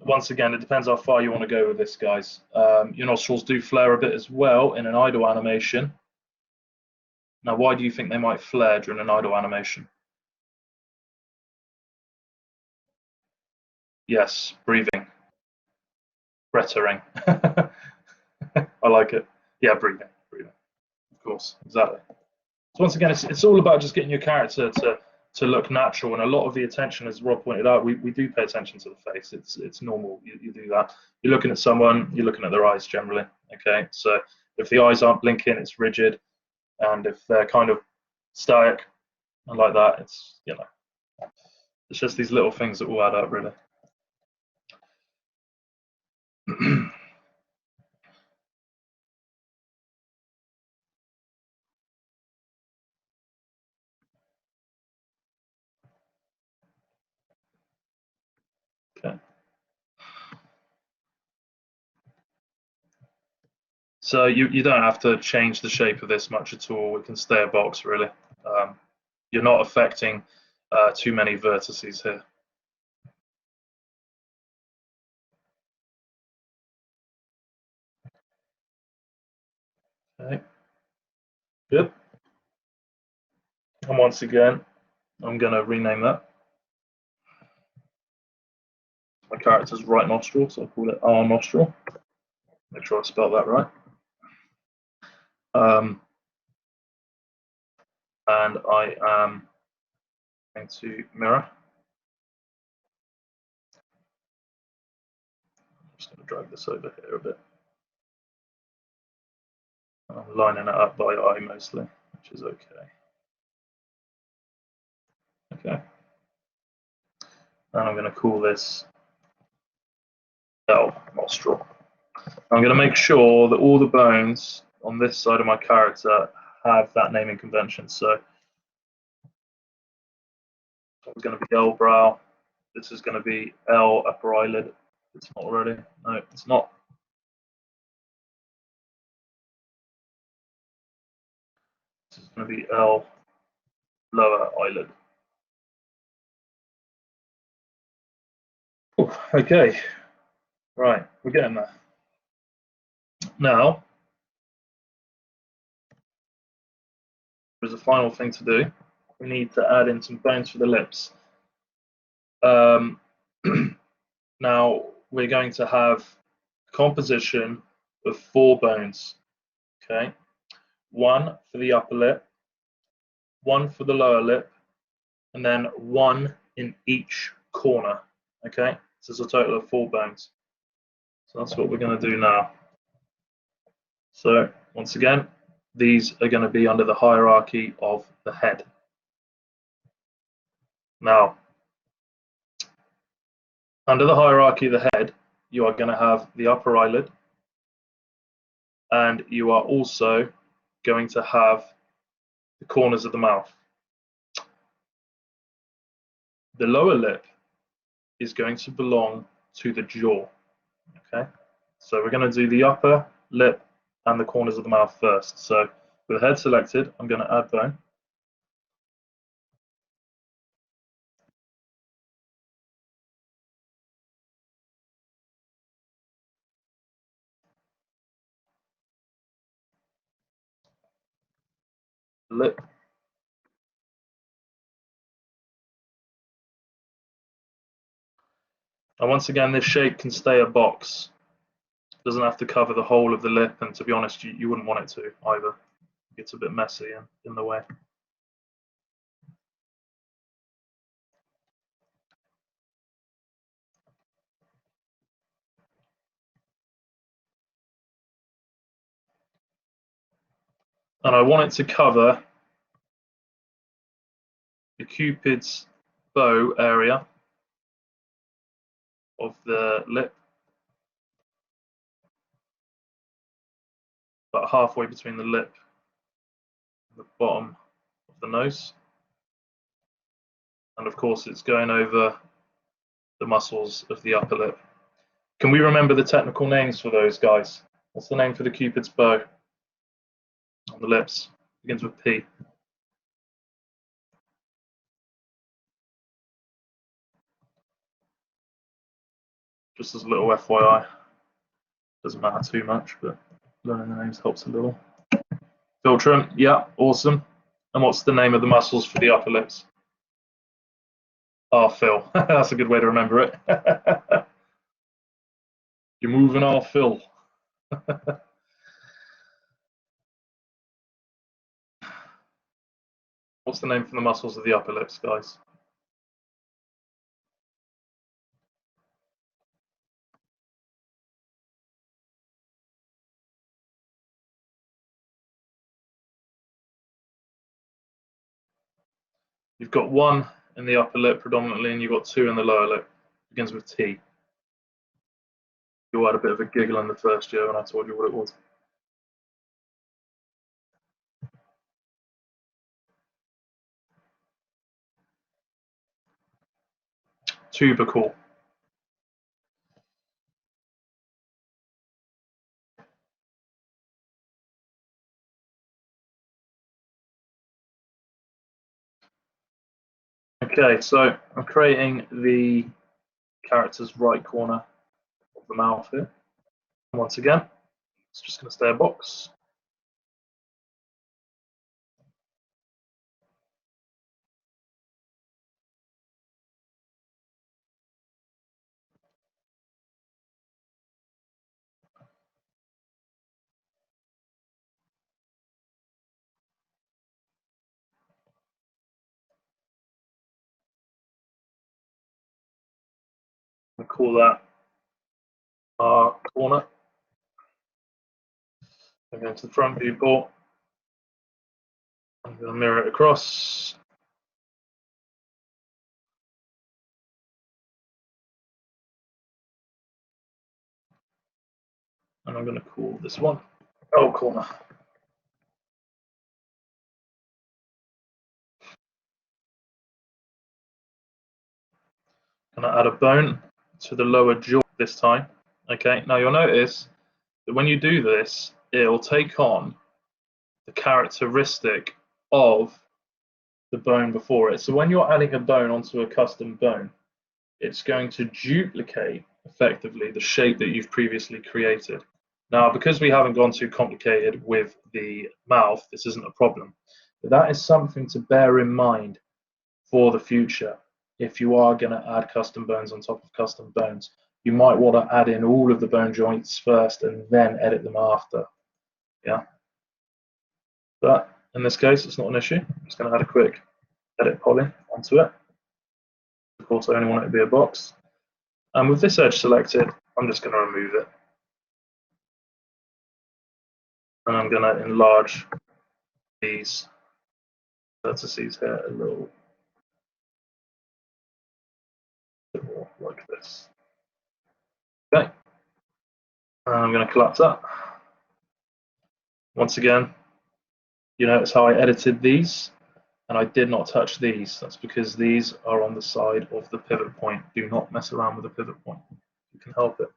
Speaker 2: Once again, it depends how far you want to go with this, guys. Your nostrils do flare a bit as well in an idle animation. Now, why do you think they might flare during an idle animation? Yes, breathing. Breathing. I like it. Yeah, breathing. Of course, exactly. So once again, it's all about just getting your character to look natural, and a lot of the attention, as Rob pointed out, we do pay attention to the face. It's normal. You do that. You're looking at someone, you're looking at their eyes generally. Okay, so if the eyes aren't blinking, it's rigid, and if they're kind of static and like that, it's it's just these little things that will add up, really. Okay. So you don't have to change the shape of this much at all. It can stay a box, really. You're not affecting too many vertices here. Okay. Good. And once again, I'm going to rename that. My character's right nostril, so I'll call it R nostril. Make sure I spelled that right. And I am going to mirror. I'm just going to drag this over here a bit. I'm lining it up by eye mostly, which is okay. Okay. And I'm going to call this L nostril. I'm going to make sure that all the bones on this side of my character have that naming convention. So it's going to be L brow. This is going to be L upper eyelid. It's not already. No, it's not. This is going to be L lower eyelid. Ooh, okay, right, we're getting there. Now, there's a final thing to do. We need to add in some bones for the lips. Now, we're going to have a composition of 4 bones. Okay, 1 for the upper lip, 1 for the lower lip, and then 1 in each corner. Okay, so it's a total of 4 bones. So that's what we're going to do now. So once again, these are going to be under the hierarchy of the head. Now, under the hierarchy of the head, you are going to have the upper eyelid, and you are also going to have the corners of the mouth. The lower lip is going to belong to the jaw. Okay, so we're going to do the upper lip and the corners of the mouth first. So with the head selected, I'm going to add bone. Lip. And once again, this shape can stay a box. It doesn't have to cover the whole of the lip, and to be honest, you wouldn't want it to either. It gets a bit messy and in the way. And I want it to cover the Cupid's bow area of the lip, about halfway between the lip and the bottom of the nose. And of course, it's going over the muscles of the upper lip. Can we remember the technical names for those guys? What's the name for the Cupid's bow on the lips? Begins with P. Just as a little FYI. Doesn't matter too much, but learning the names helps a little. Philtrum, yeah, awesome. And what's the name of the muscles for the upper lips? Phil. That's a good way to remember it. You're moving Phil. What's the name for the muscles of the upper lips, guys? You've got one in the upper lip predominantly, and you've got two in the lower lip. It begins with T. You had a bit of a giggle in the first year when I told you what it was. Tubercle. Okay, so I'm creating the character's right corner of the mouth here. Once again, it's just going to stay a box. We call that our corner. I'm going to the front viewport. I'm going to mirror it across. And I'm going to call this one L corner. I'm going to add a bone to the lower jaw this time. Okay, now you'll notice that when you do this, it'll take on the characteristic of the bone before it. So when you're adding a bone onto a custom bone, it's going to duplicate effectively the shape that you've previously created. Now, because we haven't gone too complicated with the mouth, this isn't a problem. But that is something to bear in mind for the future. If you are going to add custom bones on top of custom bones, you might want to add in all of the bone joints first and then edit them after. Yeah. But in this case, it's not an issue. I'm just going to add a quick edit poly onto it. Of course, I only want it to be a box. And with this edge selected, I'm just going to remove it. And I'm going to enlarge these vertices here a little bit more like this. Okay. And I'm going to collapse that. Once again, you notice how I edited these, and I did not touch these. That's because these are on the side of the pivot point. Do not mess around with the pivot point. You can help it.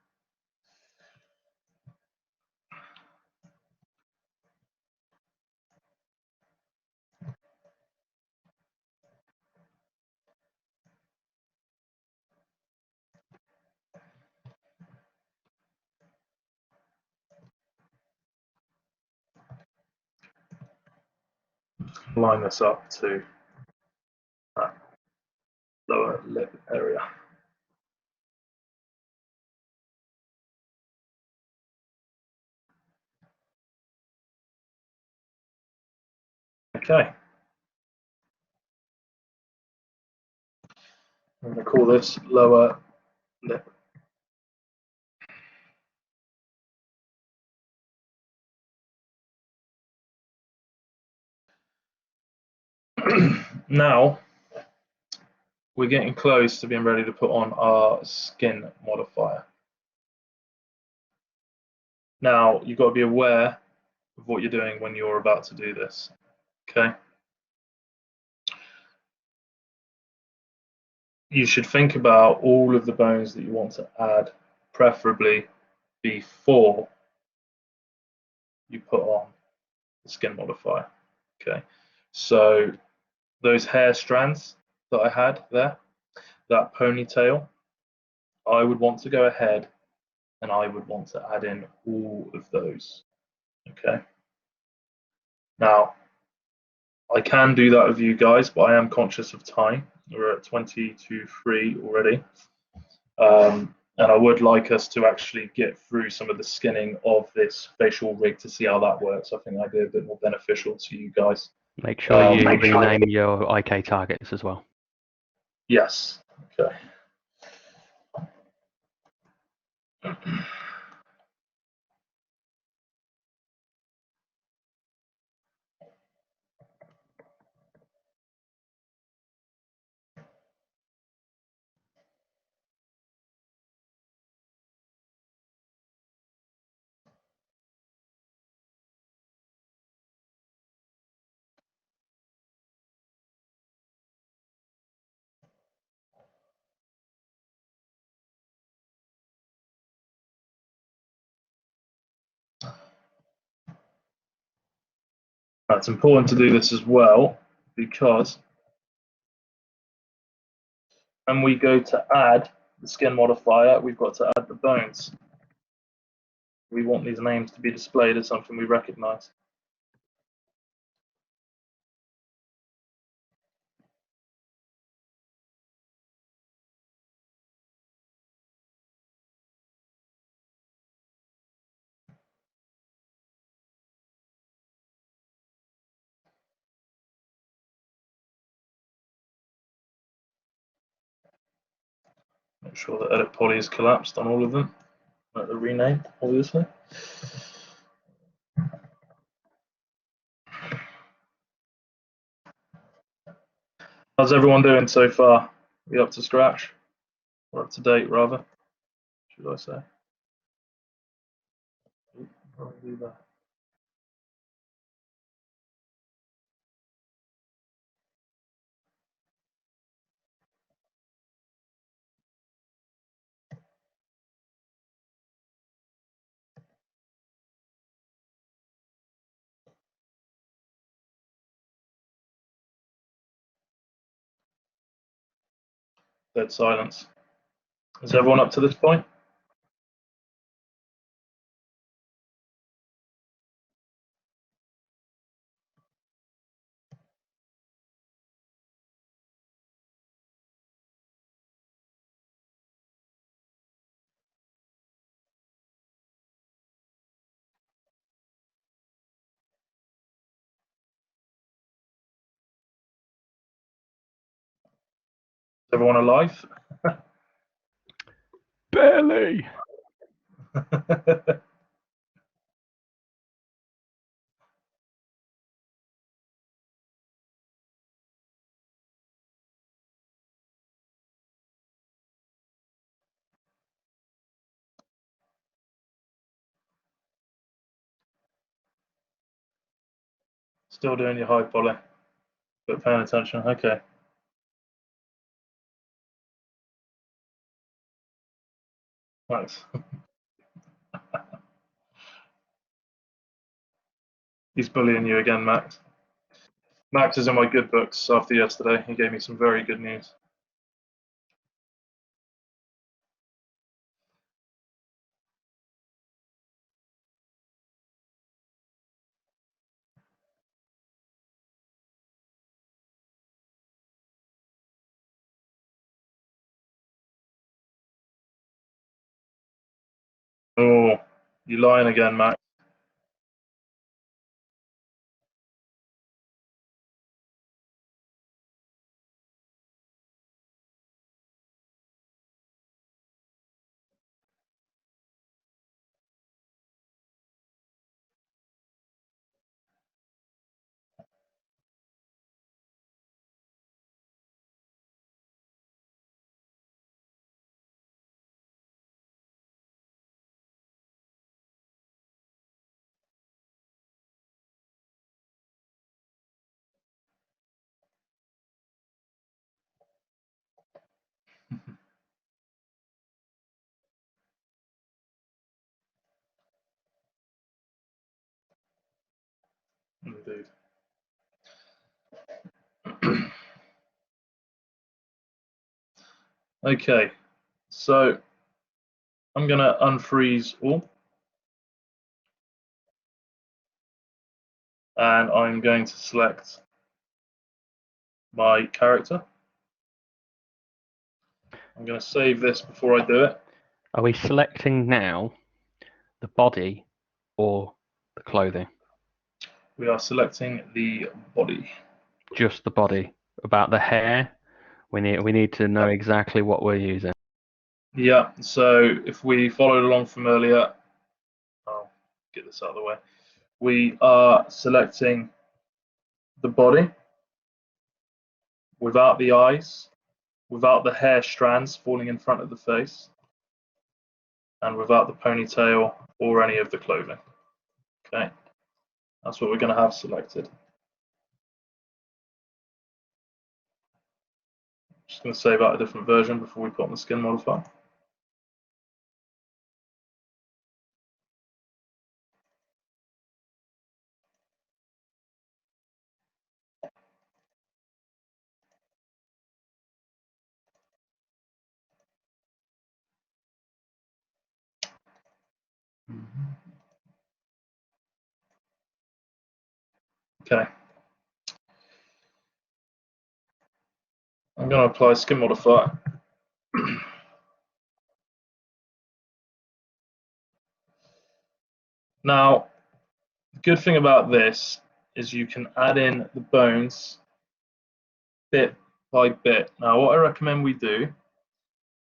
Speaker 2: Line this up to that lower lip area. Okay. I'm going to call this lower lip. Now, we're getting close to being ready to put on our skin modifier. Now, you've got to be aware of what you're doing when you're about to do this. Okay? You should think about all of the bones that you want to add, preferably before you put on the skin modifier. Okay? So, those hair strands that I had there, that ponytail, I would want to go ahead and I would want to add in all of those. Okay. Now, I can do that with you guys, but I am conscious of time. We're at 20 to 3 already. And I would like us to actually get through some of the skinning of this facial rig to see how that works. I think that'd be a bit more beneficial to you guys.
Speaker 1: Make sure you rename your IK targets as well.
Speaker 2: Yes. Okay. It's important to do this as well because when we go to add the skin modifier, we've got to add the bones. We want these names to be displayed as something we recognize. Make sure that edit poly is collapsed on all of them. Let the rename, obviously. How's everyone doing so far? Are we up to scratch? Or up to date, rather, should I say? Dead silence. Is everyone up to this point? Is everyone alive?
Speaker 1: Barely.
Speaker 2: Still doing your high poly, but paying attention. Okay. Nice. He's bullying you again, Max. Max is in my good books after yesterday. He gave me some very good news. Oh, you lying again, Max. Indeed. Okay, so I'm going to unfreeze all. And I'm going to select my character. I'm going to save this before I do it.
Speaker 1: Are we selecting now the body or the clothing?
Speaker 2: We are selecting the body.
Speaker 1: Just the body. About the hair, we need to know exactly what we're using.
Speaker 2: Yeah, so if we followed along from earlier, I'll get this out of the way. We are selecting the body without the eyes, without the hair strands falling in front of the face, and without the ponytail or any of the clothing. Okay, that's what we're going to have selected. Just going to save out a different version before we put on the skin modifier. Okay. I'm going to apply skin modifier. Now, the good thing about this is you can add in the bones bit by bit. Now, what I recommend we do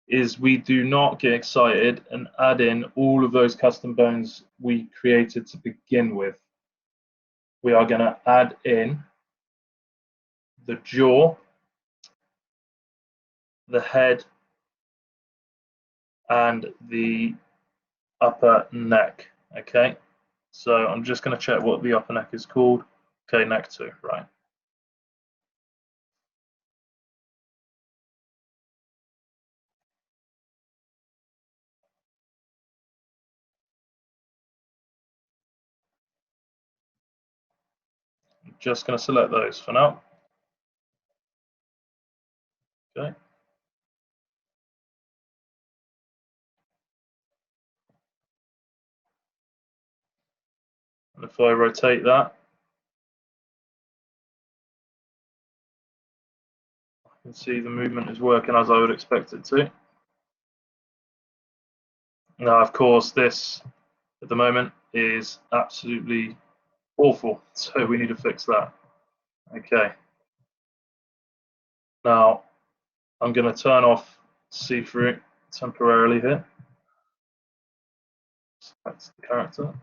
Speaker 2: is we do not get excited and add in all of those custom bones we created to begin with. We are going to add in the jaw, the head, and the upper neck. Okay, so I'm just going to check what the upper neck is called. Okay, neck 2, right. I'm just going to select those for now. Okay. And if I rotate that, I can see the movement is working as I would expect it to. Now, of course, this at the moment is absolutely awful, so we need to fix that. Okay. Now, I'm going to turn off see-through temporarily here. That's the character.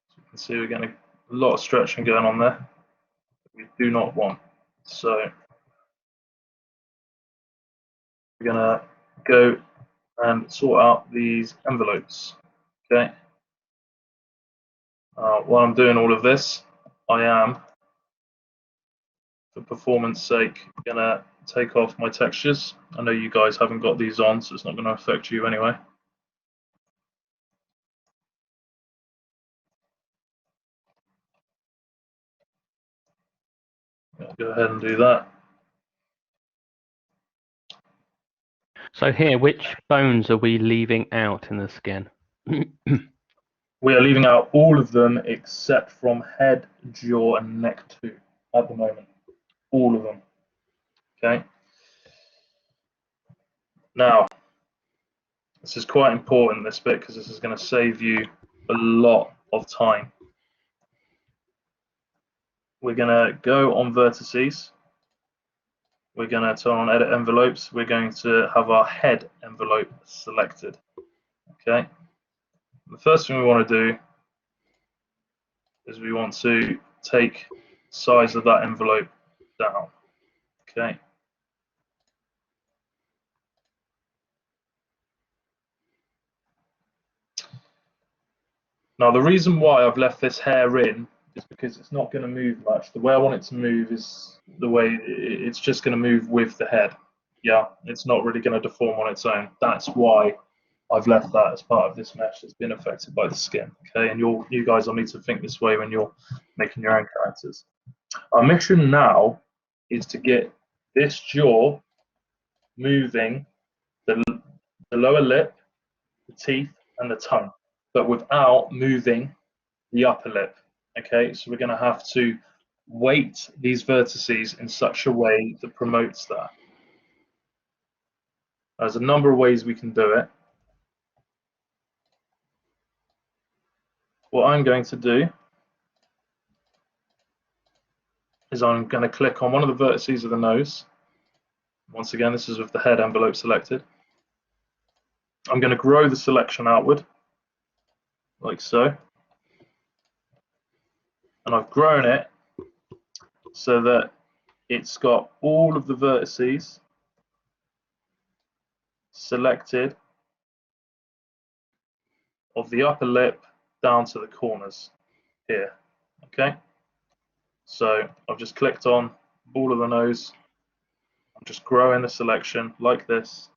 Speaker 2: So you can see we're getting a lot of stretching going on there. We do not want. So we're going to go and sort out these envelopes. Okay. While I'm doing all of this, I am, for performance sake, going to take off my textures. I know you guys haven't got these on, so it's not going to affect you anyway. I'll go ahead and do that.
Speaker 1: So here, which bones are we leaving out in the skin?
Speaker 2: We are leaving out all of them except from head, jaw, and neck 2 at the moment. All of them. Okay. Now, this is quite important, this bit, because this is going to save you a lot of time. We're going to go on vertices. We're going to turn on edit envelopes. We're going to have our head envelope selected. Okay. The first thing we want to do is we want to take the size of that envelope down. Okay. Now, the reason why I've left this hair in is because it's not going to move much. The way I want it to move is the way it's just going to move with the head. Yeah, it's not really going to deform on its own. That's why I've left that as part of this mesh that's been affected by the skin. Okay, and you guys will need to think this way when you're making your own characters. Our mission now is to get this jaw moving, the lower lip, the teeth, and the tongue, but without moving the upper lip. Okay, so we're going to have to weight these vertices in such a way that promotes that. There's a number of ways we can do it. What I'm going to do is I'm going to click on one of the vertices of the nose. Once again, this is with the head envelope selected. I'm going to grow the selection outward, like so. And I've grown it so that it's got all of the vertices selected of the upper lip down to the corners here. Okay, so I've just clicked on ball of the nose. I'm just growing the selection like this.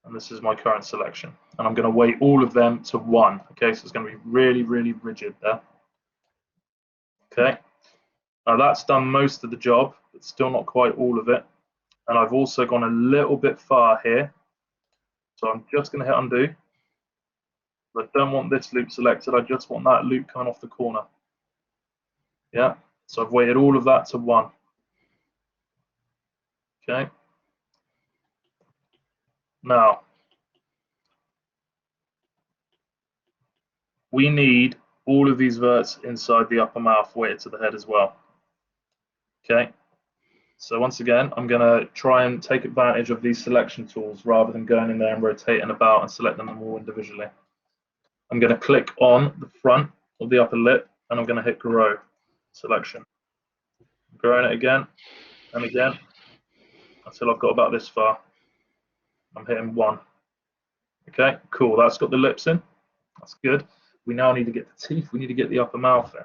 Speaker 2: And this is my current selection. And I'm going to weight all of them to 1. Okay, so it's going to be really, really rigid there. Okay, now that's done most of the job, but still not quite all of it. And I've also gone a little bit far here. So I'm just going to hit undo. I don't want this loop selected, I just want that loop coming off the corner. Yeah, so I've weighted all of that to 1. Okay. Now, we need all of these verts inside the upper mouth weighted to the head as well. Okay. So once again, I'm going to try and take advantage of these selection tools rather than going in there and rotating about and selecting them all individually. I'm going to click on the front of the upper lip and I'm going to hit grow selection. I'm growing it again and again until I've got about this far. I'm hitting 1. Okay, cool. That's got the lips in. That's good. We now need to get the teeth. We need to get the upper mouth in.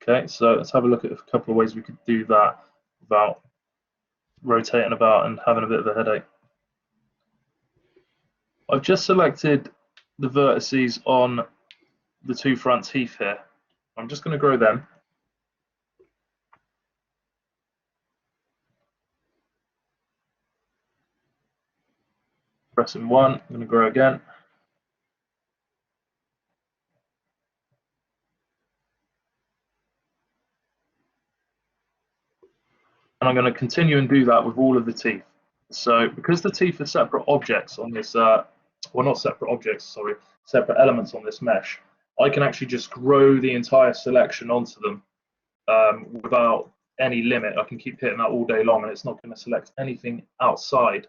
Speaker 2: Okay, so let's have a look at a couple of ways we could do that without rotating about and having a bit of a headache. I've just selected the vertices on the 2 front teeth here. I'm just going to grow them. Pressing 1, I'm going to grow again. And I'm going to continue and do that with all of the teeth. So because the teeth are separate objects on this, well, not separate objects, sorry, separate elements on this mesh, I can actually just grow the entire selection onto them without any limit. I can keep hitting that all day long and it's not going to select anything outside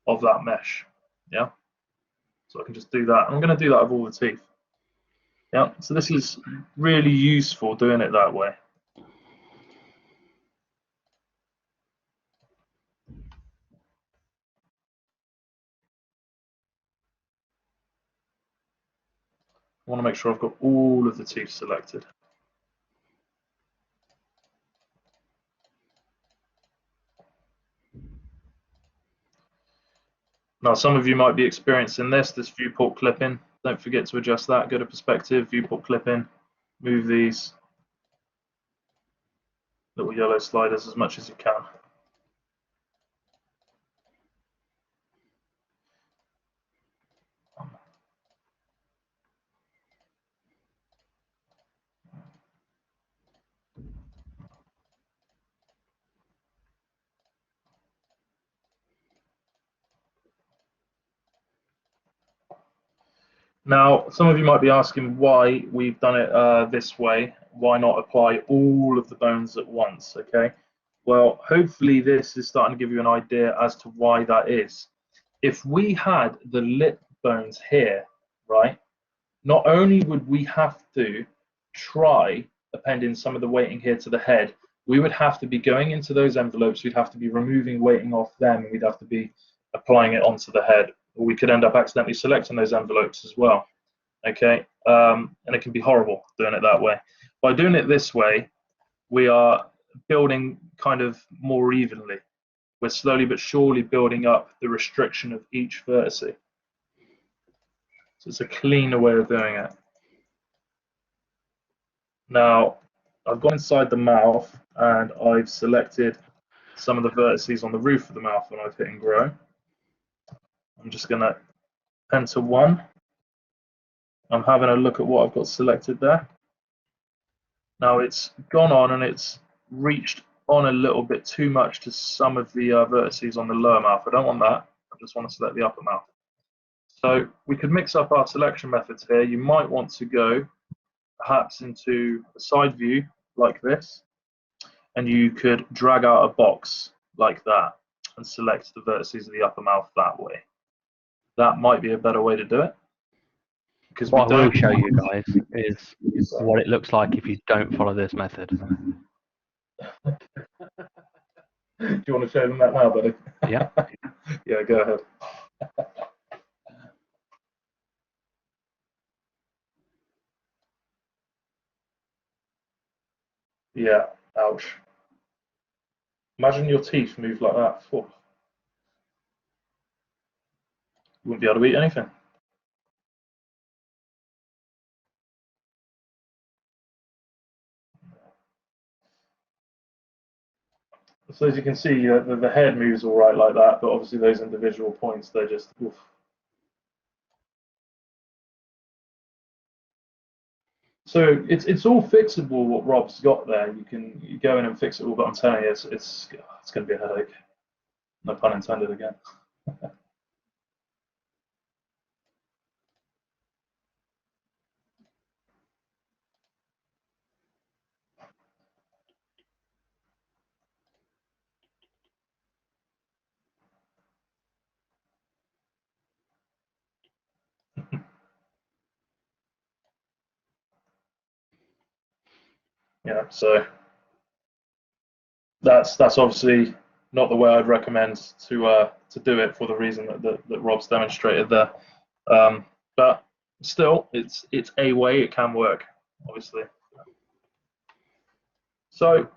Speaker 2: of that mesh. Yeah, so I can just do that. I'm going to do that with all the teeth. Yeah, so this is really useful doing it that way. I want to make sure I've got all of the teeth selected. Now, some of you might be experiencing this viewport clipping. Don't forget to adjust that. Go to perspective, viewport clipping, move these little yellow sliders as much as you can. Now, some of you might be asking why we've done it this way. Why not apply all of the bones at once? Okay. Well, hopefully this is starting to give you an idea as to why that is. If we had the lip bones here, right, not only would we have to try appending some of the weighting here to the head, we would have to be going into those envelopes, we'd have to be removing weighting off them, and we'd have to be applying it onto the head. Or we could end up accidentally selecting those envelopes as well. Okay, and it can be horrible doing it that way. By doing it this way, we are building kind of more evenly. We're slowly but surely building up the restriction of each vertex. So it's a cleaner way of doing it. Now, I've gone inside the mouth and I've selected some of the vertices on the roof of the mouth when I've hit and grow. I'm just going to enter one. I'm having a look at what I've got selected there. Now it's gone on and it's reached on a little bit too much to some of the vertices on the lower mouth. I don't want that. I just want to select the upper mouth. So we could mix up our selection methods here. You might want to go perhaps into a side view like this, and you could drag out a box like that and select the vertices of the upper mouth that way. That might be a better way to do it. Because
Speaker 1: what I will show you guys is what it looks like if you don't follow this method.
Speaker 2: Do you want to show them that now, buddy?
Speaker 1: Yeah.
Speaker 2: Yeah, go ahead. Yeah, ouch. Imagine your teeth move like that. You wouldn't be able to eat anything. So as you can see, the head moves all right like that, but obviously those individual points, they're just oof. So it's all fixable. What Rob's got there, you go in and fix it all, but I'm telling you, it's going to be a headache. No pun intended again. Yeah, so that's obviously not the way I'd recommend to do it for the reason that Rob's demonstrated there. But still, it's a way. It can work, obviously. So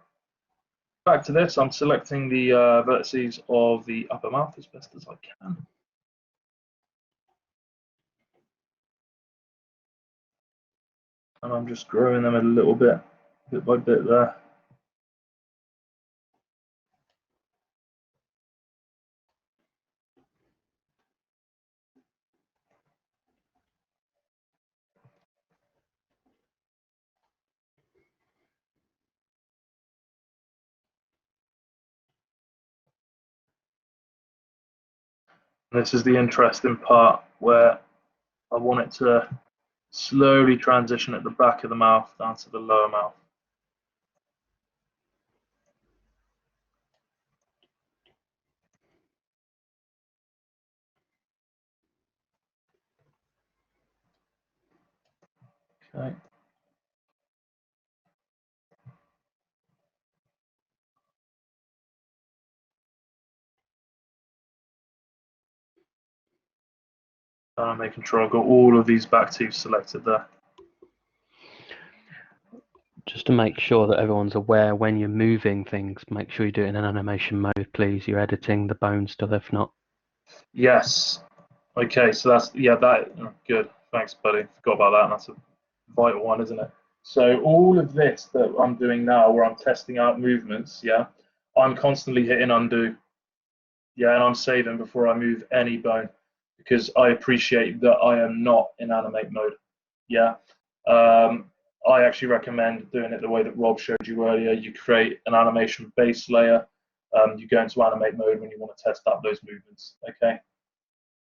Speaker 2: back to this, I'm selecting the vertices of the upper mouth as best as I can. And I'm just growing them a little bit by bit there. And this is the interesting part where I want it to slowly transition at the back of the mouth down to the lower mouth. Okay. And I'm making sure I've got all of these back teeth selected there.
Speaker 1: Just to make sure that everyone's aware, when you're moving things, make sure you do it in an animation mode, please. You're editing the bone still, if not.
Speaker 2: Yes. Okay, so that's, yeah, that, good. Thanks, buddy. Forgot about that, and that's a vital one, isn't it? So all of this that I'm doing now, where I'm testing out movements, yeah, I'm constantly hitting undo. Yeah, and I'm saving before I move any bone, because I appreciate that I am not in animate mode. Yeah. I actually recommend doing it the way that Rob showed you earlier. You create an animation base layer. You go into animate mode when you want to test out those movements. Okay.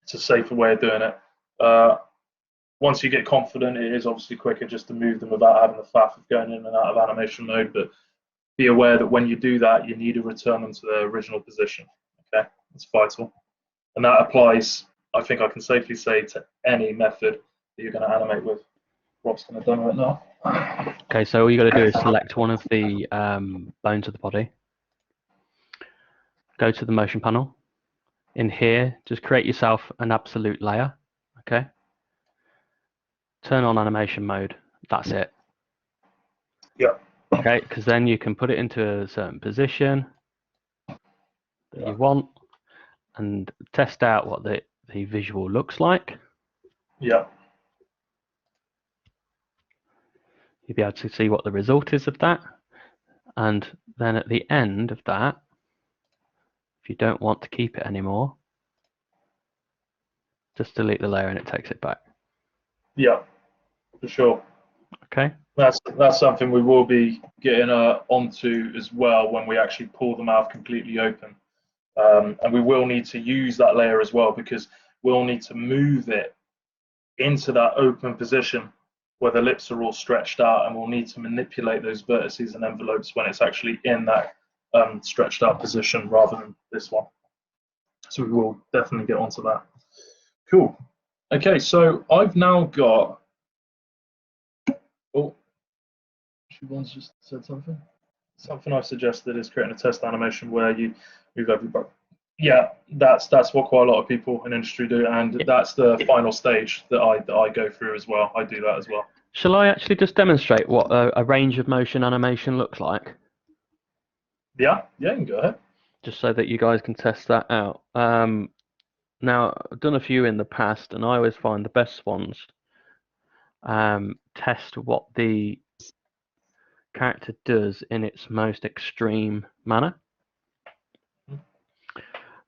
Speaker 2: It's a safer way of doing it. Once you get confident, it is obviously quicker just to move them without having the faff of going in and out of animation mode. But be aware that when you do that, you need to return them to their original position. Okay, it's vital. And that applies, I think I can safely say, to any method that you're going to animate with. Rob's going to demo it now.
Speaker 1: Okay, so all you got to do is select one of the bones of the body. Go to the motion panel. In here, just create yourself an absolute layer. Okay. Turn on animation mode. That's it.
Speaker 2: Yeah.
Speaker 1: Okay, because then you can put it into a certain position that you want and test out what the visual looks like.
Speaker 2: Yeah.
Speaker 1: You'll be able to see what the result is of that. And then at the end of that, if you don't want to keep it anymore, just delete the layer and it takes it back.
Speaker 2: Yeah, for sure.
Speaker 1: Okay.
Speaker 2: That's something we will be getting onto as well when we actually pull the mouth completely open. And we will need to use that layer as well, because we'll need to move it into that open position where the lips are all stretched out, and we'll need to manipulate those vertices and envelopes when it's actually in that stretched out position rather than this one. So we will definitely get onto that. Cool. Okay, so I've now got. Oh, Siobhan's just said something. Something I've suggested is creating a test animation where you move everybody. Yeah, that's what quite a lot of people in industry do, and that's the final stage that I go through as well. I do that as well.
Speaker 1: Shall I actually just demonstrate what a range of motion animation looks like?
Speaker 2: Yeah, you can go ahead.
Speaker 1: Just so that you guys can test that out. Now, I've done a few in the past, and I always find the best ones test what the character does in its most extreme manner.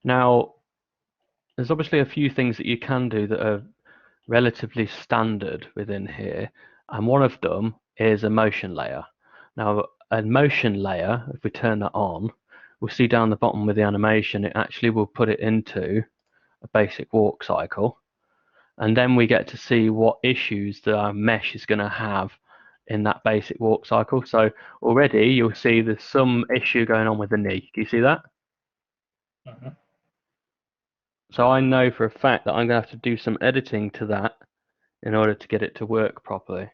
Speaker 1: Now, there's obviously a few things that you can do that are relatively standard within here, and one of them is a motion layer. Now, a motion layer, if we turn that on, we'll see down the bottom with the animation, it actually will put it into a basic walk cycle, and then we get to see what issues that our mesh is going to have in that basic walk cycle. So already you'll see there's some issue going on with the knee. Do you see that?
Speaker 2: Mm-hmm.
Speaker 1: So I know for a fact that I'm going to have to do some editing to that in order to get it to work properly,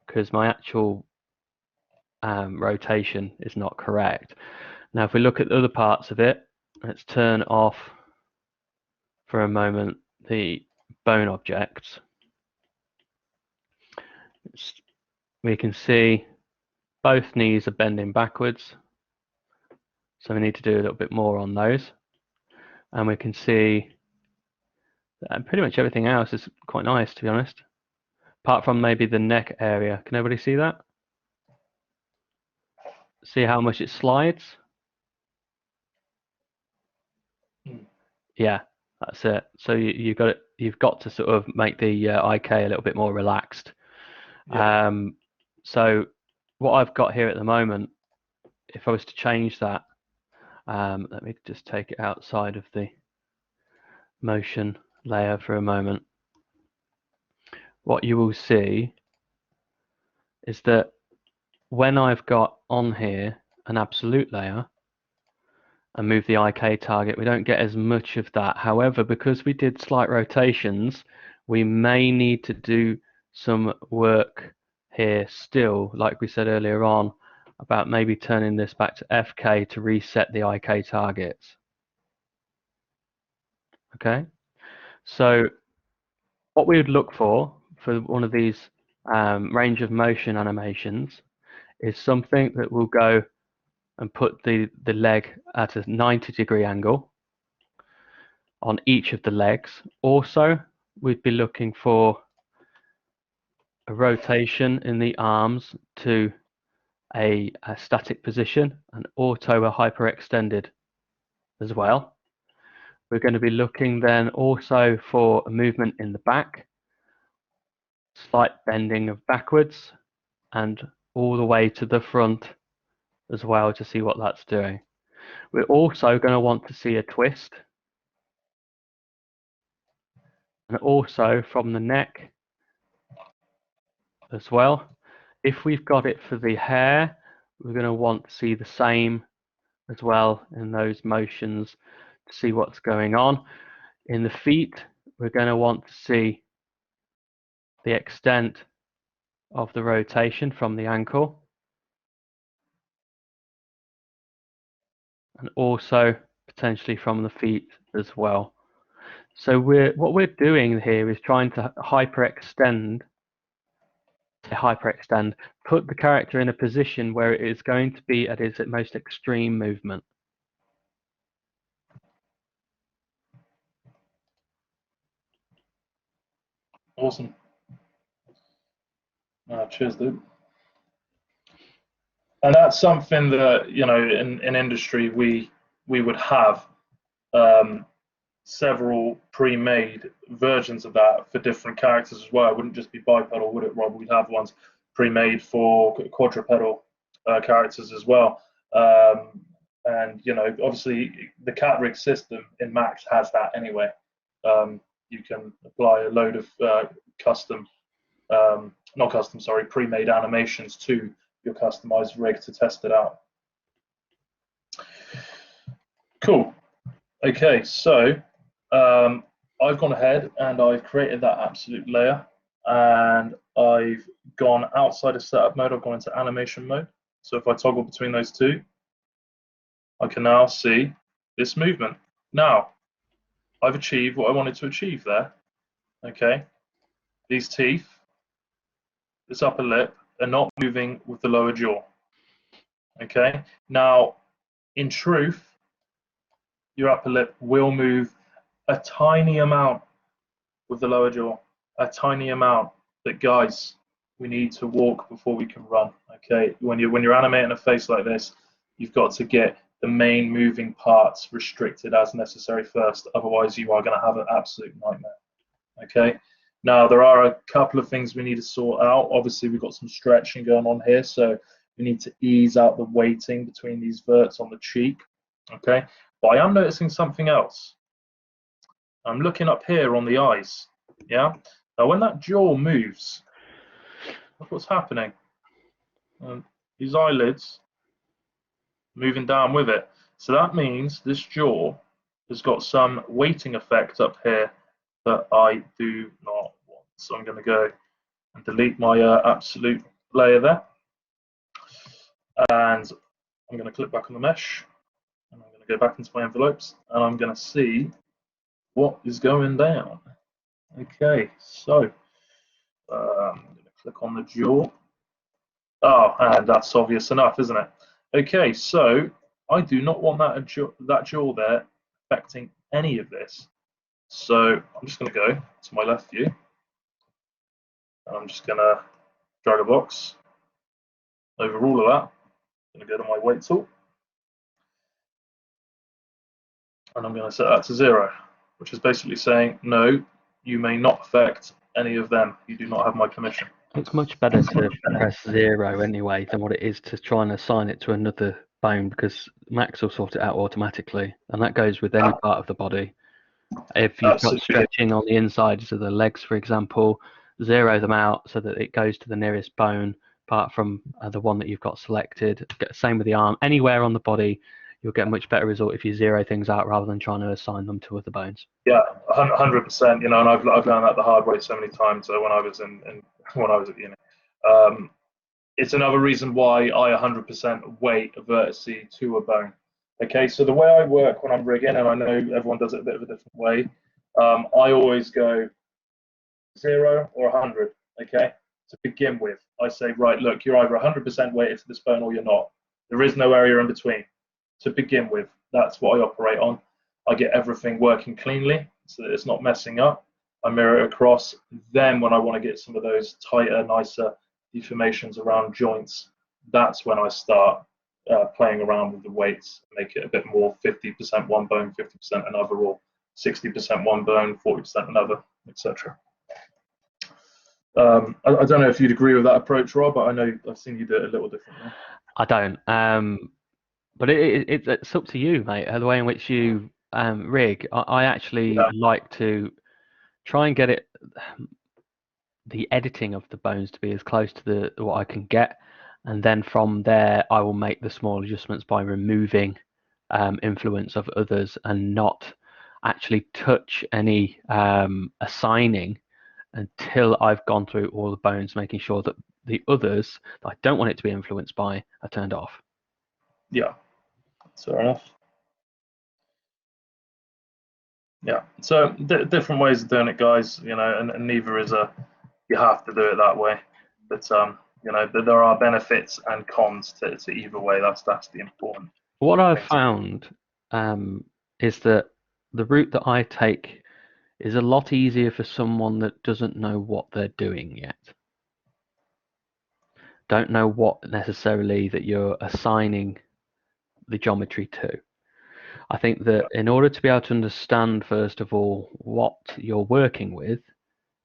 Speaker 1: because my actual rotation is not correct. Now if we look at the other parts of it, let's turn off for a moment the bone objects. We can see both knees are bending backwards, so we need to do a little bit more on those. And we can see that pretty much everything else is quite nice, to be honest, apart from maybe the neck area. Can everybody see that? See how much it slides? Yeah, that's it. So you've got to sort of make the IK a little bit more relaxed.
Speaker 2: Yeah.
Speaker 1: So what I've got here at the moment, if I was to change that, let me just take it outside of the motion layer for a moment. What you will see is that when I've got on here an absolute layer and move the IK target, we don't get as much of that. However, because we did slight rotations, we may need to do some work here still, like we said earlier on, about maybe turning this back to FK to reset the IK targets. Okay, so what we would look for one of these range of motion animations is something that will go and put the leg at a 90-degree angle on each of the legs. Also, we'd be looking for a rotation in the arms to a static position, and auto or hyperextended as well. We're going to be looking then also for a movement in the back, slight bending of backwards, and all the way to the front as well to see what that's doing. We're also going to want to see a twist, and also from the neck as well. If we've got it for the hair, we're going to want to see the same as well in those motions to see what's going on. In the feet, we're going to want to see the extent of the rotation from the ankle, and also potentially from the feet as well. So what we're doing here is trying to hyperextend, put the character in a position where it is going to be at its most extreme movement.
Speaker 2: Awesome. Cheers, dude. And that's something that, you know, in industry we would have several pre-made versions of that for different characters as well. It wouldn't just be bipedal, would it, Rob? We'd have ones pre-made for quadrupedal characters as well. And you know, obviously, the cat rig system in Max has that anyway. You can apply a load of custom, not custom, sorry, pre-made animations to your customized rig to test it out. Cool. Okay, so I've gone ahead and I've created that absolute layer, and I've gone outside of setup mode. I've gone into animation mode. So if I toggle between those two, I can now see this movement. Now, I've achieved what I wanted to achieve there. Okay, these teeth, this upper lip, are not moving with the lower jaw. Okay, now, in truth, your upper lip will move a tiny amount with the lower jaw, a tiny amount. But guys, we need to walk before we can run. Okay, when you're animating a face like this, you've got to get the main moving parts restricted as necessary first. Otherwise, you are going to have an absolute nightmare. Okay. Now there are a couple of things we need to sort out. Obviously, we've got some stretching going on here, so we need to ease out the weighting between these verts on the cheek. Okay. But I am noticing something else. I'm looking up here on the eyes. Yeah. Now, when that jaw moves, look what's happening. These eyelids moving down with it. So that means this jaw has got some weighting effect up here that I do not want. So I'm going to go and delete my absolute layer there. And I'm going to click back on the mesh. And I'm going to go back into my envelopes. And I'm going to see what is going down. Okay, so I'm going to click on the jaw. Oh, and that's obvious enough, isn't it? Okay, so I do not want that jaw there affecting any of this. So I'm just going to go to my left view. And I'm just going to drag a box over all of that. I'm going to go to my weight tool. And I'm going to set that to 0, which is basically saying, no, you may not affect any of them. You do not have my permission.
Speaker 1: It's much better to press 0 anyway than what it is to try and assign it to another bone, because Max will sort it out automatically, and that goes with any part of the body. If you've got stretching on the insides of the legs, for example, 0 them out so that it goes to the nearest bone apart from the one that you've got selected. Same with the arm. Anywhere on the body, you'll get a much better result if you 0 things out rather than trying to assign them to other bones.
Speaker 2: Yeah, 100%. You know, and I've learned that the hard way so many times. So when I was when I was at uni, it's another reason why I 100% weight a vertex to a bone. Okay, so the way I work when I'm rigging, and I know everyone does it a bit of a different way, I always go 0 or 100. Okay, to begin with, I say, right, look, you're either 100% weighted to this bone or you're not. There is no area in between. To begin with, that's what I operate on. I get everything working cleanly so that it's not messing up. I mirror it across. Then when I want to get some of those tighter, nicer deformations around joints, that's when I start playing around with the weights, make it a bit more 50% one bone, 50% another, or 60% one bone, 40% another, etc. I don't know if you'd agree with that approach, Rob, but I know I've seen you do it a little differently.
Speaker 1: I don't. But it's up to you, mate, the way in which you rig. I actually like to try and get the editing of the bones to be as close to what I can get, and then from there I will make the small adjustments by removing influence of others and not actually touch any assigning until I've gone through all the bones, making sure that the others that I don't want it to be influenced by are turned off.
Speaker 2: Yeah, fair enough. Yeah, so different ways of doing it, guys. You know, and neither is you have to do it that way. But you know, there are benefits and cons to either way. That's the important.
Speaker 1: What I've found is that the route that I take is a lot easier for someone that doesn't know what they're doing yet. Don't know what necessarily that you're assigning the geometry to. I think that in order to be able to understand, first of all, what you're working with,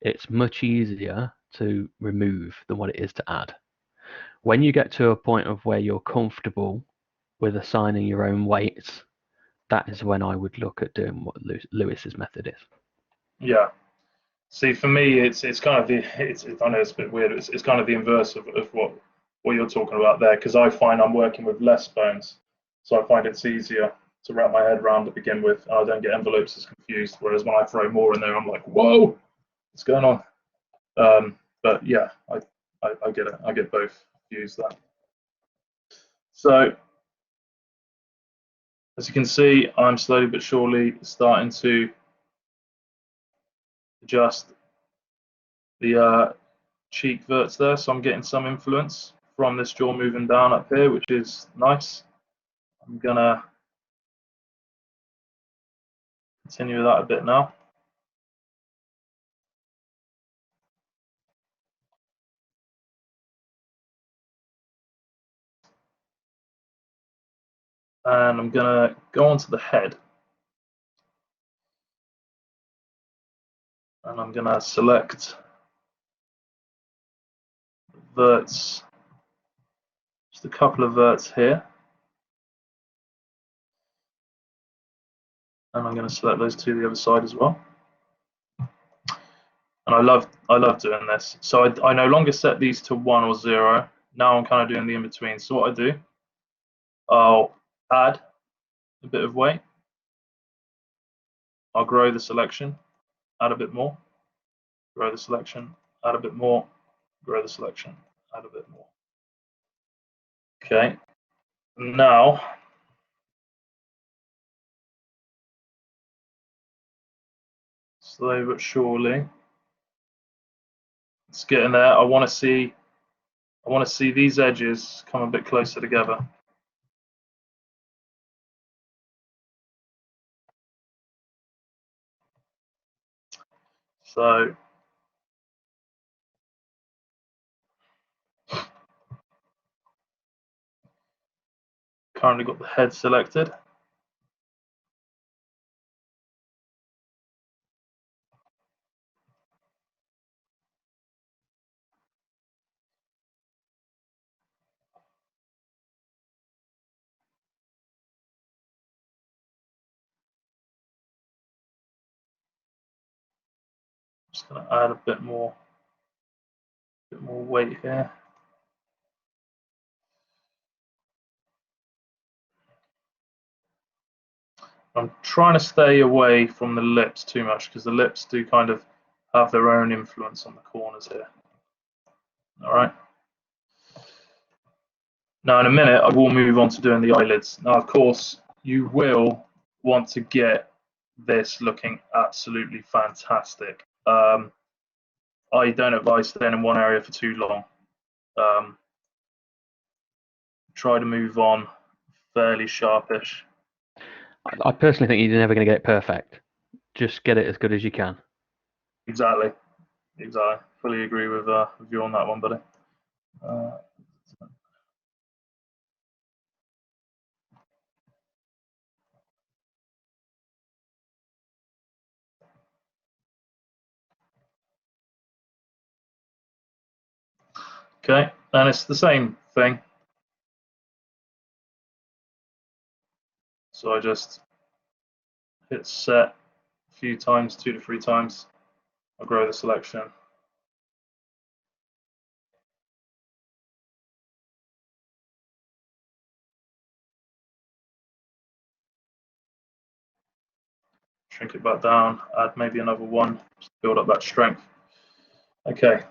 Speaker 1: it's much easier to remove than what it is to add. When you get to a point of where you're comfortable with assigning your own weights, that is when I would look at doing what Lewis's method is.
Speaker 2: Yeah. See, for me, it's kind of I know it's a bit weird. It's kind of the inverse of what you're talking about there, because I find I'm working with less bones, so I find it's easier to wrap my head around to begin with, and I don't get envelopes as confused. Whereas when I throw more in there, I'm like, whoa, what's going on? But yeah, I get it. I get both views there. So as you can see, I'm slowly but surely starting to adjust the cheek verts there, so I'm getting some influence from this jaw moving down up here, which is nice. I'm gonna continue that a bit now. And I'm gonna go onto the head, and I'm gonna select verts, just a couple of verts here, and I'm gonna select those to the other side as well. And I love doing this. So I no longer set these to 1 or 0. Now I'm kind of doing the in-between. So what I do, I'll add a bit of weight. I'll grow the selection, add a bit more, grow the selection, add a bit more, grow the selection, add a bit more. Okay, now slowly but surely, it's getting there. I want to see these edges come a bit closer together. So currently got the head selected. Just going to add a bit more weight here. I'm trying to stay away from the lips too much, because the lips do kind of have their own influence on the corners here. All right. Now in a minute, I will move on to doing the eyelids. Now, of course, you will want to get this looking absolutely fantastic. I don't advise staying in one area for too long. Try to move on fairly sharpish.
Speaker 1: I personally think you're never going to get it perfect. Just get it as good as you can.
Speaker 2: Exactly. Fully agree with you on that one, buddy. Okay, and it's the same thing. So I just hit set a few times, 2 to 3 times. I'll grow the selection. Shrink it back down, add maybe another one, just build up that strength. Okay.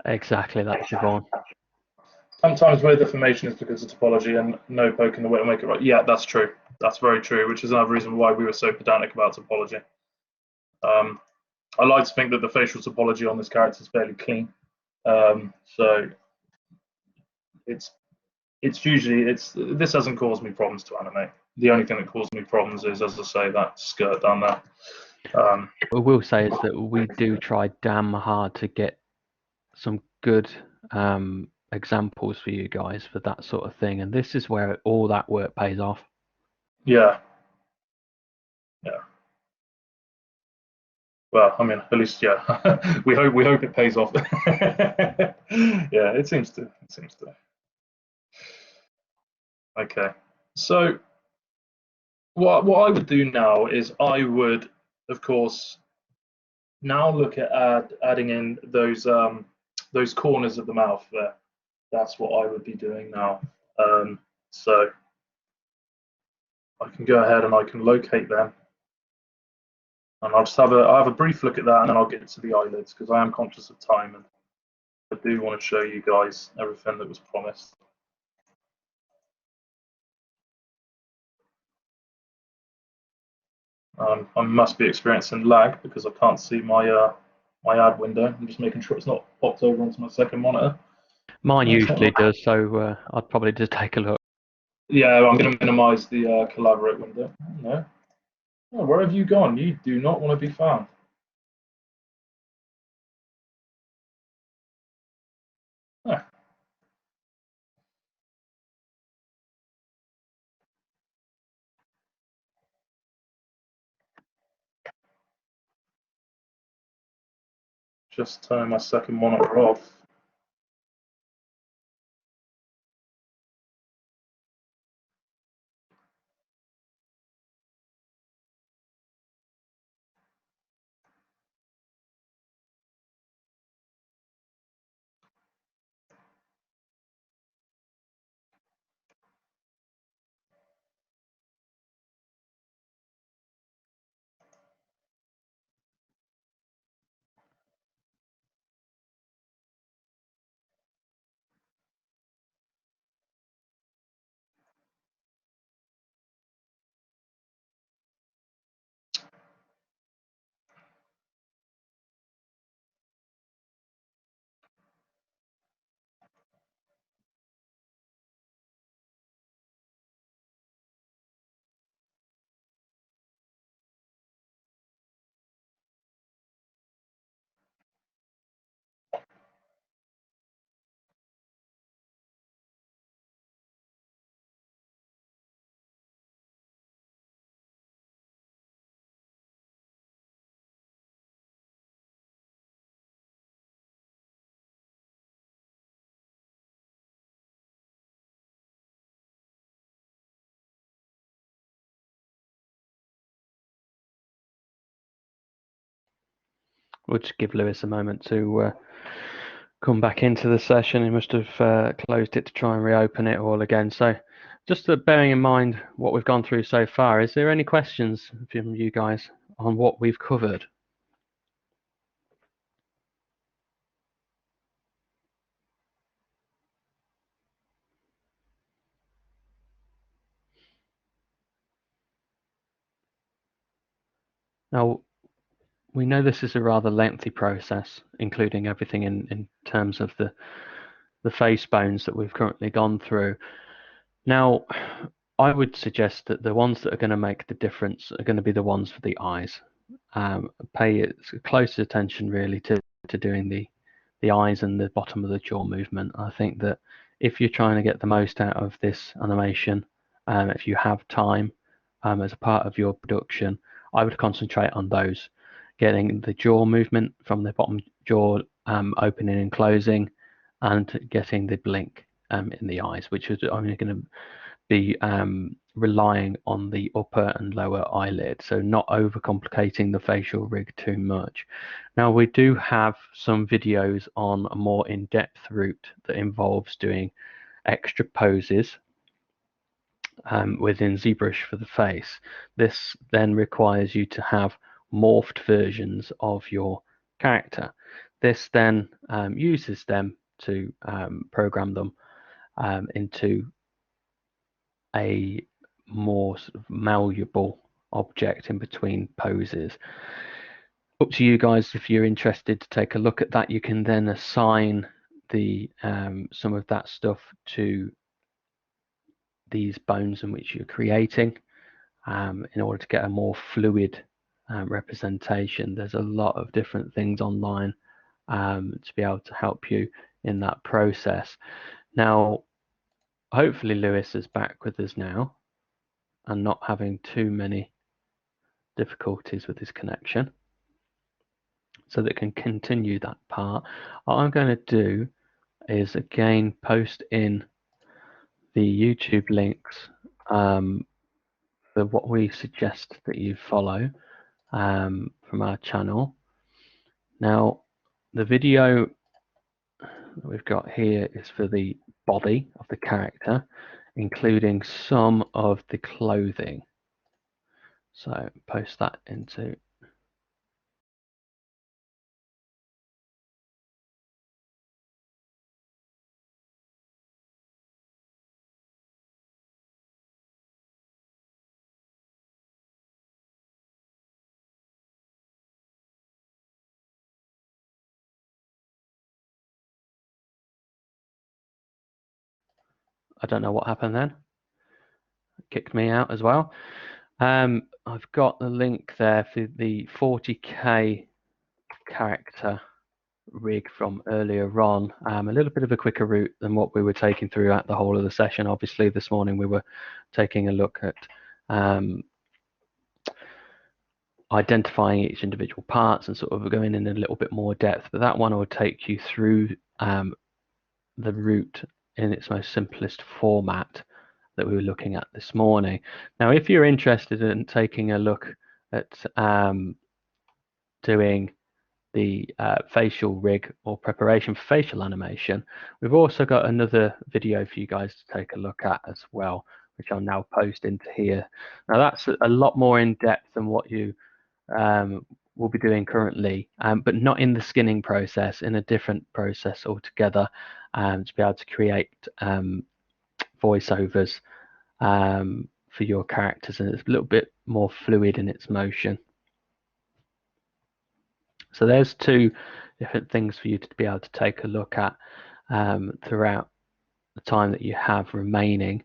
Speaker 1: Exactly that, Siobhan.
Speaker 2: Sometimes with information is because of topology and no poking the way to make it right. Yeah, that's true. That's very true, which is another reason why we were so pedantic about topology. I like to think that the facial topology on this character is fairly clean. So it's usually this hasn't caused me problems to animate. The only thing that caused me problems is, as I say, that skirt down there.
Speaker 1: What I will say is that we do try damn hard to get some good examples for you guys for that sort of thing, and this is where all that work pays off.
Speaker 2: Yeah. Well, I mean, at least, yeah. we hope it pays off. Yeah, it seems to. It seems to. Okay. So what I would do now is I would, of course, now look at adding in those corners of the mouth there. That's what I would be doing now. So I can go ahead and I can locate them, and I'll just I'll have a brief look at that, and then I'll get to the eyelids because I am conscious of time and I do want to show you guys everything that was promised. I must be experiencing lag because I can't see my my ad window. I'm just making sure it's not popped over onto my second monitor.
Speaker 1: Mine
Speaker 2: No,
Speaker 1: usually does, so I'd probably just take a look.
Speaker 2: Yeah, I'm going to minimize the collaborate window. No. Oh, where have you gone? You do not want to be found. Huh. Just turning my second monitor off.
Speaker 1: We'll just give Lewis a moment to come back into the session. He must have closed it to try and reopen it all again. So just bearing in mind what we've gone through so far, is there any questions from you guys on what we've covered? Now, we know this is a rather lengthy process, including everything in terms of the face bones that we've currently gone through. Now, I would suggest that the ones that are going to make the difference are going to be the ones for the eyes. Pay close attention really to doing the eyes and the bottom of the jaw movement. I think that if you're trying to get the most out of this animation, if you have time as a part of your production, I would concentrate on those, getting the jaw movement from the bottom jaw opening and closing, and getting the blink in the eyes, which is only going to be relying on the upper and lower eyelid, so not overcomplicating the facial rig too much. Now, we do have some videos on a more in-depth route that involves doing extra poses within ZBrush for the face. This then requires you to have morphed versions of your character. This then uses them to program them into a more sort of malleable object in between poses. Up to you guys if you're interested to take a look at that. You can then assign the some of that stuff to these bones in which you're creating in order to get a more fluid representation. There's a lot of different things online to be able to help you in that process. Now, hopefully Lewis is back with us now and not having too many difficulties with his connection, so that can continue that part. What I'm going to do is again post in the YouTube links for what we suggest that you follow from our channel. Now, the video that we've got here is for the body of the character, including some of the clothing. So post that into I don't know what happened then. It kicked me out as well. I've got the link there for the 40k character rig from earlier on. A little bit of a quicker route than what we were taking throughout the whole of the session. Obviously, this morning we were taking a look at identifying each individual parts and sort of going in a little bit more depth. But that one will take you through the route in its most simplest format that we were looking at this morning. Now, if you're interested in taking a look at doing the facial rig or preparation for facial animation, we've also got another video for you guys to take a look at as well, which I'll now post into here. Now, that's a lot more in depth than what you will be doing currently, but not in the skinning process, in a different process altogether, to be able to create voiceovers for your characters, and it's a little bit more fluid in its motion. So there's two different things for you to be able to take a look at throughout the time that you have remaining.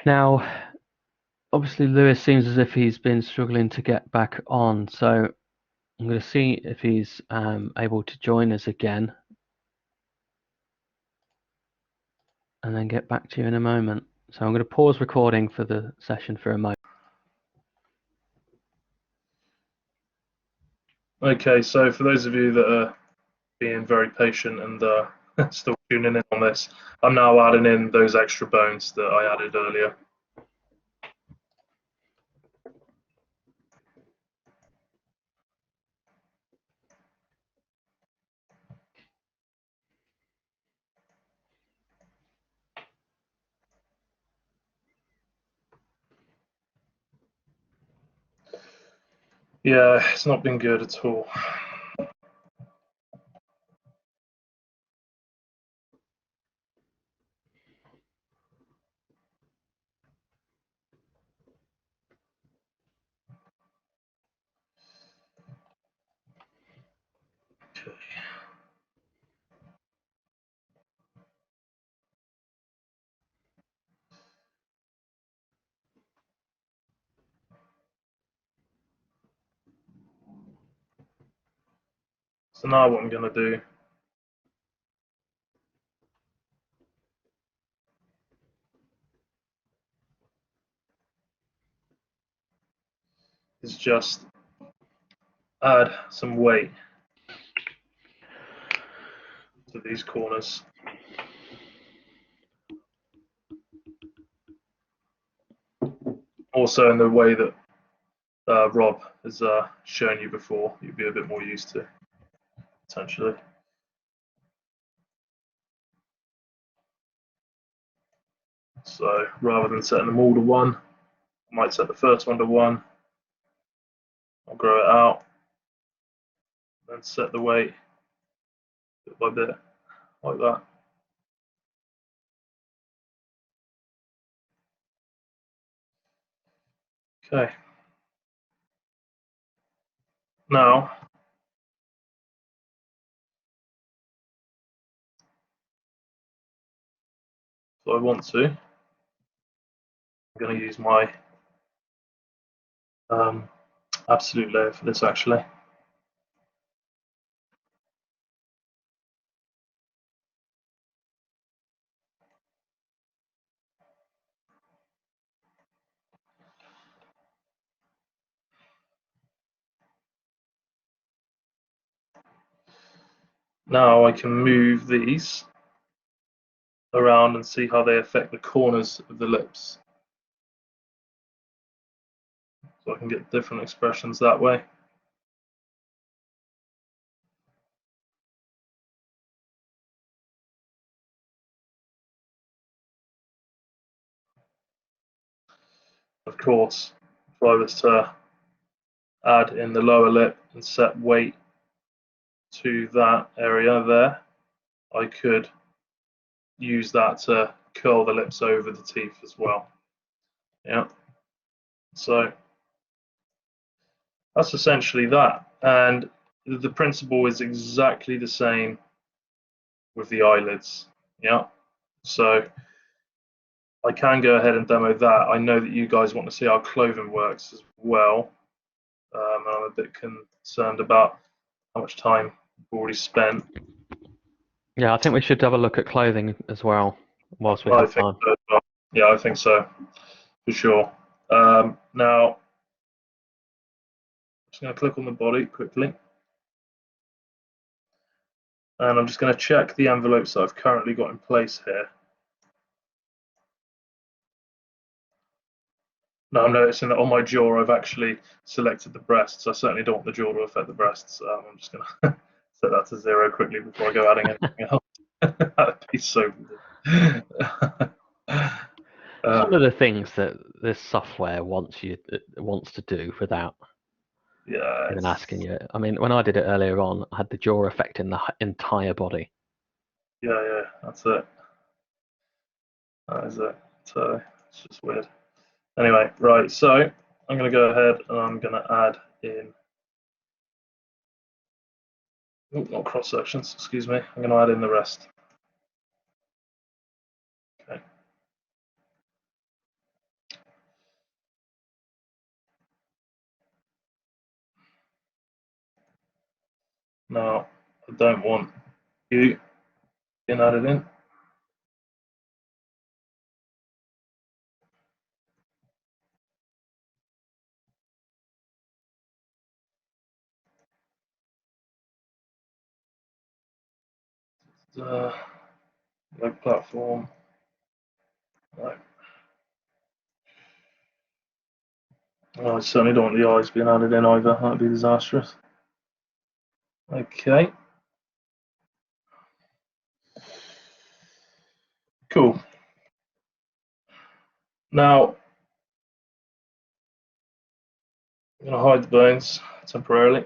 Speaker 1: Now, obviously Lewis seems as if he's been struggling to get back on, so I'm going to see if he's able to join us again and then get back to you in a moment. So I'm going to pause recording for the session for a moment.
Speaker 2: Okay, so for those of you that are being very patient and still tuning in on this, I'm now adding in those extra bones that I added earlier. Yeah, it's not been good at all. Okay. So now what I'm going to do is just add some weight to these corners. Also in the way that Rob has shown you before, you'd be a bit more used to, potentially. So rather than setting them all to 1, I might set the first one to 1. I'll grow it out. and set the weight bit by bit, like that. Okay. Now, if I want to, I'm going to use my absolute layer for this actually. Now I can move these around and see how they affect the corners of the lips. So I can get different expressions that way. Of course, if I was to add in the lower lip and set weight to that area there, I could use that to curl the lips over the teeth as well. Yeah. So that's essentially that. And the principle is exactly the same with the eyelids. Yeah. So I can go ahead and demo that. I know that you guys want to see how clothing works as well. I'm a bit concerned about how much time we've already spent.
Speaker 1: Yeah, I think we should have a look at clothing as well whilst we
Speaker 2: I
Speaker 1: have
Speaker 2: think
Speaker 1: time.
Speaker 2: so as well. Yeah, I think so, for sure. Now, I'm just going to click on the body quickly. And I'm just going to check the envelopes that I've currently got in place here. Now I'm noticing that on my jaw I've actually selected the breasts. I certainly don't want the jaw to affect the breasts. I'm just going to set that to 0 quickly before I go adding anything else. That'd be so weird.
Speaker 1: Some of the things that this software wants to do without
Speaker 2: yeah,
Speaker 1: even asking you. I mean, when I did it earlier on, I had the jaw affecting the entire body.
Speaker 2: yeah, that's it. That is it. So it's just weird. Anyway, right, so I'm going to go ahead and I'm going to add in, not cross sections, excuse me. I'm going to add in the rest. Okay. Now, I don't want you being added in. Like platform. Right. Oh, I certainly don't want the eyes being added in either. That'd be disastrous. Okay. Cool. Now, I'm going to hide the bones temporarily.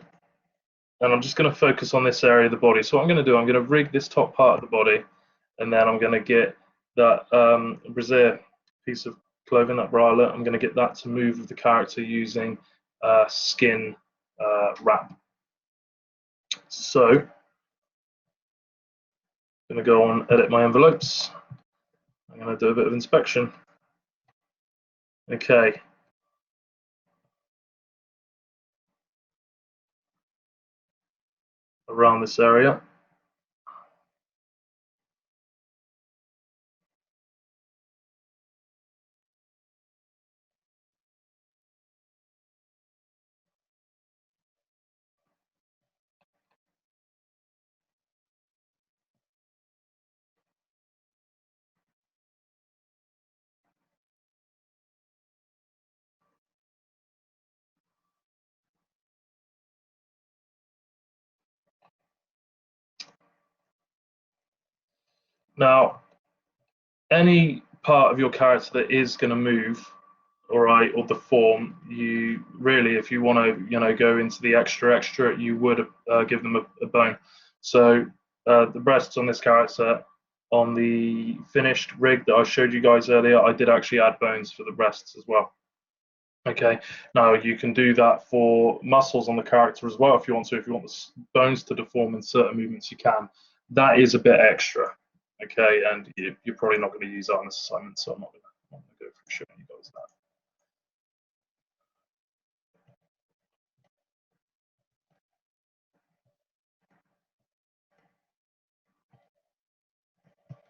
Speaker 2: And I'm just going to focus on this area of the body. So what I'm going to do, I'm going to rig this top part of the body, and then I'm going to get that brassiere piece of clothing, that bralette, I'm going to get that to move with the character using skin wrap. So I'm going to go on, edit my envelopes. I'm going to do a bit of inspection. Okay. Around this area. Now, any part of your character that is going to move, all right, or deform, you really, if you want to, go into the extra, you would give them a bone. So the breasts on this character, on the finished rig that I showed you guys earlier, I did actually add bones for the breasts as well. Okay, now you can do that for muscles on the character as well if you want to. If you want the bones to deform in certain movements, you can. That is a bit extra, okay, and you're probably not going to use that on this assignment, so I'm not going to go through showing you guys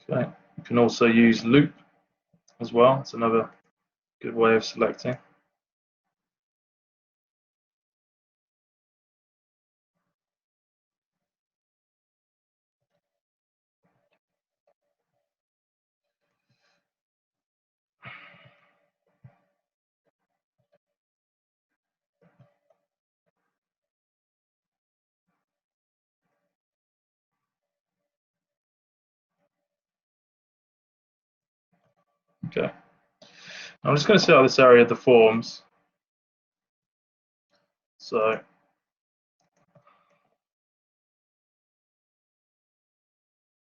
Speaker 2: that. Okay, you can also use loop as well. It's another good way of selecting. Okay, I'm just going to see how this area deforms. So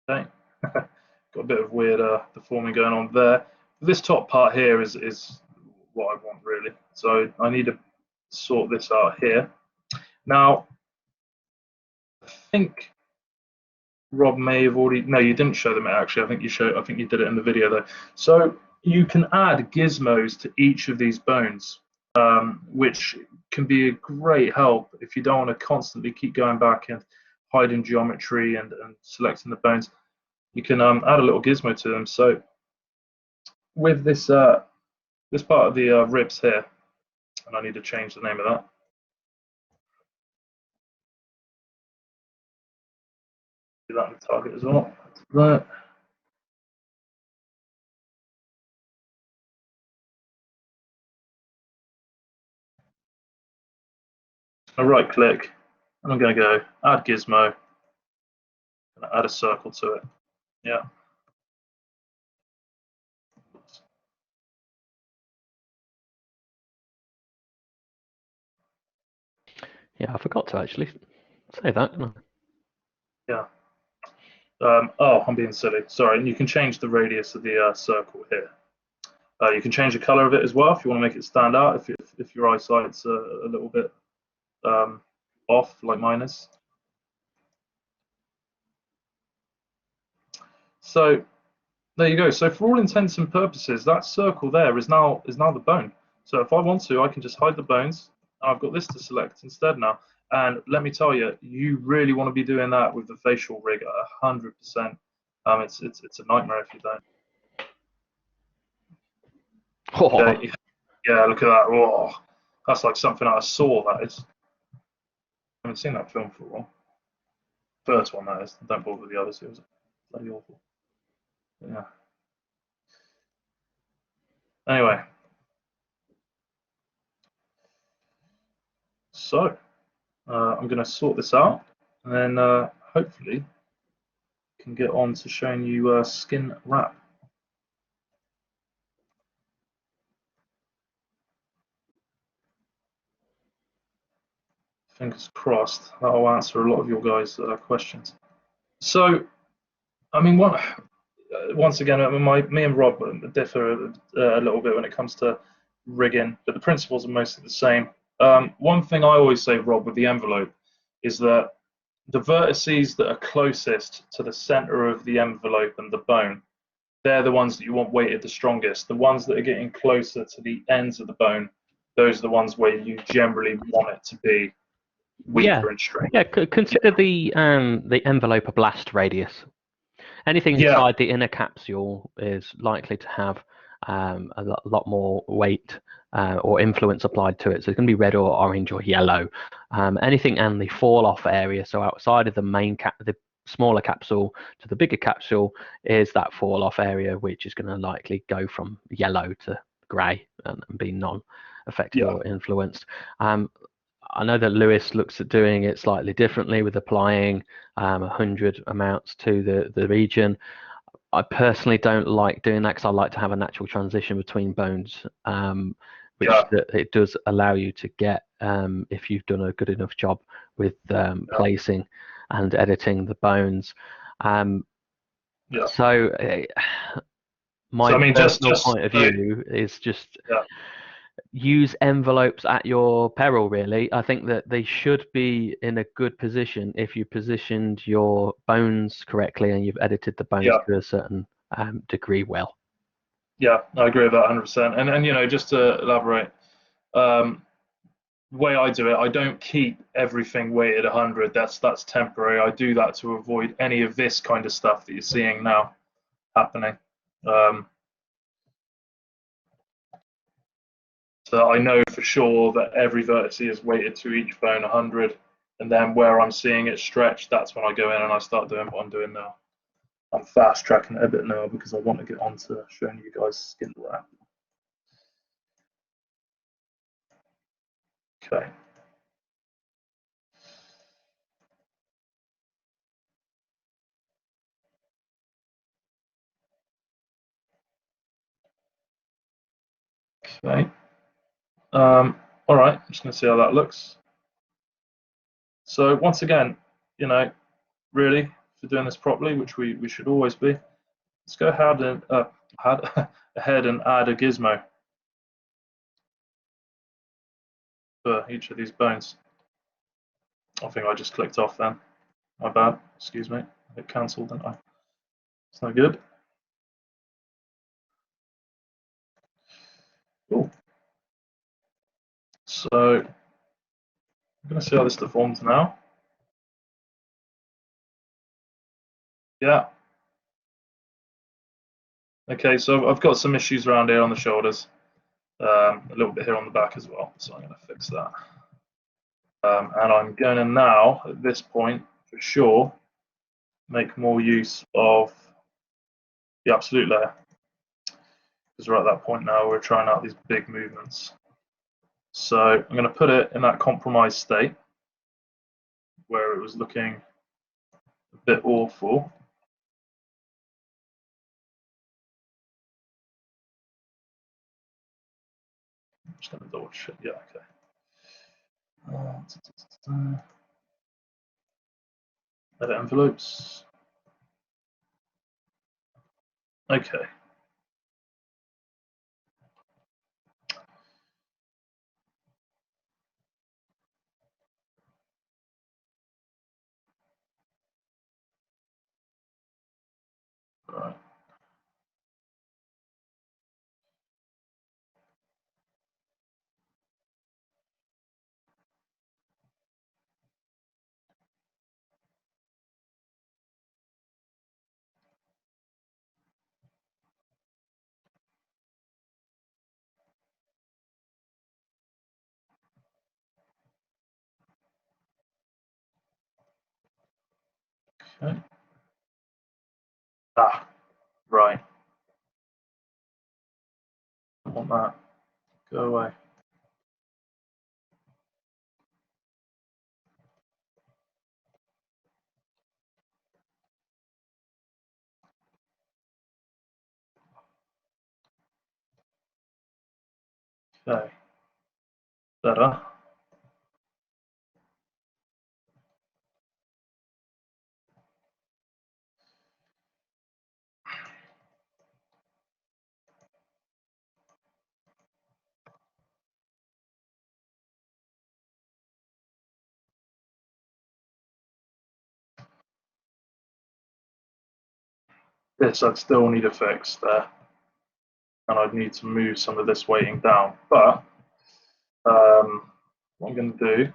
Speaker 2: okay, got a bit of weird deforming going on there. This top part here is what I want really. So I need to sort this out here. Now, I think Rob may have already. No, you didn't show them it actually. I think you did it in the video though. So you can add gizmos to each of these bones, which can be a great help if you don't want to constantly keep going back and hiding geometry and selecting the bones. You can add a little gizmo to them. So with this this part of the ribs here, and I need to change the name of that. Do that in the target as well. That. I right click, and I'm going to go add gizmo, and add a circle to it. Yeah.
Speaker 1: Yeah, I forgot to actually say that.
Speaker 2: Yeah. Oh, I'm being silly. Sorry. And you can change the radius of the circle here. You can change the color of it as well if you want to make it stand out. If your eyesight's a little bit off, like mine is. So there you go. So for all intents and purposes, that circle there is now the bone. So if I want to, I can just hide the bones. I've got this to select instead now. And let me tell you, you really want to be doing that with the facial rig at 100%. It's a nightmare if you don't.
Speaker 1: Oh.
Speaker 2: Yeah, look at that. Oh, that's like something out of Saw, that is. I haven't seen that film for a while. First one, that is. Don't bother with the others. It was bloody awful. But yeah. Anyway. So, I'm going to sort this out, and then hopefully can get on to showing you skin wrap. Fingers crossed that'll answer a lot of your guys' questions. So, I mean, once again, me and Rob differ a little bit when it comes to rigging, but the principles are mostly the same. One thing I always say, Rob, with the envelope is that the vertices that are closest to the center of the envelope and the bone, they're the ones that you want weighted the strongest. The ones that are getting closer to the ends of the bone, those are the ones where you generally want it to be weaker in strength.
Speaker 1: Yeah, consider the envelope a blast radius. Anything inside the inner capsule is likely to have a lot more weight or influence applied to it. So it's going to be red or orange or yellow. Anything in the fall-off area, so outside of the main the smaller capsule to the bigger capsule, is that fall-off area, which is going to likely go from yellow to grey and be non-affected or influenced. I know that Lewis looks at doing it slightly differently with applying 100 amounts to the region. I personally don't like doing that because I like to have a natural transition between bones. which
Speaker 2: Yeah.
Speaker 1: it does allow you to get if you've done a good enough job with placing and editing the bones.
Speaker 2: Yeah.
Speaker 1: So my
Speaker 2: So I mean,
Speaker 1: personal
Speaker 2: just
Speaker 1: point of view is just
Speaker 2: yeah.
Speaker 1: use envelopes at your peril, really. I think that they should be in a good position if you positioned your bones correctly and you've edited the bones
Speaker 2: Yeah.
Speaker 1: to a certain degree well.
Speaker 2: Yeah, I agree with that 100%. And you know, just to elaborate, the way I do it, I don't keep everything weighted 100. That's temporary. I do that to avoid any of this kind of stuff that you're seeing now happening. So I know for sure that every vertex is weighted to each bone 100, and then where I'm seeing it stretched, that's when I go in and I start doing what I'm doing now. I'm fast tracking it a bit now because I want to get on to showing you guys skin wrap. Okay. Okay. All right, I'm just going to see how that looks. So once again, you know, really, if we're doing this properly, which we should always be, let's go ahead and add a gizmo for each of these bones. I think I just clicked off then. My bad. Excuse me. I hit cancelled, didn't I? It's no good. Cool. So I'm going to see how this deforms now. Yeah. Okay, so I've got some issues around here on the shoulders, a little bit here on the back as well. So I'm going to fix that. And I'm going to now, at this point, for sure, make more use of the absolute layer. Because we're at that point now, we're trying out these big movements. So I'm going to put it in that compromised state where it was looking a bit awful. I'm just going to double check. Yeah, okay. Edit envelopes. Okay. All right. Okay. Ah, right. I want that. Go away. Okay. Better. This I'd still need a fix there. And I'd need to move some of this weighting down. But what I'm going to do,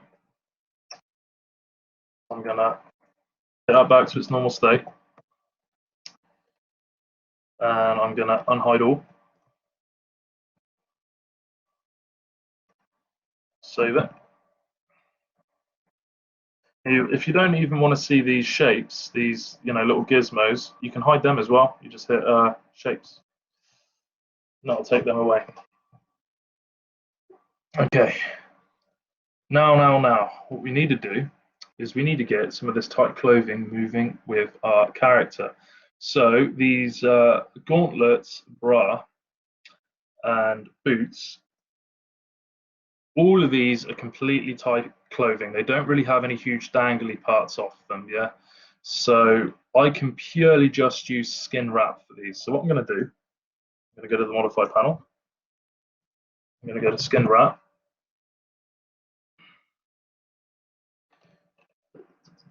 Speaker 2: I'm going to get that back to its normal state. And I'm going to unhide all. Save it. If you don't even want to see these shapes, these little gizmos, you can hide them as well. You just hit shapes. And that'll take them away. Okay. Now, what we need to do is we need to get some of this tight clothing moving with our character. So these gauntlets, bra, and boots All of these are completely tight clothing. They don't really have any huge dangly parts off them, yeah? So I can purely just use skin wrap for these. So what I'm going to do, I'm going to go to the modify panel. I'm going to go to skin wrap.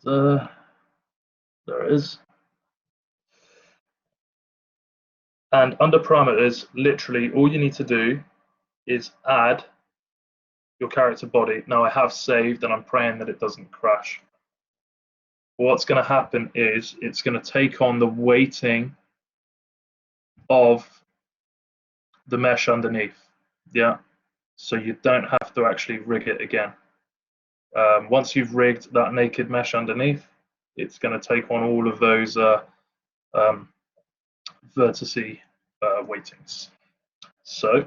Speaker 2: There it is. And under parameters, literally all you need to do is add your character body. Now I have saved and I'm praying that it doesn't crash. What's going to happen is it's going to take on the weighting of the mesh underneath. Yeah. So you don't have to actually rig it again. Once you've rigged that naked mesh underneath, it's going to take on all of those vertice weightings. So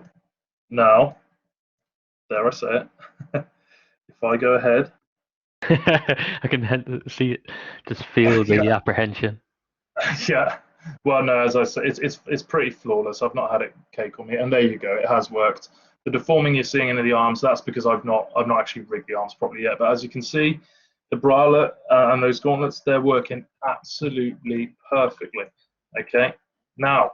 Speaker 2: now, there I say it. If I go ahead,
Speaker 1: I can see it, just feel the apprehension.
Speaker 2: yeah. Well, no, as I say, it's pretty flawless. I've not had it cake on me, and there you go. It has worked. The deforming you're seeing in the arms, that's because I've not actually rigged the arms properly yet. But as you can see, the bralette and those gauntlets, they're working absolutely perfectly. Okay. Now,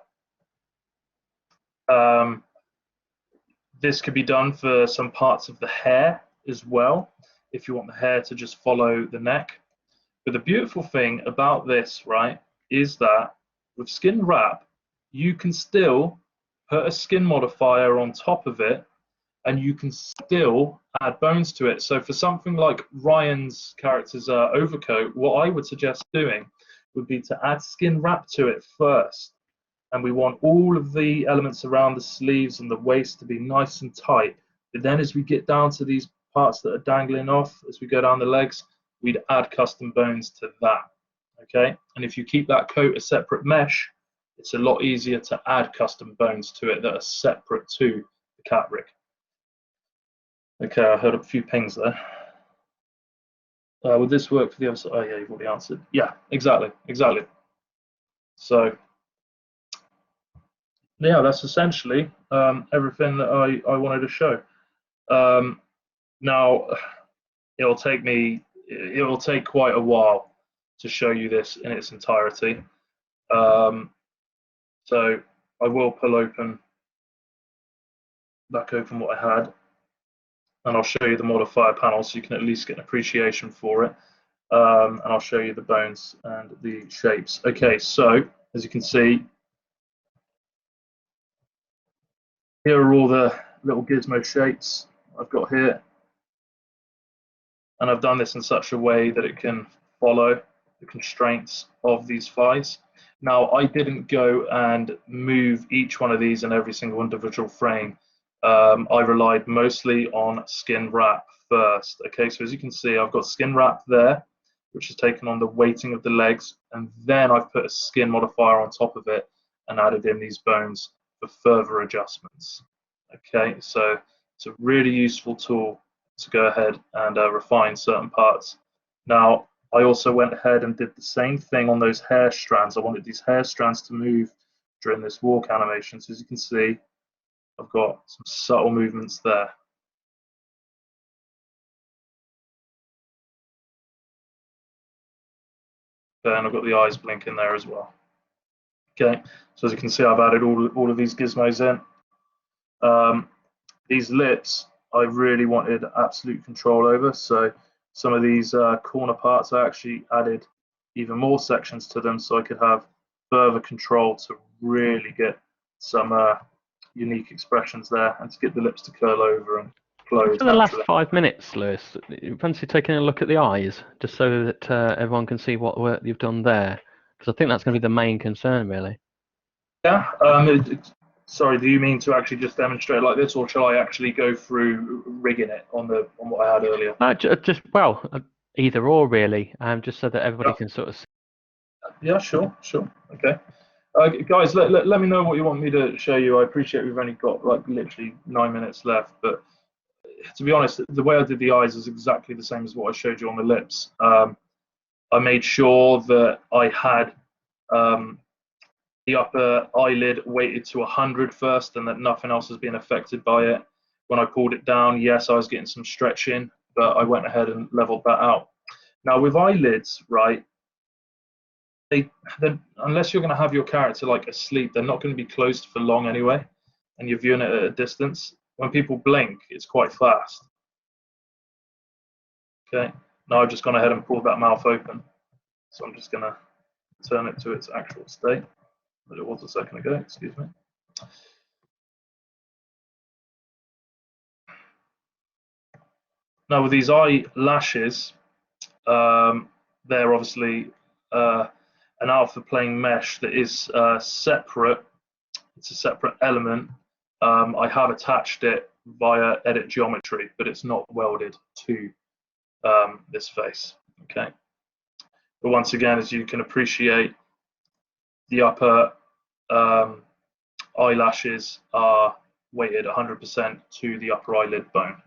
Speaker 2: this could be done for some parts of the hair as well, if you want the hair to just follow the neck. But the beautiful thing about this, right, is that with skin wrap, you can still put a skin modifier on top of it, and you can still add bones to it. So for something like Ryan's character's overcoat, what I would suggest doing would be to add skin wrap to it first. And we want all of the elements around the sleeves and the waist to be nice and tight. But then as we get down to these parts that are dangling off, as we go down the legs, we'd add custom bones to that. Okay, and if you keep that coat a separate mesh, it's a lot easier to add custom bones to it that are separate to the cat rig. Okay, I heard a few pings there. Would this work for the other side? Oh yeah, you've already answered. Yeah, exactly. So yeah, that's essentially everything that I wanted to show. Now, it'll take quite a while to show you this in its entirety. So I will pull back open what I had, and I'll show you the modifier panel so you can at least get an appreciation for it. And I'll show you the bones and the shapes. Okay, so as you can see, here are all the little gizmo shapes I've got here. And I've done this in such a way that it can follow the constraints of these thighs. Now, I didn't go and move each one of these in every single individual frame. I relied mostly on skin wrap first. Okay, so as you can see, I've got skin wrap there, which has taken on the weighting of the legs, and then I've put a skin modifier on top of it and added in these bones for further adjustments. Okay, so it's a really useful tool to go ahead and refine certain parts. Now, I also went ahead and did the same thing on those hair strands. I wanted these hair strands to move during this walk animation. So as you can see, I've got some subtle movements there. Okay, and I've got the eyes blinking there as well. Okay, so as you can see, I've added all of these gizmos in. These lips, I really wanted absolute control over. So some of these corner parts, I actually added even more sections to them so I could have further control to really get some unique expressions there and to get the lips to curl over and close.
Speaker 1: For the last 5 minutes, Lewis, fancy taking a look at the eyes, just so that everyone can see what work you've done there? Because I think that's going to be the main concern, really.
Speaker 2: Yeah. Sorry, do you mean to actually just demonstrate like this, or shall I actually go through rigging it on what I had earlier?
Speaker 1: Either or, really, just so that everybody can sort of see.
Speaker 2: Yeah, sure. Okay. Guys, let me know what you want me to show you. I appreciate we've only got like literally 9 minutes left, but to be honest, the way I did the eyes is exactly the same as what I showed you on the lips. I made sure that I had the upper eyelid weighted to 100 first, and that nothing else has been affected by it. When I pulled it down, yes, I was getting some stretch in, but I went ahead and leveled that out. Now with eyelids, right, unless you're going to have your character like asleep, they're not going to be closed for long anyway, and you're viewing it at a distance. When people blink, it's quite fast. Okay, now I've just gone ahead and pulled that mouth open, so I'm just going to turn it to its actual state that it was a second ago. Excuse me. Now with these eyelashes, they're obviously an alpha plane mesh that is separate. It's a separate element. I have attached it via edit geometry, but it's not welded to this face. Okay. But once again, as you can appreciate, the upper eyelashes are weighted 100% to the upper eyelid bone.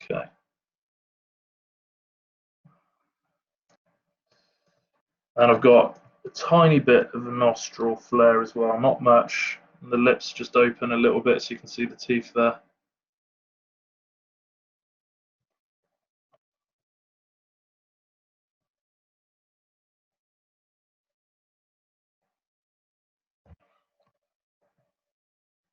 Speaker 2: Okay. And I've got a tiny bit of a nostril flare as well, not much. And the lips just open a little bit so you can see the teeth there.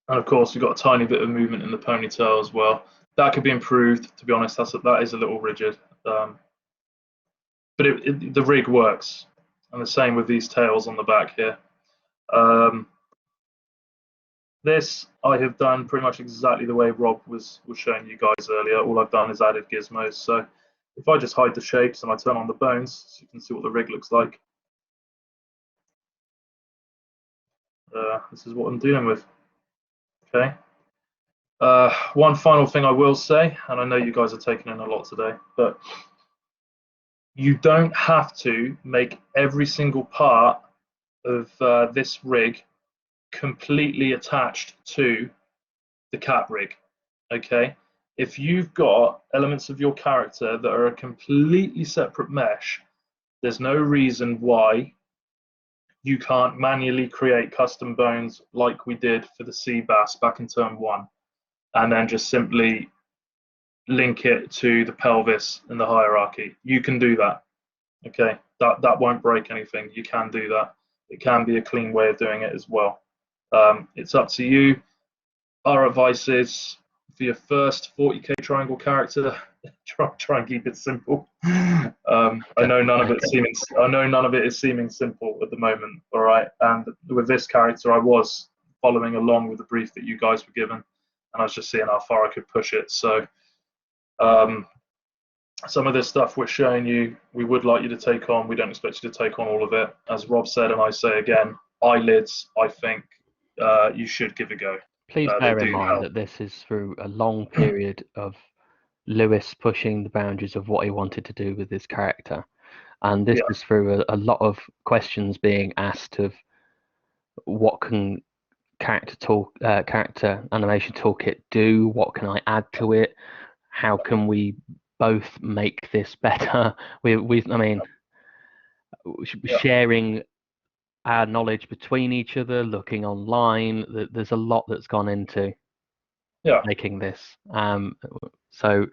Speaker 2: And of course, you've got a tiny bit of movement in the ponytail as well. That could be improved, to be honest. That is a little rigid. But the rig works. And the same with these tails on the back here. This I have done pretty much exactly the way Rob was showing you guys earlier. All I've done is added gizmos. So if I just hide the shapes and I turn on the bones, so you can see what the rig looks like. This is what I'm dealing with. Okay. One final thing I will say, and I know you guys are taking in a lot today, but you don't have to make every single part of this rig completely attached to the cat rig. Okay. If you've got elements of your character that are a completely separate mesh, there's no reason why you can't manually create custom bones like we did for the sea bass back in turn 1, and then just simply link it to the pelvis in the hierarchy. You can do that. Okay, that won't break anything. You can do that. It can be a clean way of doing it as well. It's up to you. Our advice is, for your first 40k triangle character, try and keep it simple. I know none of it is seeming simple at the moment. All right, and with this character, I was following along with the brief that you guys were given, and I was just seeing how far I could push it. So some of this stuff we're showing you, we would like you to take on. We don't expect you to take on all of it. As Rob said, and I say again, eyelids, I think you should give a go.
Speaker 1: Please bear in mind that this is through a long period of Lewis pushing the boundaries of what he wanted to do with his character, and this is through a lot of questions being asked of what can character animation toolkit do, what can I add to it, how can we both make this better. Sharing our knowledge between each other, looking online. There's a lot that's gone into making this. So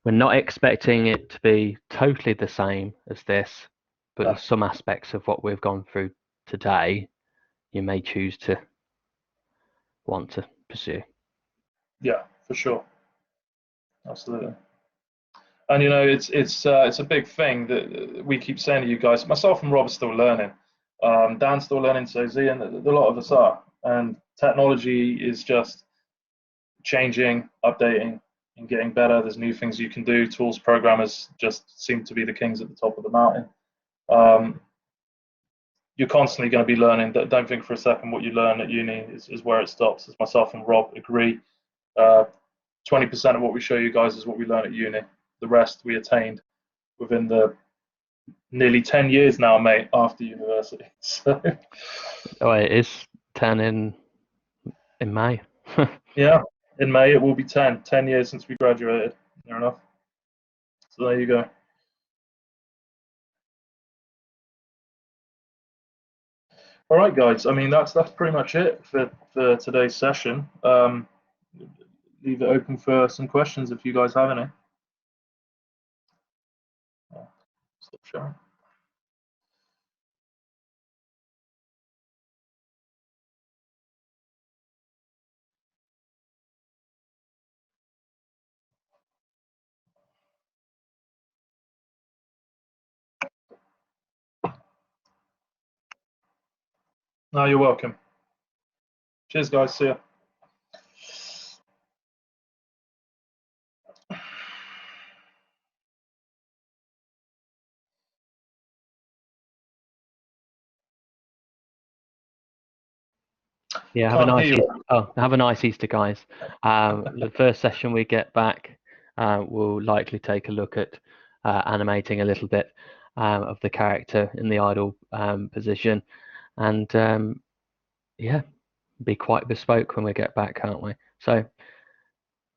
Speaker 1: we're not expecting it to be totally the same as this, but some aspects of what we've gone through today, you may choose to want to pursue.
Speaker 2: Yeah, for sure. Absolutely. And you know, it's a big thing that we keep saying to you guys. Myself and Rob are still learning. Dan's still learning, so Z, and a lot of us are. And technology is just changing, updating, and getting better. There's new things you can do. Tools programmers just seem to be the kings at the top of the mountain. You're constantly going to be learning. Don't think for a second what you learn at uni is where it stops. As myself and Rob agree, 20% of what we show you guys is what we learn at uni. The rest we attained within the nearly 10 years now, mate, after university. So.
Speaker 1: Oh, it is 10 in May.
Speaker 2: Yeah, in May it will be 10 years since we graduated. Fair enough. So there you go. All right, guys. I mean, that's pretty much it for today's session. leave it open for some questions if you guys have any. Stop sharing. No, you're welcome. Cheers, guys. See ya.
Speaker 1: Yeah, have a nice have a nice Easter, guys. The first session we get back, we'll likely take a look at animating a little bit of the character in the idle position, and yeah, be quite bespoke when we get back, can't we? So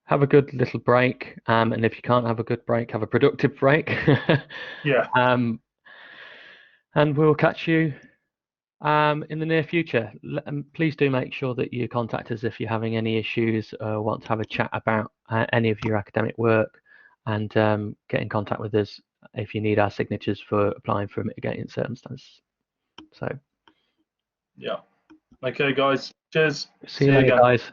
Speaker 1: have a good little break, and if you can't have a good break, have a productive break.
Speaker 2: Yeah.
Speaker 1: And we'll catch you in the near future. Please do make sure that you contact us if you're having any issues or want to have a chat about any of your academic work, and get in contact with us if you need our signatures for applying for mitigating circumstances. So
Speaker 2: Yeah. Okay, guys. Cheers.
Speaker 1: see you later, guys.